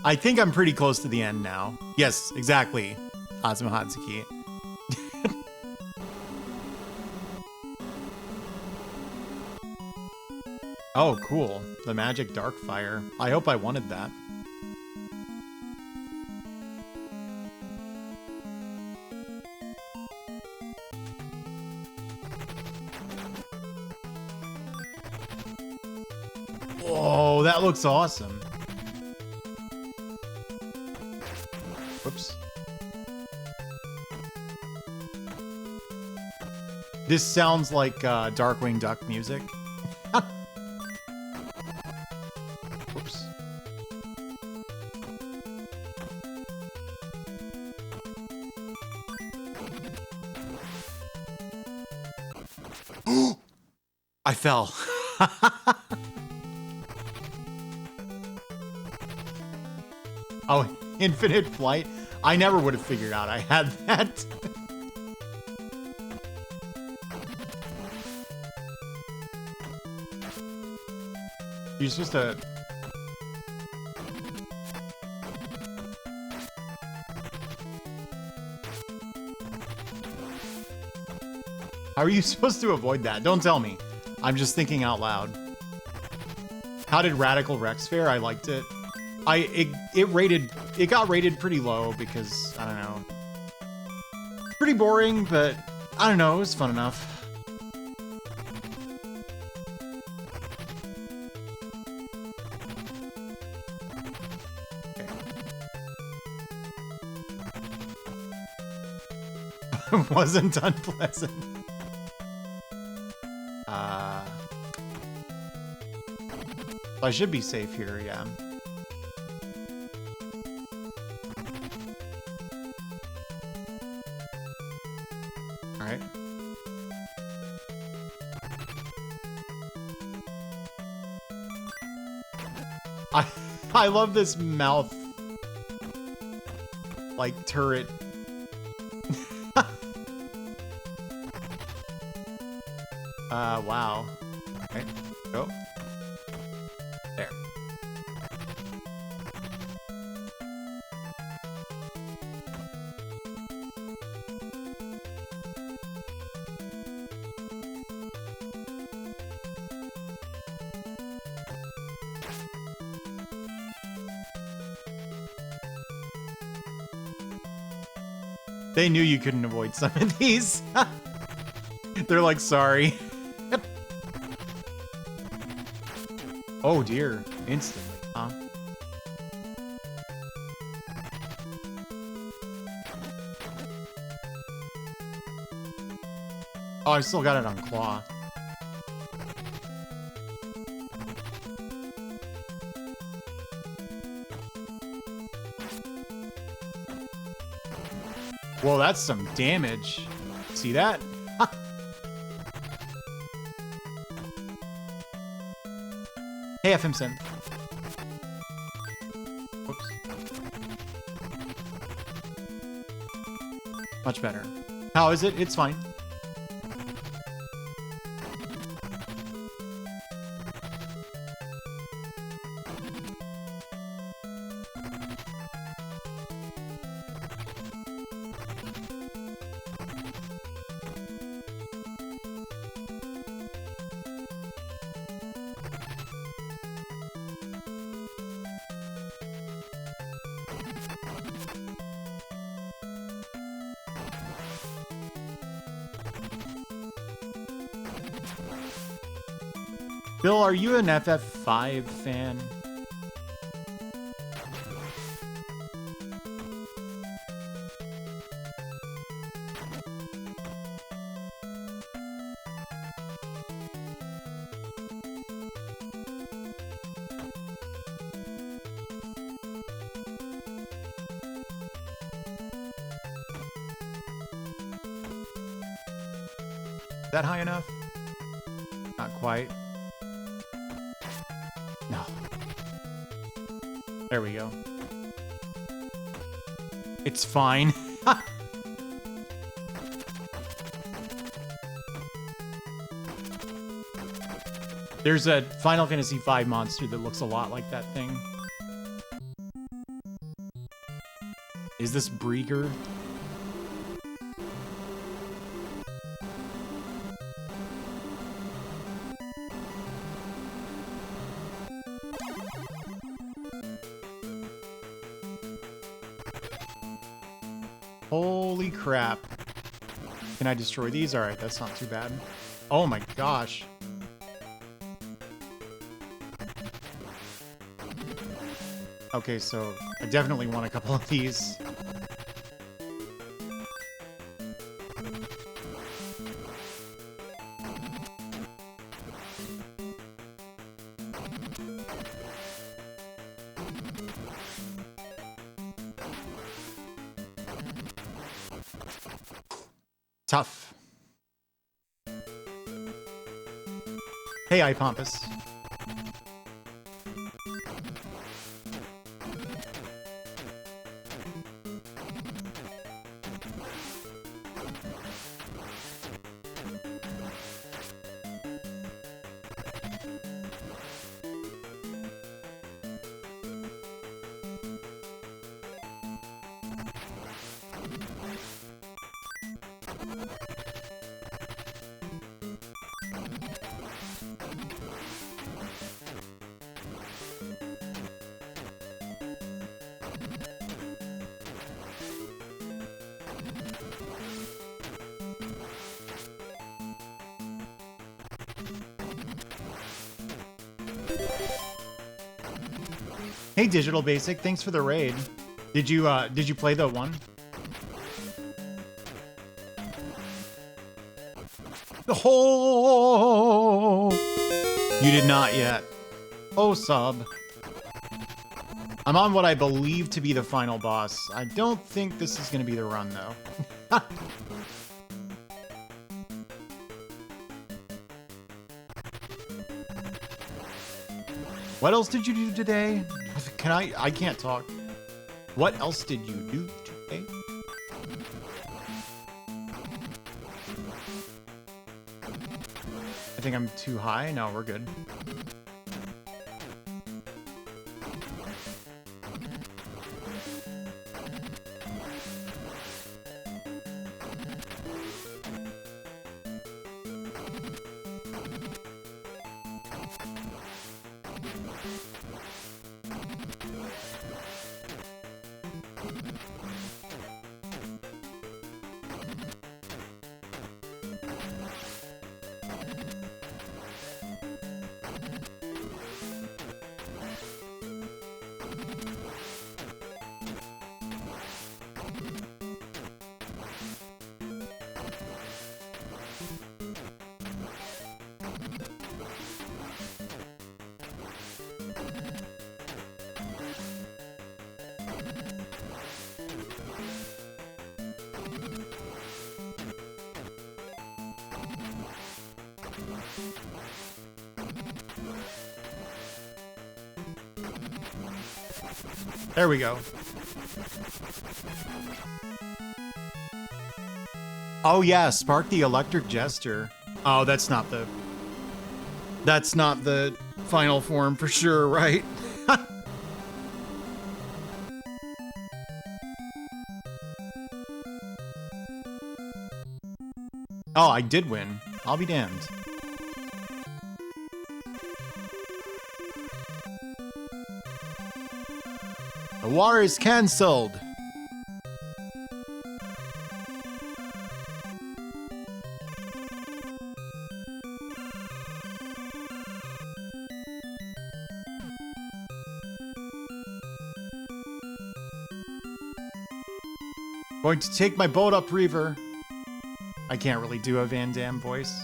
I think I'm pretty close to the end now. Yes, exactly. Azuma Hatsuki. Oh, cool. The Magic Darkfire. I hope I wanted that. Whoa, that looks awesome. Whoops. This sounds like Darkwing Duck music. I fell. Oh, infinite flight? I never would have figured out I had that. You're supposed to... How are you supposed to avoid that? Don't tell me. I'm just thinking out loud. How did Radical Rex fare? I liked it. It got rated pretty low because, I don't know. Pretty boring, but I don't know, it was fun enough. Okay. Wasn't unpleasant. I should be safe here, yeah. Alright. I love this mouth like turret. Wow. Okay, go. There. They knew you couldn't avoid some of these. They're like, sorry. Oh dear, instantly, huh? Oh, I still got it on claw. Whoa, that's some damage. See that? Hey, FM Sim. Whoops. Much better. How is it? It's fine. Bill, are you an FF5 fan? Is that high enough? Not quite. No. There we go. It's fine. There's a Final Fantasy V monster that looks a lot like that thing. Is this Breaker? Holy crap. Can I destroy these? Alright, that's not too bad. Oh my gosh. Okay, so I definitely want a couple of these. Tough. Hey, iPompous. Hey, Digital Basic, thanks for the raid. Did you play the one? Oh, you did not yet. Oh, sub. I'm on what I believe to be the final boss. I don't think this is going to be the run, though. What else did you do today? I can't talk. What else did you do today? I think I'm too high. No, we're good. There we go. Oh yeah, Spark the Electric Jester. Oh, that's not the final form for sure, right? Oh, I did win. I'll be damned. The war is cancelled. Going to take my boat up river. I can't really do a Van Damme voice.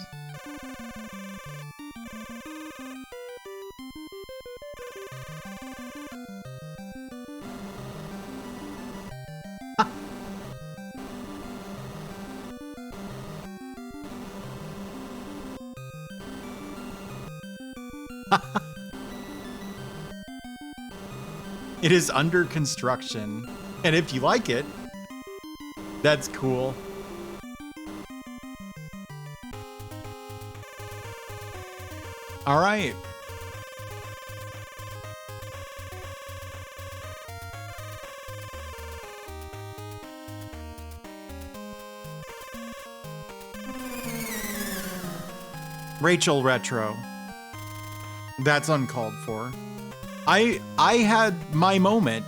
It is under construction, and if you like it, that's cool. All right. Rachel Retro. That's uncalled for. I had my moment.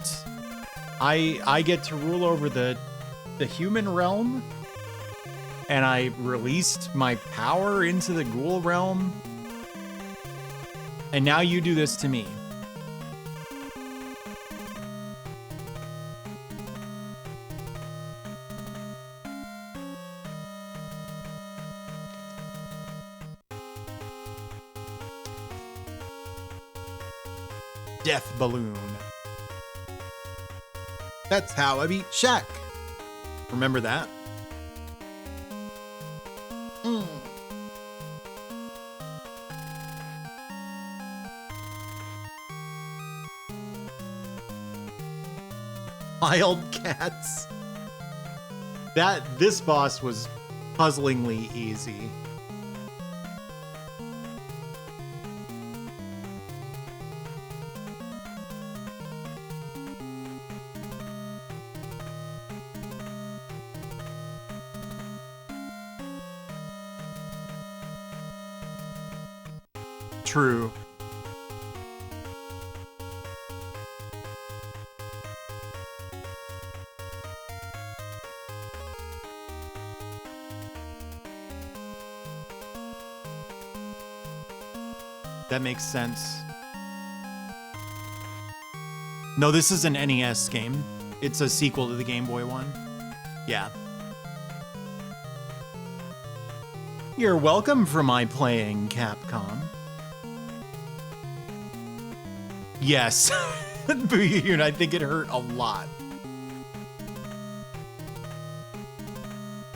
I get to rule over the human realm, and I released my power into the ghoul realm. And now you do this to me. Death Balloon. That's how I beat Shaq. Remember that? Wildcats. This boss was puzzlingly easy. True. That makes sense. No, this is an NES game. It's a sequel to the Game Boy one. Yeah. You're welcome for my playing, Capcom. Yes. I think it hurt a lot.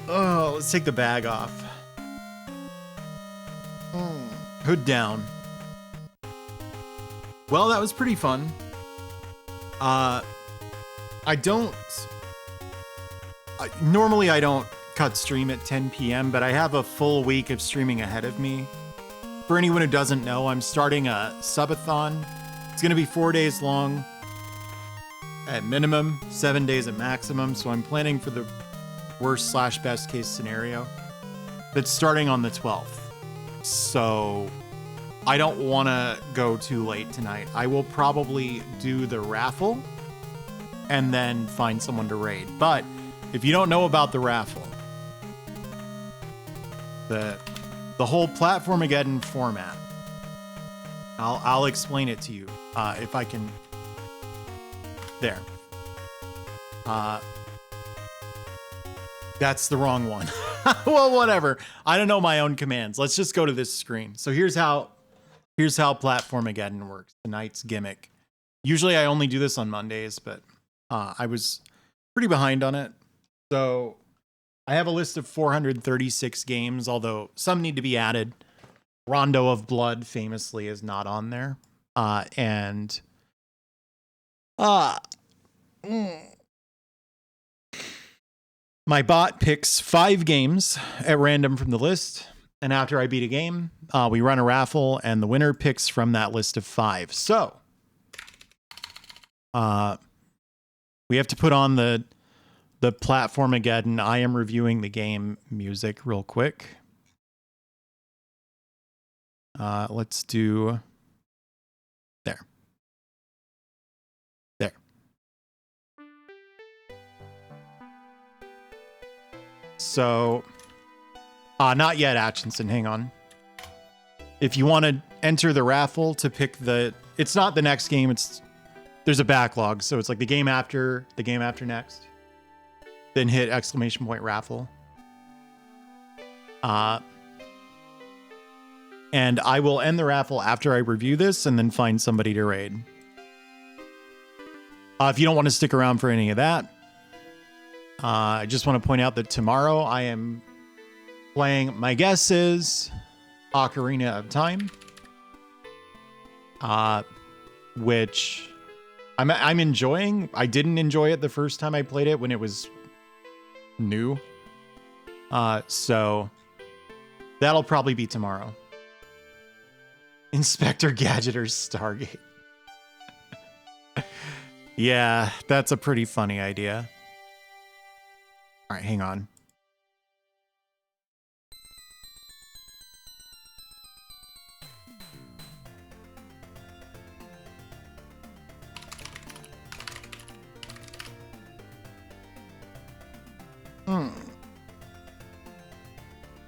Oh, let's take the bag off. Hood down. Well, that was pretty fun. Normally I don't cut stream at 10 p.m., but I have a full week of streaming ahead of me. For anyone who doesn't know, I'm starting a subathon. It's going to be 4 days long at minimum, 7 days at maximum. So I'm planning for the worst/best case scenario. That's starting on the 12th. So I don't want to go too late tonight. I will probably do the raffle and then find someone to raid. But if you don't know about the raffle, the whole Platformageddon format, I'll explain it to you if I can. There. That's the wrong one. Well, whatever. I don't know my own commands. Let's just go to this screen. So here's how Platformageddon works. Tonight's gimmick. Usually I only do this on Mondays, but I was pretty behind on it. So I have a list of 436 games, although some need to be added. Rondo of Blood famously is not on there. My bot picks 5 games at random from the list, and after I beat a game, we run a raffle, and the winner picks from that list of 5. So, we have to put on the Platformageddon. I am reviewing the game music real quick. Let's do there. There. So, not yet, Atchinson. Hang on. If you want to enter the raffle to pick it's not the next game. There's a backlog, so it's like the game after next. Then hit ! raffle. And I will end the raffle after I review this and then find somebody to raid. If you don't want to stick around for any of that, I just want to point out that tomorrow I am playing, my guess is, Ocarina of Time. Which I'm enjoying. I didn't enjoy it the first time I played it when it was new. So that'll probably be tomorrow. Inspector Gadgeter's Stargate. Yeah, that's a pretty funny idea. All right, hang on.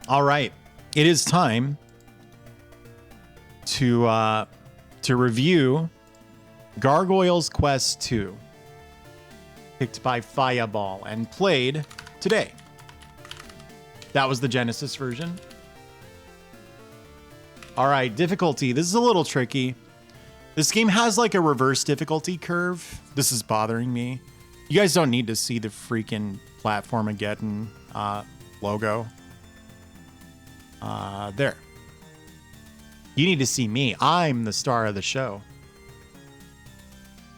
All right, it is time to review Gargoyle's Quest 2, picked by Fireball and played today. That was the Genesis version. All right, difficulty. This is a little tricky. This game has like a reverse difficulty curve. This is bothering me. You guys don't need to see the freaking Platformageddon logo. There. You need to see me. I'm the star of the show.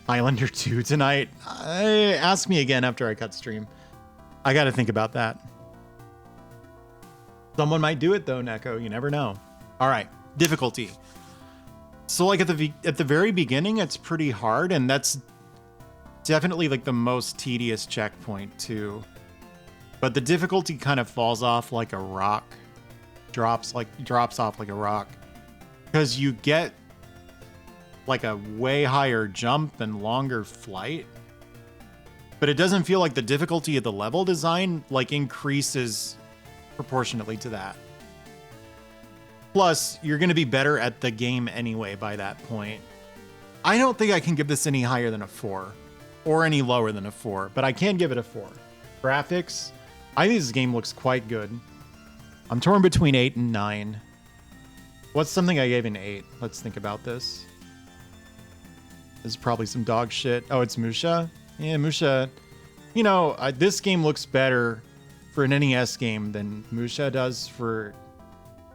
Highlander 2 tonight. Ask me again after I cut stream. I got to think about that. Someone might do it though, Neko. You never know. All right, difficulty. So like at the very beginning, it's pretty hard, and that's definitely like the most tedious checkpoint too. But the difficulty kind of falls off like a rock, drops off like a rock, because you get like a way higher jump and longer flight. But it doesn't feel like the difficulty of the level design like increases proportionately to that. Plus, you're going to be better at the game anyway by that point. I don't think I can give this any higher than a 4 or any lower than a 4, but I can give it a 4. Graphics, I think this game looks quite good. I'm torn between 8 and 9. What's something I gave an 8? Let's think about this. This is probably some dog shit. Oh, it's Musha? Yeah, Musha. You know, this game looks better for an NES game than Musha does for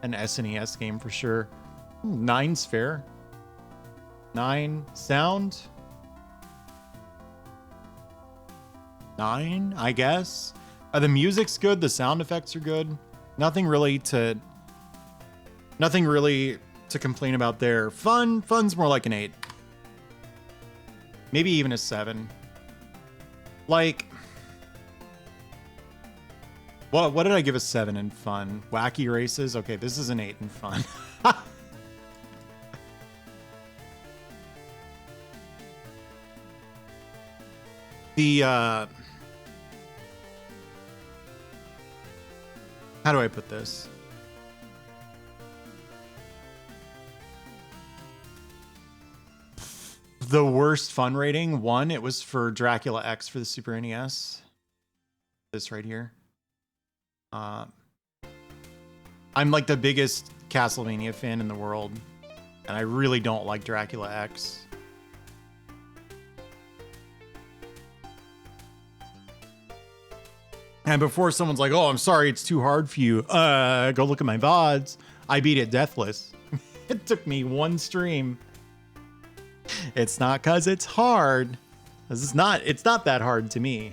an SNES game for sure. 9's fair. 9. Sound? 9, I guess. The music's good. The sound effects are good. Nothing really to complain about there. Fun's more like an 8. Maybe even a 7. Like, what did I give a 7 in fun? Wacky races? Okay, this is an 8 in fun. How do I put this? The worst fun rating, 1, it was for Dracula X for the Super NES. This right here. I'm like the biggest Castlevania fan in the world, and I really don't like Dracula X. And before someone's like, oh, I'm sorry, it's too hard for you. Go look at my VODs. I beat it deathless. It took me 1 stream. It's not because it's hard. It's not that hard to me.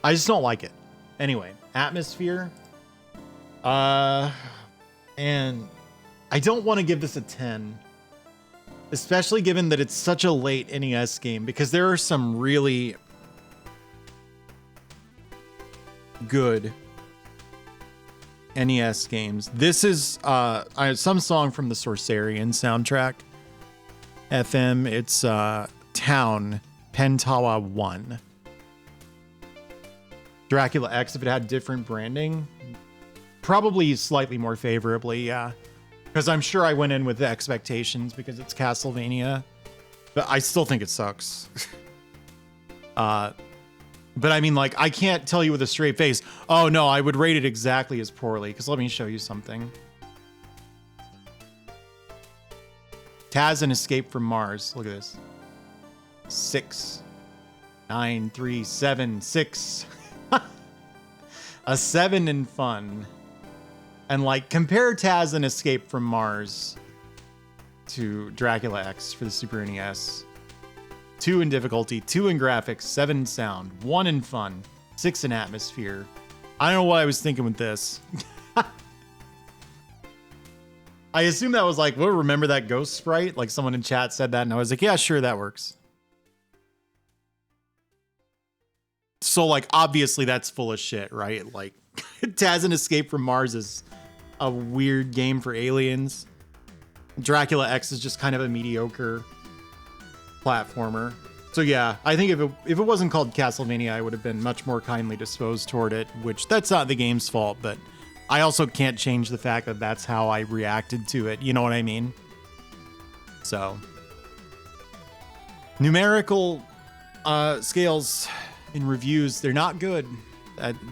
I just don't like it. Anyway, atmosphere. And I don't want to give this a 10. Especially given that it's such a late NES game, because there are some really good NES games. This is some song from the Sorcerian soundtrack. FM, it's Town, Pentawa 1. Dracula X, if it had different branding, probably slightly more favorably, yeah. Because I'm sure I went in with the expectations because it's Castlevania. But I still think it sucks. But I mean, like, I can't tell you with a straight face, oh no, I would rate it exactly as poorly. Because let me show you something. Taz and Escape from Mars. Look at this. 6, 9, 3, 7, 6. A 7 in fun. And like, compare Taz and Escape from Mars to Dracula X for the Super NES. 2 in difficulty, 2 in graphics, 7 in sound, 1 in fun, 6 in atmosphere. I don't know what I was thinking with this. I assume that was like, well, remember that ghost sprite? Like someone in chat said that, and I was like, yeah, sure, that works. So like, obviously that's full of shit, right? Like, Taz and Escape from Mars is a weird game for aliens. Dracula X is just kind of a mediocre platformer. So yeah, I think if it wasn't called Castlevania, I would have been much more kindly disposed toward it, which that's not the game's fault, but I also can't change the fact that that's how I reacted to it. You know what I mean? So, numerical scales in reviews, they're not good.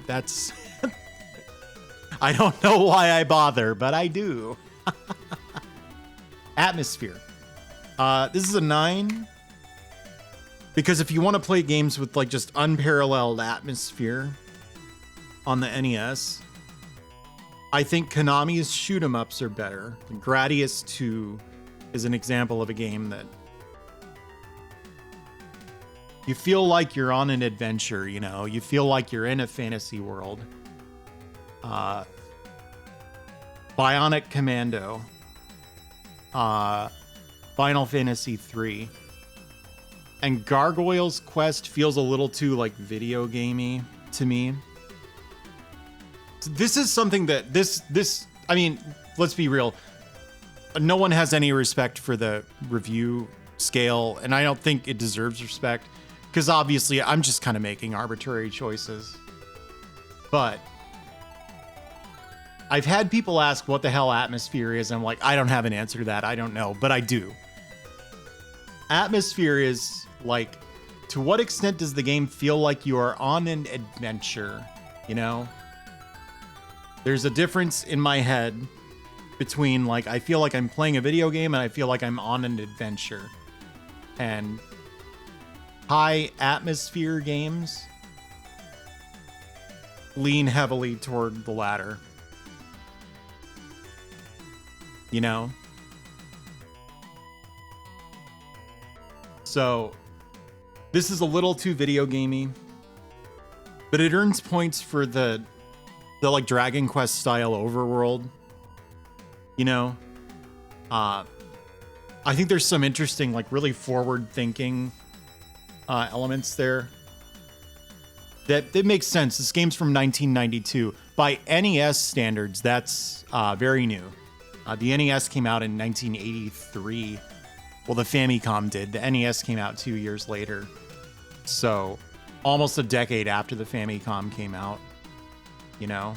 That's I don't know why I bother, but I do. Atmosphere. This is a 9. Because if you want to play games with like just unparalleled atmosphere on the NES, I think Konami's shoot 'em ups are better. Gradius 2 is an example of a game that You feel like you're on an adventure, you know? You feel like you're in a fantasy world. Bionic Commando. Final Fantasy 3. And Gargoyle's Quest feels a little too, like, video gamey to me. So this is something that I mean, let's be real. No one has any respect for the review scale, and I don't think it deserves respect, because obviously I'm just kind of making arbitrary choices. But I've had people ask what the hell atmosphere is, and I'm like, I don't have an answer to that. I don't know, but I do. Atmosphere is like, to what extent does the game feel like you are on an adventure, you know? There's a difference in my head between, like, I feel like I'm playing a video game and I feel like I'm on an adventure. And high atmosphere games lean heavily toward the latter. You know? So, this is a little too video gamey, but it earns points for the like Dragon Quest style overworld. You know? I think there's some interesting, like, really forward-thinking elements there. That makes sense. This game's from 1992. By NES standards, that's very new. The NES came out in 1983. Well, the Famicom did. The NES came out 2 years later. So, almost a decade after the Famicom came out. You know?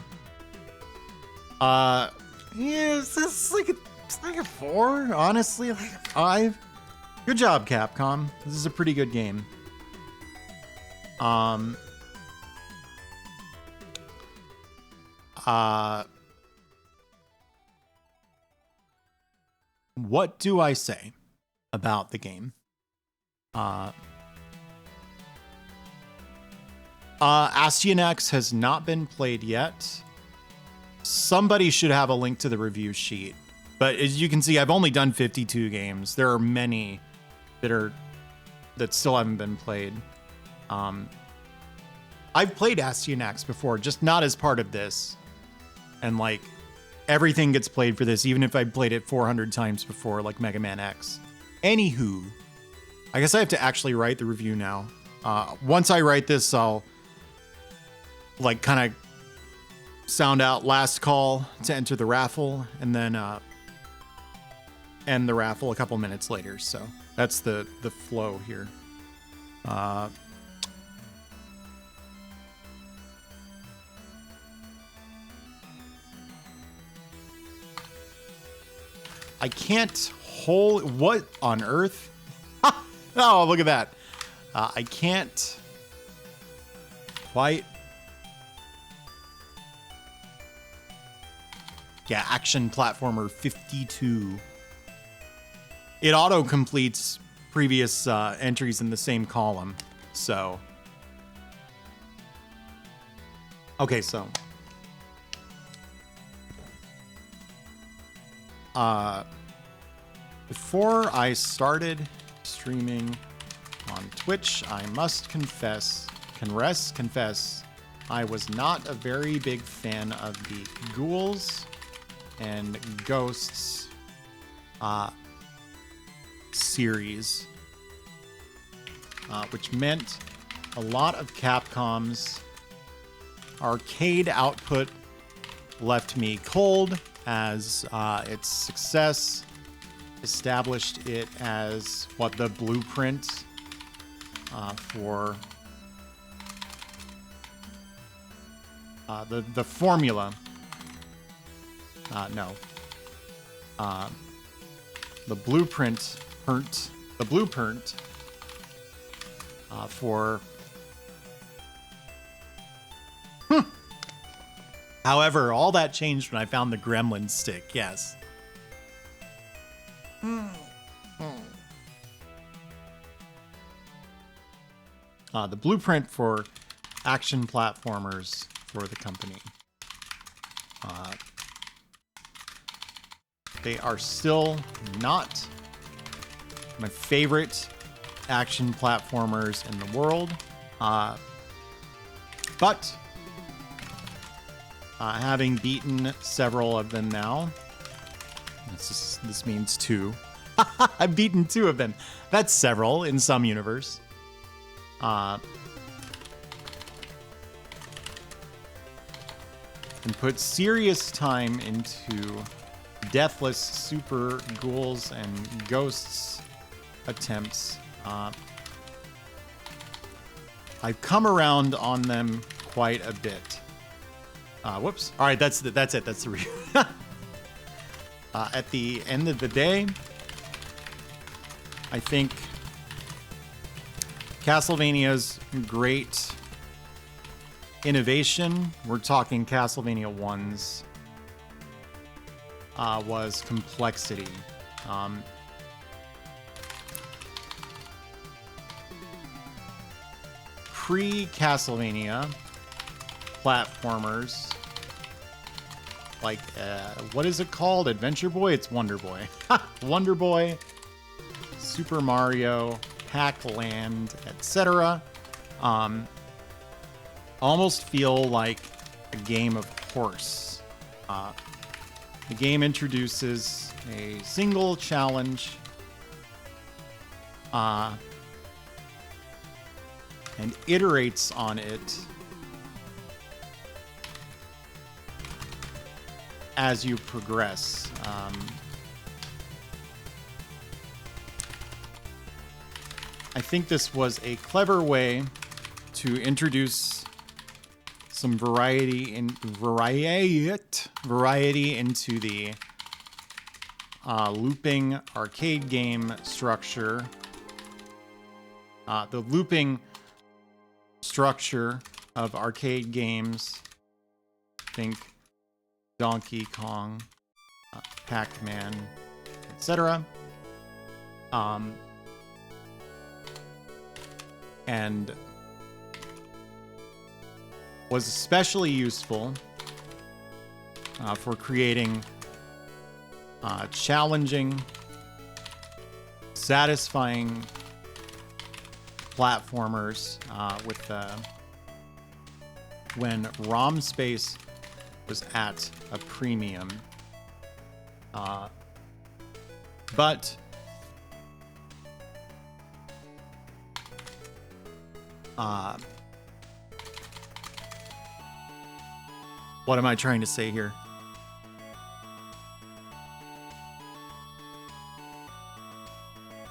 Yeah, it's like a 4, honestly, like a 5. Good job, Capcom. This is a pretty good game. What do I say about the game? Astyanax has not been played yet. Somebody should have a link to the review sheet. But as you can see, I've only done 52 games. There are many that still haven't been played. I've played Astyanax before, just not as part of this. And, like, everything gets played for this, even if I played it 400 times before, like Mega Man X. Anywho, I guess I have to actually write the review now. Once I write this, I'll, like, kind of sound out last call to enter the raffle, and then end the raffle a couple minutes later. So that's the flow here. I can't hold... What on earth? Oh, look at that. I can't quite... Yeah, action platformer 52. It auto-completes previous entries in the same column, so... Okay, so... Before I started streaming on Twitch, I must confess, I was not a very big fan of the ghouls and ghosts series, which meant a lot of Capcom's arcade output left me cold, as its success established it as the blueprint for the formula. The blueprint for. However, all that changed when I found the gremlin stick. Yes. The blueprint for action platformers for the company. They are still not my favorite action platformers in the world. But having beaten several of them now, this means 2. I've beaten 2 of them. That's several in some universe. And put serious time into Deathless Super Ghouls and Ghosts attempts. I've come around on them quite a bit. Whoops. All right, that's it. That's the review. At the end of the day, I think Castlevania's great innovation, we're talking Castlevania 1's, was complexity. Pre-Castlevania platformers, like, what is it called? Adventure Boy? It's Wonder Boy. Wonder Boy, Super Mario, Pac-Land, etc. Almost feel like a game of horse. The game introduces a single challenge and iterates on it as you progress. I think this was a clever way to introduce some variety into the looping arcade game structure. The looping structure of arcade games, think Donkey Kong, Pac-Man, etc. And was especially useful for creating challenging, satisfying platformers with when ROM space was at a premium. But what am I trying to say here?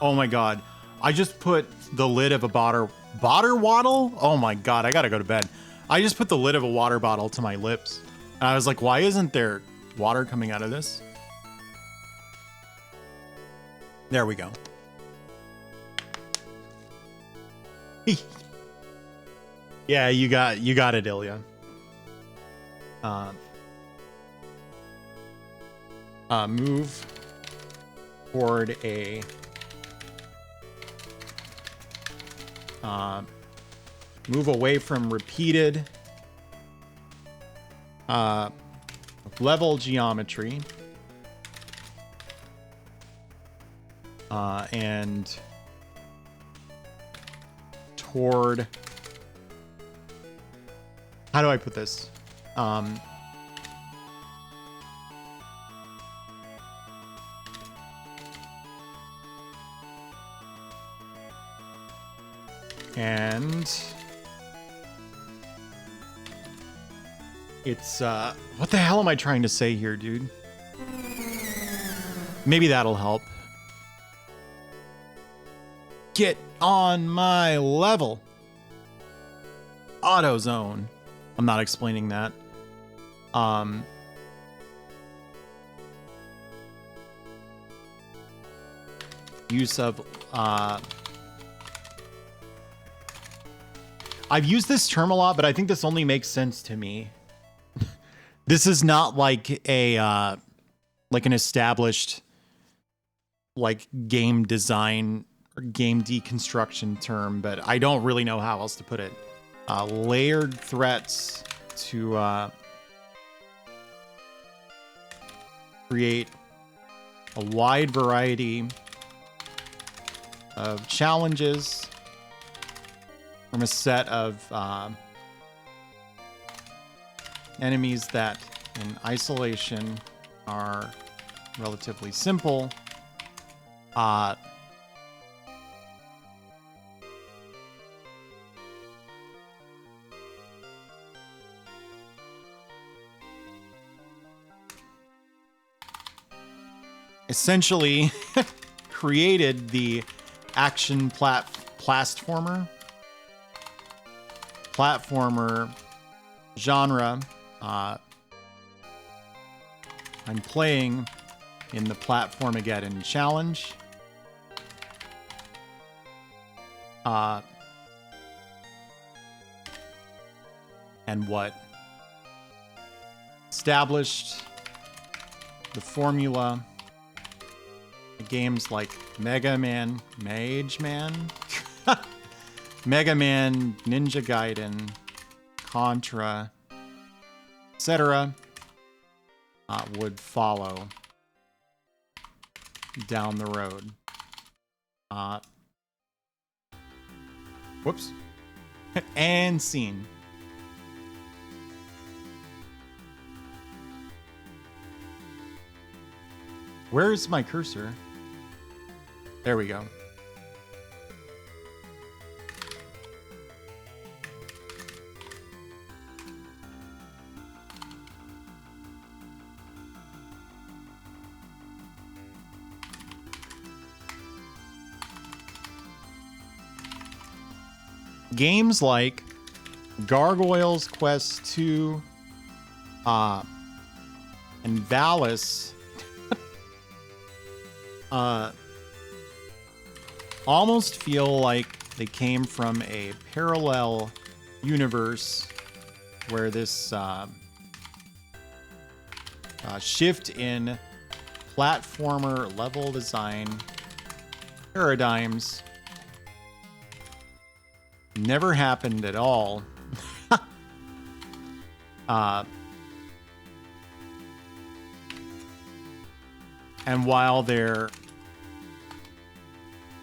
Oh my god. I just put the lid of a water bottle? Oh my god, I gotta go to bed. I just put the lid of a water bottle to my lips. And I was like, why isn't there water coming out of this? There we go. Yeah, you got it, Ilya. Move toward a move away from repeated level geometry and toward, how do I put this? And it's, what the hell am I trying to say here, dude? Maybe that'll help. Get on my level. AutoZone. I'm not explaining that. Use of, I've used this term a lot, but I think this only makes sense to me. This is not like a like an established like game design or game deconstruction term, but I don't really know how else to put it. Layered threats to create a wide variety of challenges from a set of enemies that in isolation are relatively simple. Essentially created the action platformer genre. I'm playing in the Platformageddon challenge. And what established the formula, games like Mega Man, Mega Man, Ninja Gaiden, Contra, etc. Would follow down the road. Whoops. And scene. Where's my cursor? There we go. Games like Gargoyle's Quest 2 and Valis almost feel like they came from a parallel universe where this shift in platformer level design paradigms never happened at all. And while they're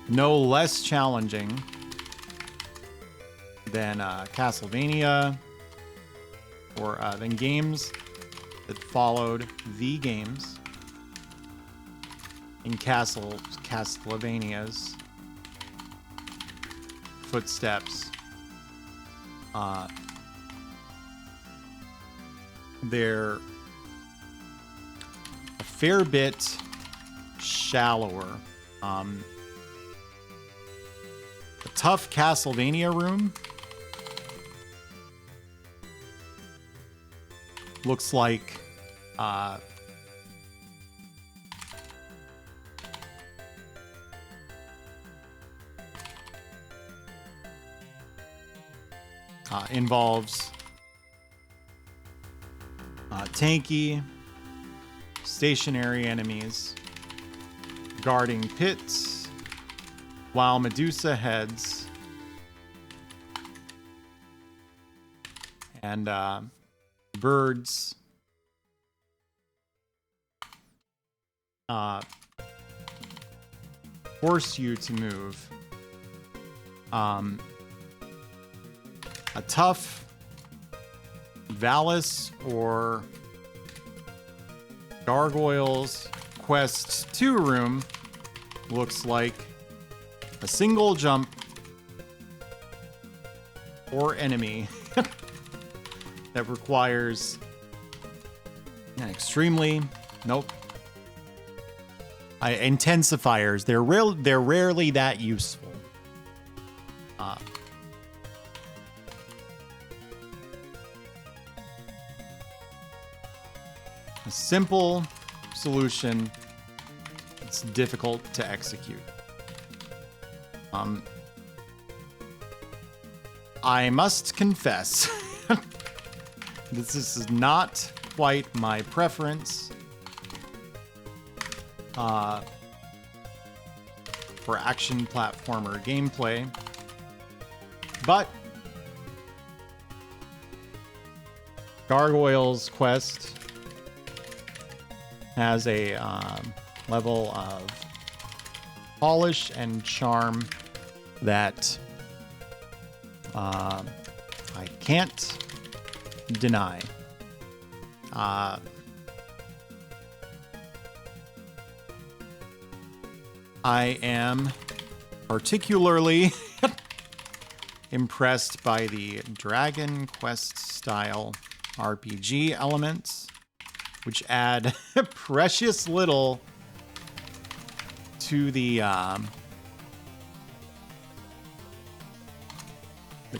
no less challenging than Castlevania or than games that followed the games in Castlevania's footsteps, they're a fair bit shallower. A tough Castlevania room looks like involves tanky, stationary enemies guarding pits, while Medusa heads and birds force you to move. A tough Valis or Gargoyle's Quest 2 room looks like a single jump or enemy that requires an extremely intensifiers. They're rarely that useful. A simple solution. It's difficult to execute. I must confess, this is not quite my preference for action platformer gameplay, but Gargoyle's Quest has a level of polish and charm that I can't deny. I am particularly impressed by the Dragon Quest style RPG elements, which add precious little to the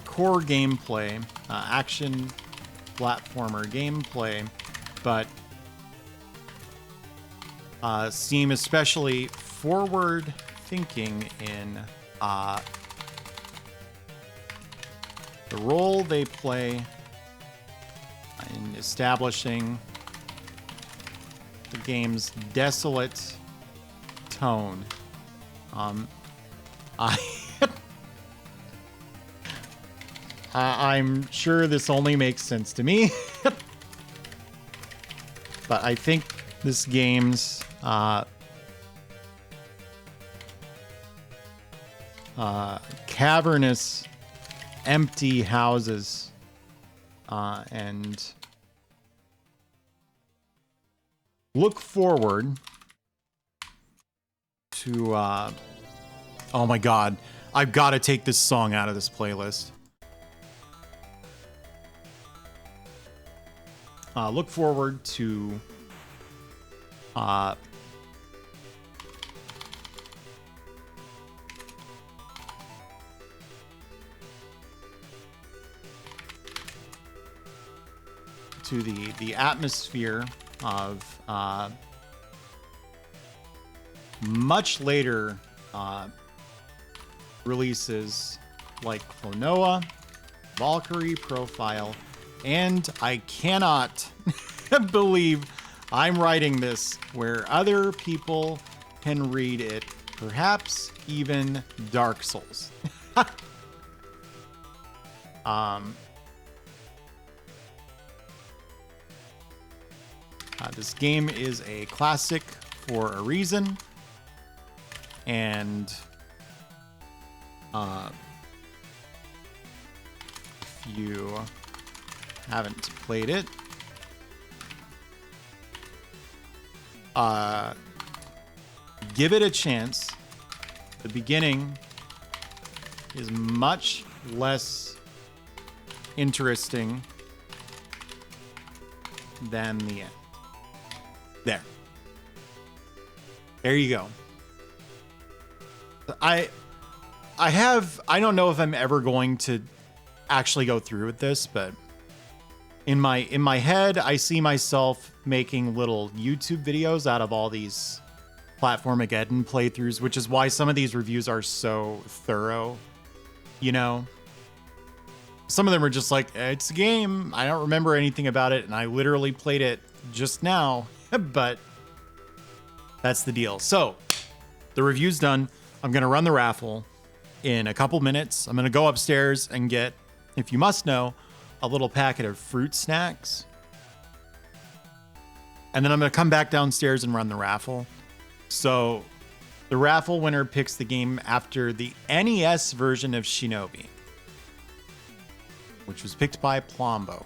core gameplay, action platformer gameplay, but seem especially forward thinking in the role they play in establishing the game's desolate tone. I'm sure this only makes sense to me, but I think this game's cavernous, empty houses and look forward to oh my god, I've got to take this song out of this playlist. Look forward to the atmosphere of much later releases like Klonoa, Valkyrie Profile, and I cannot believe I'm writing this where other people can read it, perhaps even Dark Souls. This game is a classic for a reason, and if you haven't played it, give it a chance. The beginning is much less interesting than the end. There you go. I don't know if I'm ever going to actually go through with this, but in my head, I see myself making little YouTube videos out of all these Platformageddon playthroughs, which is why some of these reviews are so thorough. You know, some of them are just like, it's a game, I don't remember anything about it, and I literally played it just now, but that's the deal. So the review's done. I'm going to run the raffle in a couple minutes. I'm going to go upstairs and get, if you must know, a little packet of fruit snacks. And then I'm going to come back downstairs and run the raffle. So the raffle winner picks the game after the NES version of Shinobi, which was picked by Plombo.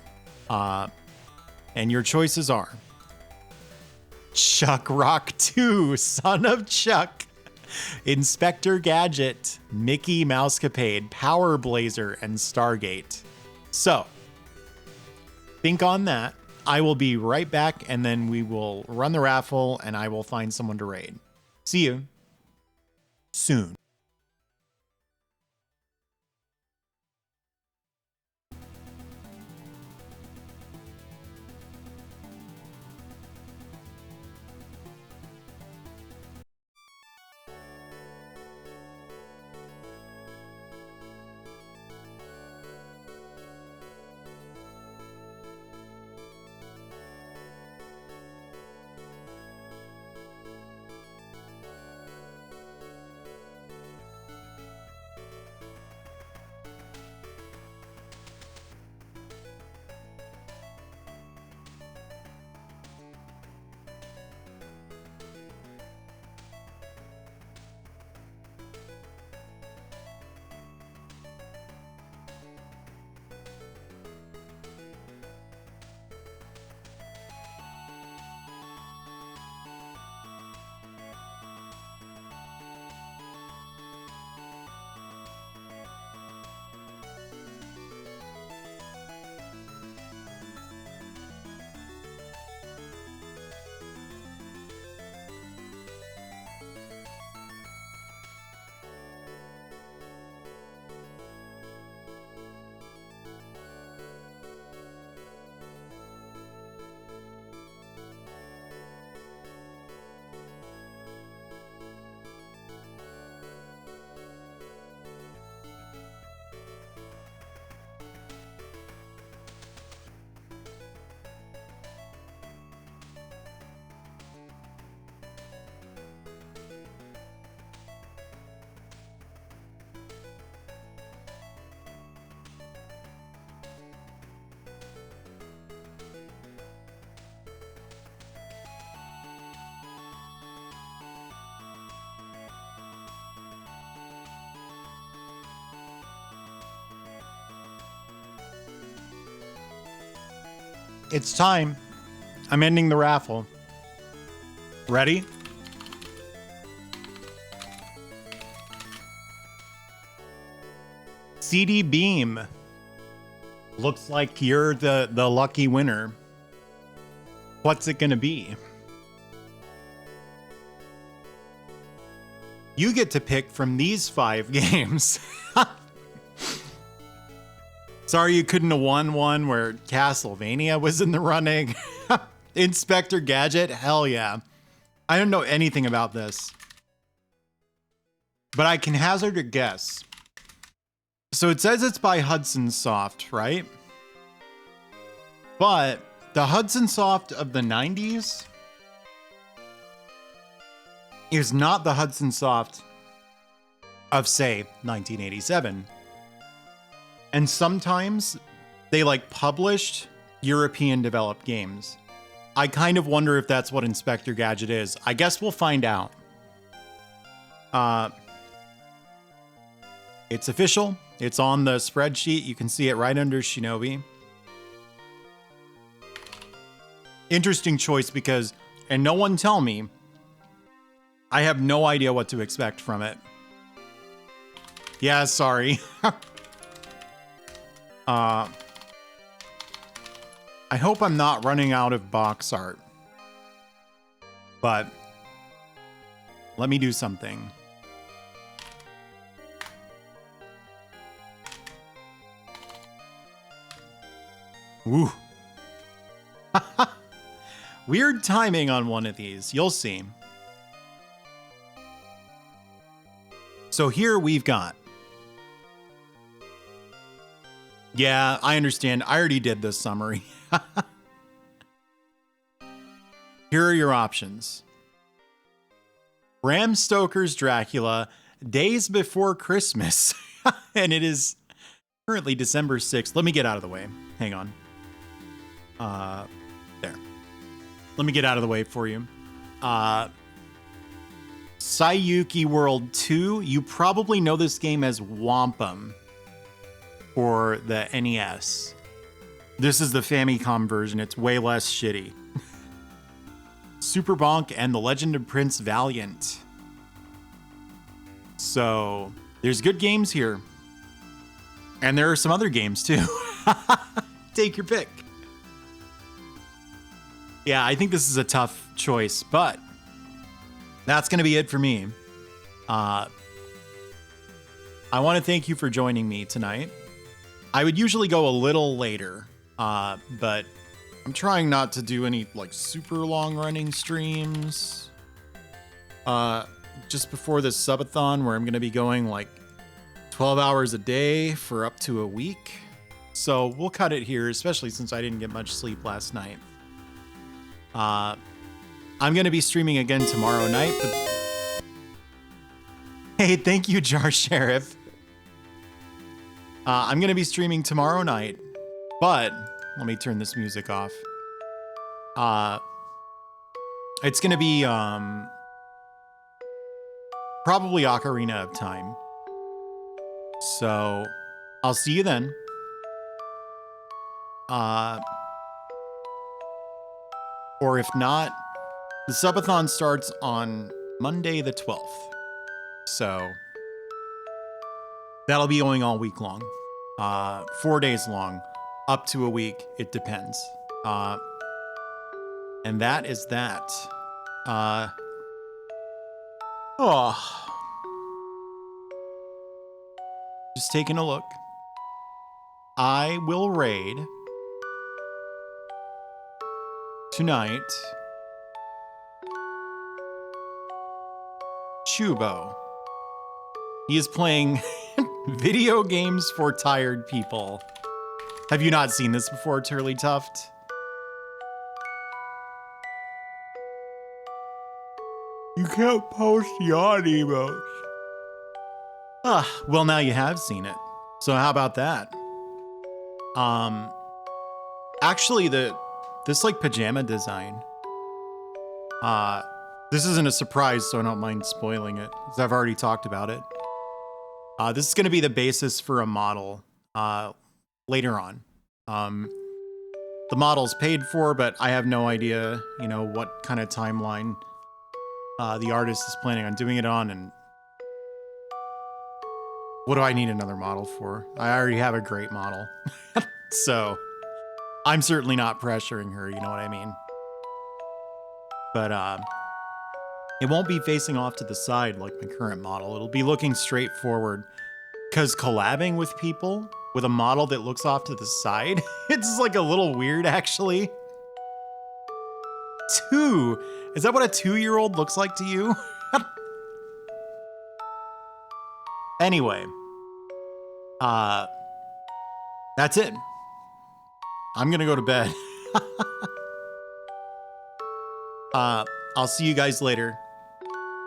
And your choices are Chuck Rock 2, Son of Chuck, Inspector Gadget, Mickey Mousecapade, Power Blazer, and Stargate. So, think on that. I will be right back, and then we will run the raffle, and I will find someone to raid. See you soon. It's time. I'm ending the raffle. Ready? CD Beam. Looks like you're the lucky winner. What's it gonna be? You get to pick from these 5 games. Sorry you couldn't have won one where Castlevania was in the running. Inspector Gadget? Hell yeah. I don't know anything about this. But I can hazard a guess. So it says it's by Hudson Soft, right? But the Hudson Soft of the 90s is not the Hudson Soft of, say, 1987. And sometimes they like published European developed games. I kind of wonder if that's what Inspector Gadget is. I guess we'll find out. It's official. It's on the spreadsheet. You can see it right under Shinobi. Interesting choice because, and no one tell me, I have no idea what to expect from it. Yeah, sorry. I hope I'm not running out of box art. But let me do something. Woo. Weird timing on one of these. You'll see. So here we've got. Yeah, I understand. I already did this summary. Here are your options. Bram Stoker's Dracula, Days Before Christmas. And it is currently December 6th. Let me get out of the way. Hang on. There. Let me get out of the way for you. Sayuki World 2. You probably know this game as Wampum for the NES. This is the Famicom version. It's way less shitty. Super Bonk and The Legend of Prince Valiant. So, there's good games here. And there are some other games too. Take your pick. Yeah, I think this is a tough choice, but that's going to be it for me. I want to thank you for joining me tonight. I would usually go a little later, but I'm trying not to do any like super long running streams. Just before this subathon where I'm going to be going like 12 hours a day for up to a week. So we'll cut it here, especially since I didn't get much sleep last night. I'm going to be streaming again tomorrow night. But... Hey, thank you, Jar Sheriff. I'm going to be streaming tomorrow night, but let me turn this music off. It's going to be probably Ocarina of Time. So I'll see you then. Or if not, the subathon starts on Monday the 12th. So that'll be going all week long. 4 days long, up to a week. It depends. And that is that. Just taking a look. I will raid tonight Chubo. He is playing video games for tired people. Have you not seen this before, Turley Tuft? You can't post yawn emotes. Well, now you have seen it. So how about that? Actually, this like pajama design. This isn't a surprise, so I don't mind spoiling it, because I've already talked about it. This is going to be the basis for a model later on. the model's paid for, but I have no idea, you know, what kind of timeline the artist is planning on doing it on, and what do I need another model for? I already have a great model. So I'm certainly not pressuring her, you know what I mean? But it won't be facing off to the side like my current model. It'll be looking straight forward. Because collabing with people with a model that looks off to the side, it's like a little weird, actually. Is that what a 2-year-old looks like to you? Anyway, that's it. I'm gonna go to bed. I'll see you guys later.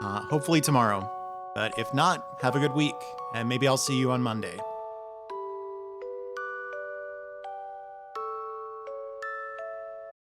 Hopefully tomorrow. But if not, have a good week, and maybe I'll see you on Monday.